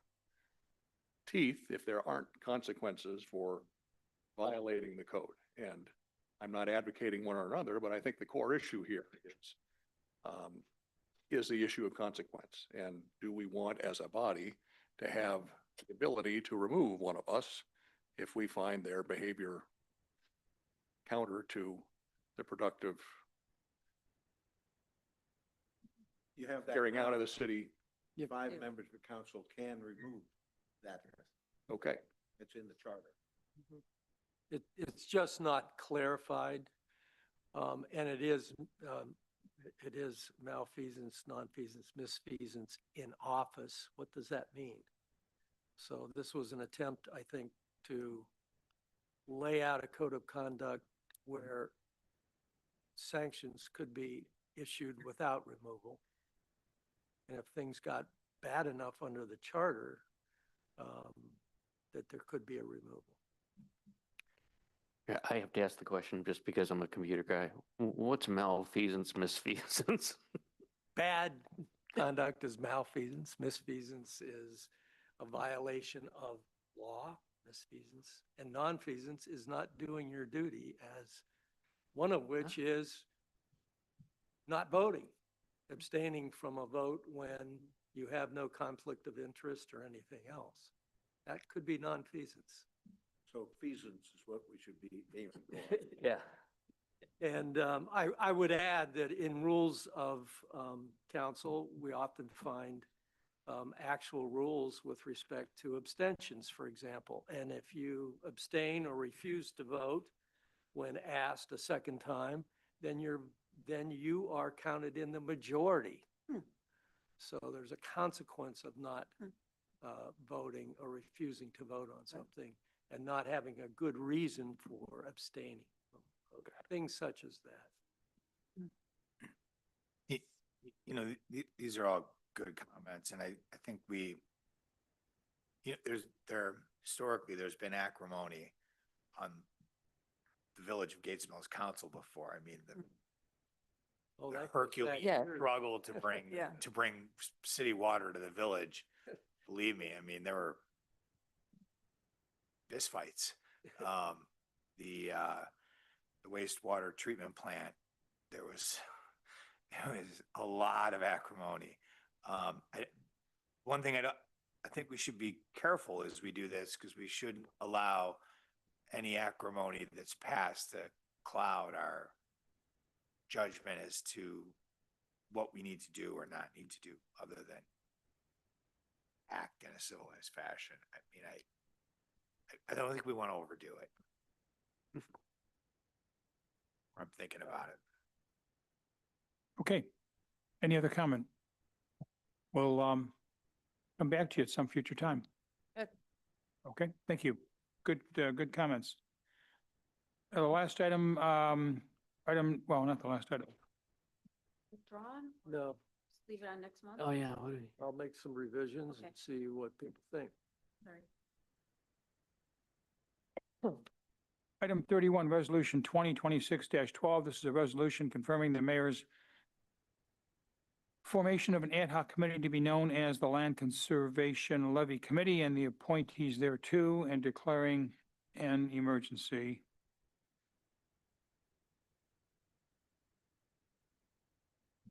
teeth if there aren't consequences for violating the code? And I'm not advocating one or another, but I think the core issue here is the issue of consequence. And do we want as a body to have the ability to remove one of us if we find their behavior counter to the productive You have that. carrying out of the city? 5 members of council can remove that. Okay. It's in the charter. It's just not clarified. And it is malfeasance, nonfeasance, misfeasance in office. What does that mean? So this was an attempt, I think, to lay out a code of conduct where sanctions could be issued without removal. And if things got bad enough under the charter, that there could be a removal. Yeah, I have to ask the question just because I'm a computer guy. What's malfeasance, misfeasance? Bad conduct is malfeasance. Misfeasance is a violation of law, misfeasance. And nonfeasance is not doing your duty, as one of which is not voting, abstaining from a vote when you have no conflict of interest or anything else. That could be nonfeasance. So feasance is what we should be aiming for. Yeah. And I would add that in rules of council, we often find actual rules with respect to abstentions, for example. And if you abstain or refuse to vote when asked a second time, then you are counted in the majority. So there's a consequence of not voting or refusing to vote on something and not having a good reason for abstaining. Things such as that. These are all good comments, and I think historically, there's been acrimony on the Village of Gates Mills Council before. I mean, the Herculean struggle to bring city water to the village. Believe me, I mean, there were fistfights. The wastewater treatment plant, there was it was a lot of acrimony. One thing I think we should be careful as we do this, because we shouldn't allow any acrimony that's passed to cloud our judgment as to what we need to do or not need to do, other than act in a civilized fashion. I mean, I don't think we want to overdo it. I'm thinking about it. Okay. Any other comment? We'll come back to you at some future time. Good. Okay, thank you. Good comments. The last item, well, not the last item. Withdrawn? No. Just leave it on next month? Oh, yeah. I'll make some revisions Okay. and see what people think. Sorry. Item 31, Resolution 2026-12. This is a resolution confirming the mayor's formation of an ad hoc committee to be known as the Land Conservation Levy Committee and the appointees thereto, and declaring an emergency.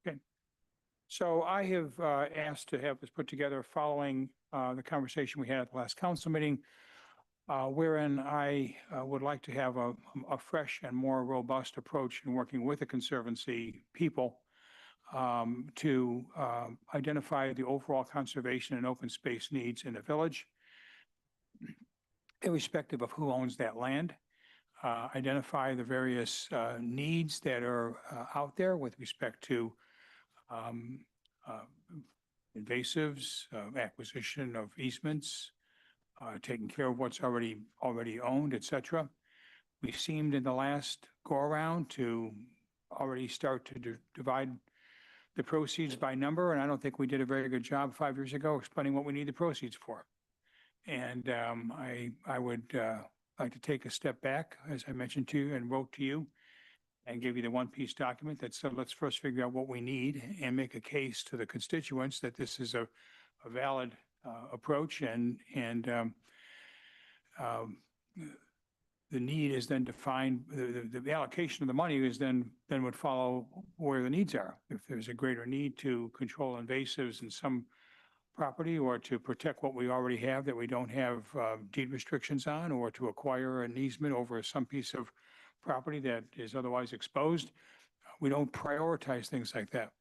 Okay. So I have asked to have this put together following the conversation we had at the last council meeting, wherein I would like to have a fresh and more robust approach in working with the Conservancy people to identify the overall conservation and open space needs in the village, irrespective of who owns that land, identify the various needs that are out there with respect to invasives, acquisition of easements, taking care of what's already owned, et cetera. We seemed in the last go-around to already start to divide the proceeds by number, and I don't think we did a very good job 5 years ago explaining what we need the proceeds for. And I would like to take a step back, as I mentioned to you and wrote to you, and give you the one-piece document that said, let's first figure out what we need and make a case to the constituents that this is a valid approach, and the need is then defined, the allocation of the money is then would follow where the needs are. If there's a greater need to control invasives in some property, or to protect what we already have that we don't have deed restrictions on, or to acquire an easement over some piece of property that is otherwise exposed, we don't prioritize things like that.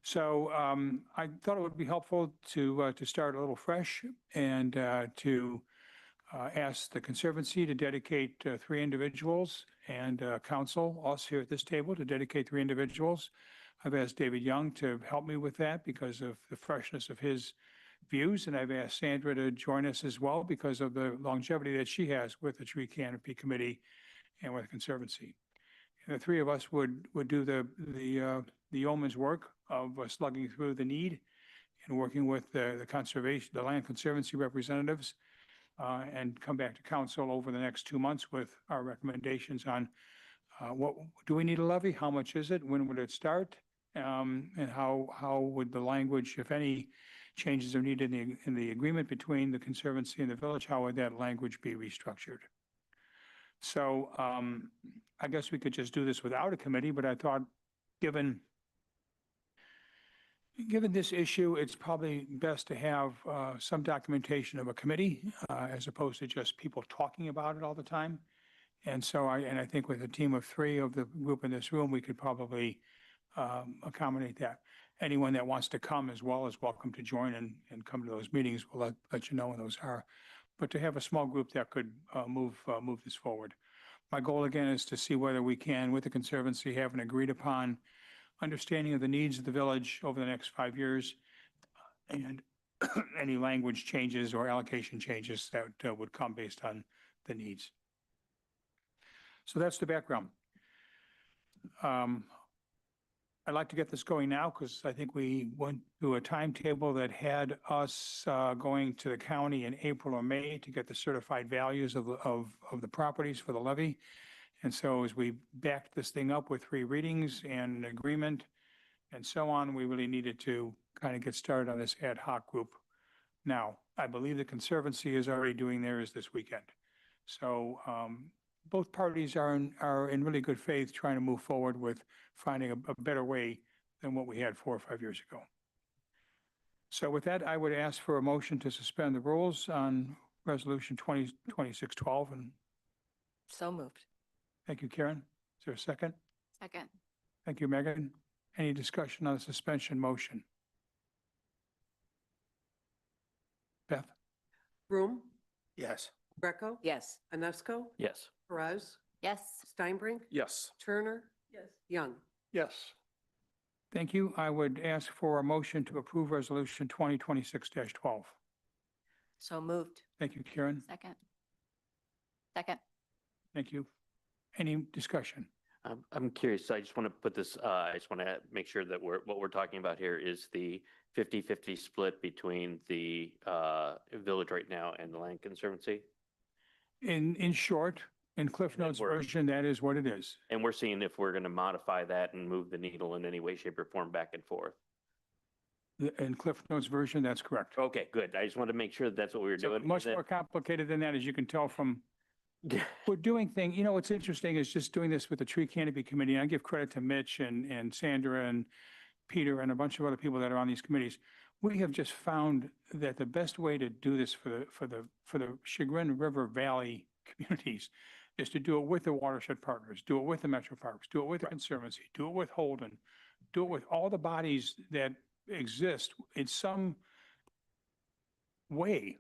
So I thought it would be helpful to start a little fresh and to ask the Conservancy to dedicate 3 individuals, and council, us here at this table, to dedicate 3 individuals. I've asked David Young to help me with that because of the freshness of his views, and I've asked Sandra to join us as well because of the longevity that she has with the Tree Canopy Committee and with the Conservancy. And the 3 of us would do the yeoman's work of slugging through the need and working with the Land Conservancy representatives, and come back to council over the next 2 months with our recommendations on what do we need a levy, how much is it, when would it start, and how would the language, if any changes are needed in the agreement between the Conservancy and the village, how would that language be restructured? So I guess we could just do this without a committee, but I thought given this issue, it's probably best to have some documentation of a committee as opposed to just people talking about it all the time. And so I think with a team of 3 of the group in this room, we could probably accommodate that. Anyone that wants to come as well is welcome to join and come to those meetings. We'll let you know when those are. But to have a small group that could move this forward. My goal again is to see whether we can, with the Conservancy, have an agreed upon understanding of the needs of the village over the next 5 years, and any language changes or allocation changes that would come based on the needs. So that's the background. I'd like to get this going now because I think we went through a timetable that had us going to the county in April or May to get the certified values of the properties for the levy. And so as we backed this thing up with 3 readings and an agreement and so on, we really needed to kind of get started on this ad hoc group. Now, I believe the Conservancy is already doing theirs this weekend. So both parties are in really good faith trying to move forward with finding a better way than what we had 4 or 5 years ago. So with that, I would ask for a motion to suspend the rules on Resolution 2026-12. And So moved. thank you, Karen. Is there a second? Second. Thank you, Megan. Any discussion on the suspension motion? Beth? Broom, Yes. Greco, Yes. Anusko, Yes. Perez, Yes. Steinbrink, Yes. Turner, Yes. Young. Yes. Thank you. I would ask for a motion to approve Resolution 2026-12. So moved. Thank you, Karen. Second. Second. Thank you. Any discussion? I'm curious, I just want to put this, I just want to make sure that what we're talking about here is the 50-50 split between the village right now and the Land Conservancy. In short, in Cliff Notes version, that is what it is. And we're seeing if we're going to modify that and move the needle in any way, shape, or form back and forth. In Cliff Notes version, that's correct. Okay, good. I just wanted to make sure that's what we were So doing. much more complicated than that, as you can tell from, we're doing things, what's interesting is just doing this with the Tree Canopy Committee. And I give credit to Mitch and Sandra and Peter and a bunch of other people that are on these committees. We have just found that the best way to do this for the Chagrin River Valley communities is to do it with the watershed partners, do it with the Metro Parks, do it with the Conservancy, do it with Holden, do it with all the bodies that exist in some way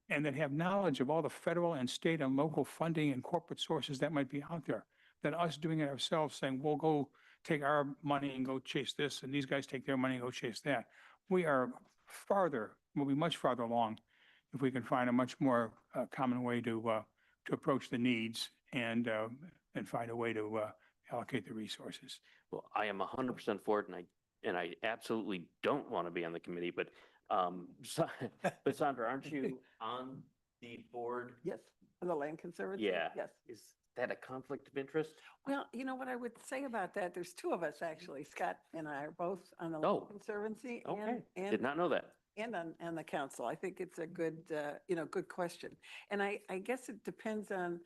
and that have knowledge of all the federal and state and local funding and corporate sources that might be out there, than us doing it ourselves, saying, we'll go take our money and go chase this, and these guys take their money and go chase that. We'll be much farther along if we can find a much more common way to approach the needs and find a way to allocate the resources. Well, I am 100% for it, and I absolutely don't want to be on the committee, but but Sandra, aren't you on the board? Yes, for the Land Conservancy? Yeah. Yes. Is that a conflict of interest? Well, you know what I would say about that? There's two of us, actually. Scott and I are both on the Oh, Land Conservancy Okay, and did not know that. and on the council. I think it's a good, good question. And I guess it depends on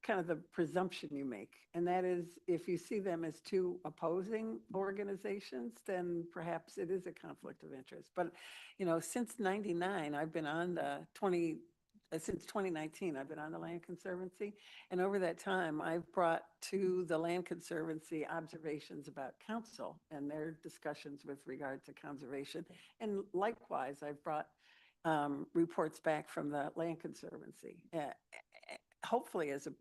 kind of the presumption you make. And that is, if you see them as two opposing organizations, then perhaps it is a conflict of interest. But, since 99, I've been on since 2019, I've been on the Land Conservancy. And over that time, I've brought to the Land Conservancy observations about council and their discussions with regard to conservation. And likewise, I've brought reports back from the Land Conservancy, hopefully as a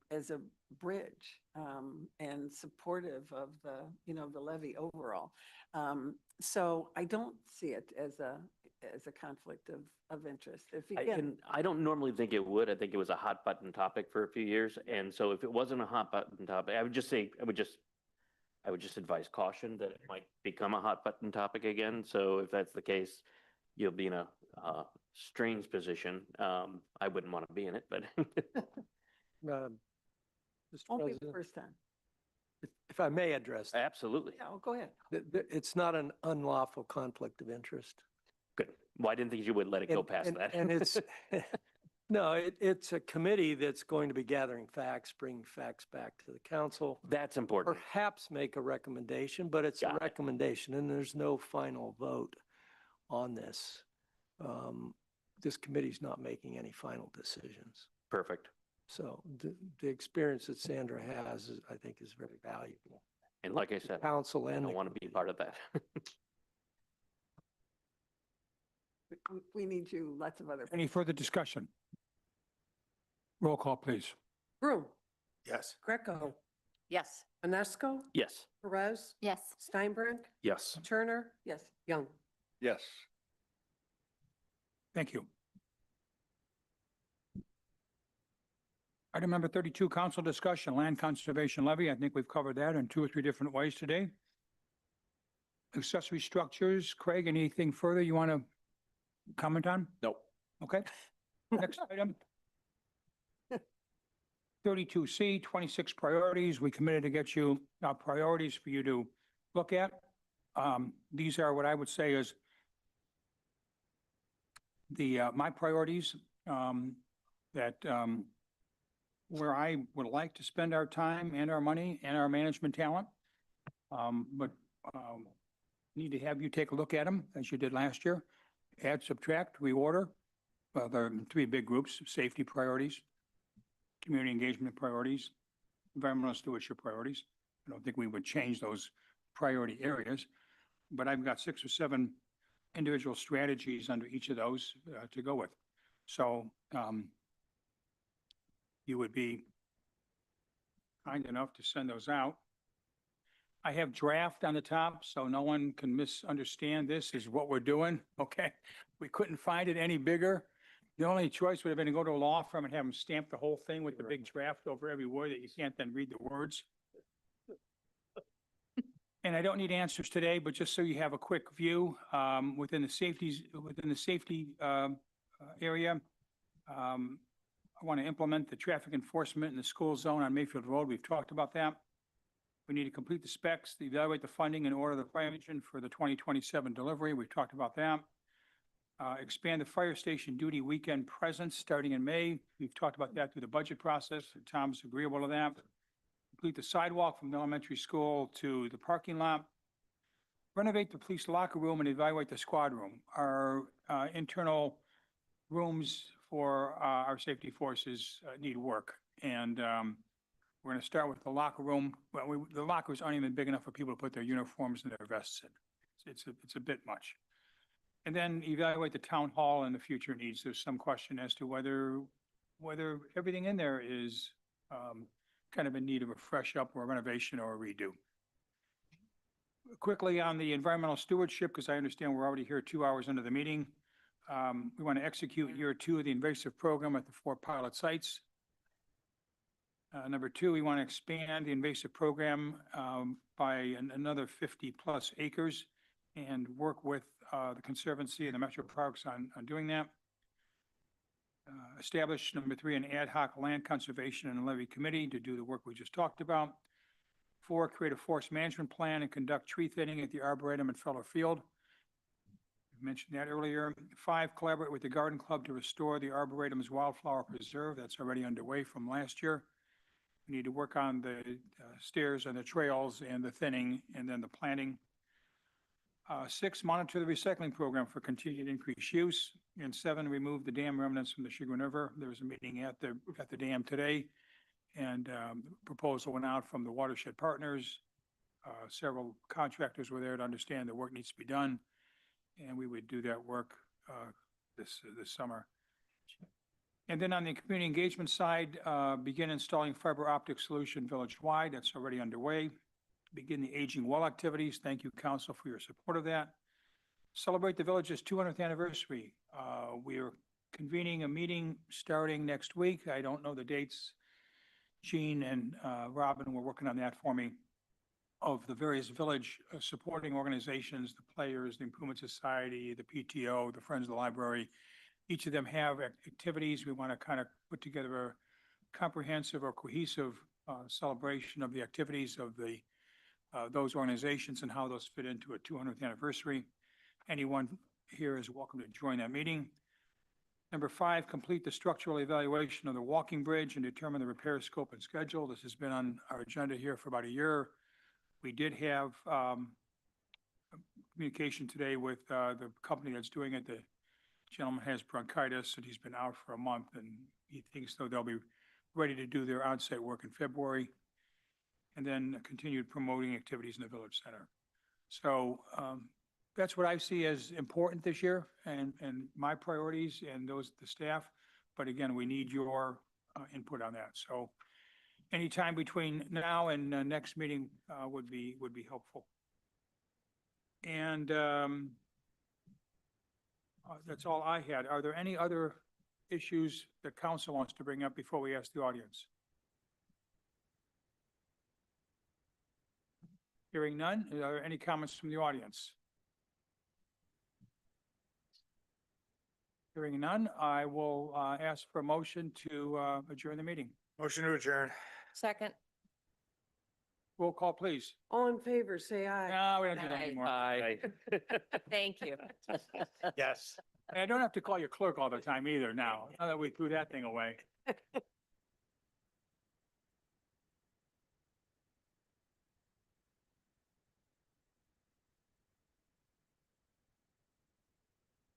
bridge and supportive of the levy overall. So I don't see it as a conflict of interest. I don't normally think it would. I think it was a hot button topic for a few years. And so if it wasn't a hot button topic, I would just advise caution that it might become a hot button topic again. So if that's the case, you'll be in a strange position. I wouldn't want to be in it, but Mr. Won't be the President, first time. if I may address, that, absolutely. Yeah, go ahead. it's not an unlawful conflict of interest. Good. Well, I didn't think you would let it go past that. And it's, no, it's a committee that's going to be gathering facts, bringing facts back to the council. That's important. Perhaps make a recommendation, but it's a Got it. recommendation and there's no final vote on this. This committee's not making any final decisions. Perfect. So the experience that Sandra has, I think, is very valuable. And like I said, Council I and don't the want to be part of that. We need you, lots of other. Any further discussion? Roll call, please. Broom, Yes. Greco, Yes. Anusko, Yes. Perez, Yes. Steinbrink, Yes. Turner, Yes. Young. Yes. Thank you. Item number 32, council discussion, land conservation levy. I think we've covered that in 2 or 3 different ways today. Accessory structures, Craig, anything further you want to comment on? Nope. Okay. Next item. 32C, 26 priorities. We committed to get you priorities for you to look at. These are what I would say is my priorities where I would like to spend our time and our money and our management talent. But Need to have you take a look at them as you did last year. Add, subtract, reorder. Well, there are three big groups: safety priorities, community engagement priorities, environmental stewardship priorities. I don't think we would change those priority areas, but I've got 6 or 7 individual strategies under each of those to go with. So you would be kind enough to send those out. I have draft on the top, so no one can misunderstand this is what we're doing, okay? We couldn't find it any bigger. The only choice would have been to go to a law firm and have them stamp the whole thing with the big draft over every word that you can't then read the words. And I don't need answers today, but just so you have a quick view, within the safety area, I want to implement the traffic enforcement in the school zone on Mayfield Road. We've talked about that. We need to complete the specs, evaluate the funding, and order the fire engine for the 2027 delivery. We've talked about that. Expand the fire station duty weekend presence starting in May. We've talked about that through the budget process. Tom's agreeable to that. Complete the sidewalk from the elementary school to the parking lot. Renovate the police locker room and evaluate the squad room. Our internal rooms for our safety forces need work. And we're going to start with the locker room. Well, the lockers aren't even big enough for people to put their uniforms and their vests in. It's a bit much. And then evaluate the town hall and the future needs. There's some question as to whether everything in there is kind of in need of a fresh up or a renovation or a redo. Quickly on the environmental stewardship, because I understand we're already here 2 hours into the meeting. We want to execute year 2 of the invasive program at the 4 pilot sites. Number 2, we want to expand the invasive program by another 50 plus acres and work with the Conservancy and the Metro Parks on doing that. Establish, number 3, an ad hoc land conservation and levy committee to do the work we just talked about. 4, create a forest management plan and conduct tree thinning at the Arboretum and Feller Field. I mentioned that earlier. 5, collaborate with the Garden Club to restore the Arboretum's wildflower preserve. That's already underway from last year. We need to work on the stairs and the trails and the thinning and then the planting. 6, monitor the recycling program for continued increased use. And 7, remove the dam remnants from the Chagrin River. There was a meeting at the dam today, and proposal went out from the watershed partners. Several contractors were there to understand the work needs to be done, and we would do that work this summer. And then on the community engagement side, begin installing fiber optic solution village-wide. That's already underway. Begin the aging well activities. Thank you, council, for your support of that. Celebrate the village's 200th anniversary. We are convening a meeting starting next week. I don't know the dates. Jean and Robin were working on that for me, of the various village supporting organizations, the players, the Improvement Society, the PTO, the Friends of the Library. Each of them have activities. We want to kind of put together a comprehensive or cohesive celebration of the activities of those organizations and how those fit into a 200th anniversary. Anyone here is welcome to join that meeting. Number 5, complete the structural evaluation of the walking bridge and determine the repair scope and schedule. This has been on our agenda here for about a year. We did have communication today with the company that's doing it. The gentleman has bronchitis and he's been out for a month, and he thinks though they'll be ready to do their on-site work in February, and then continued promoting activities in the village center. So that's what I see as important this year, and my priorities and those of the staff. But again, we need your input on that. So anytime between now and next meeting would be helpful. And that's all I had. Are there any other issues that council wants to bring up before we ask the audience? Hearing none, are there any comments from the audience? Hearing none, I will ask for a motion to adjourn the meeting. Motion to adjourn. Second. Roll call, please. All in favor, say aye. No, we don't do that anymore. Aye. Thank you. Yes. And I don't have to call your clerk all the time either now that we threw that thing away.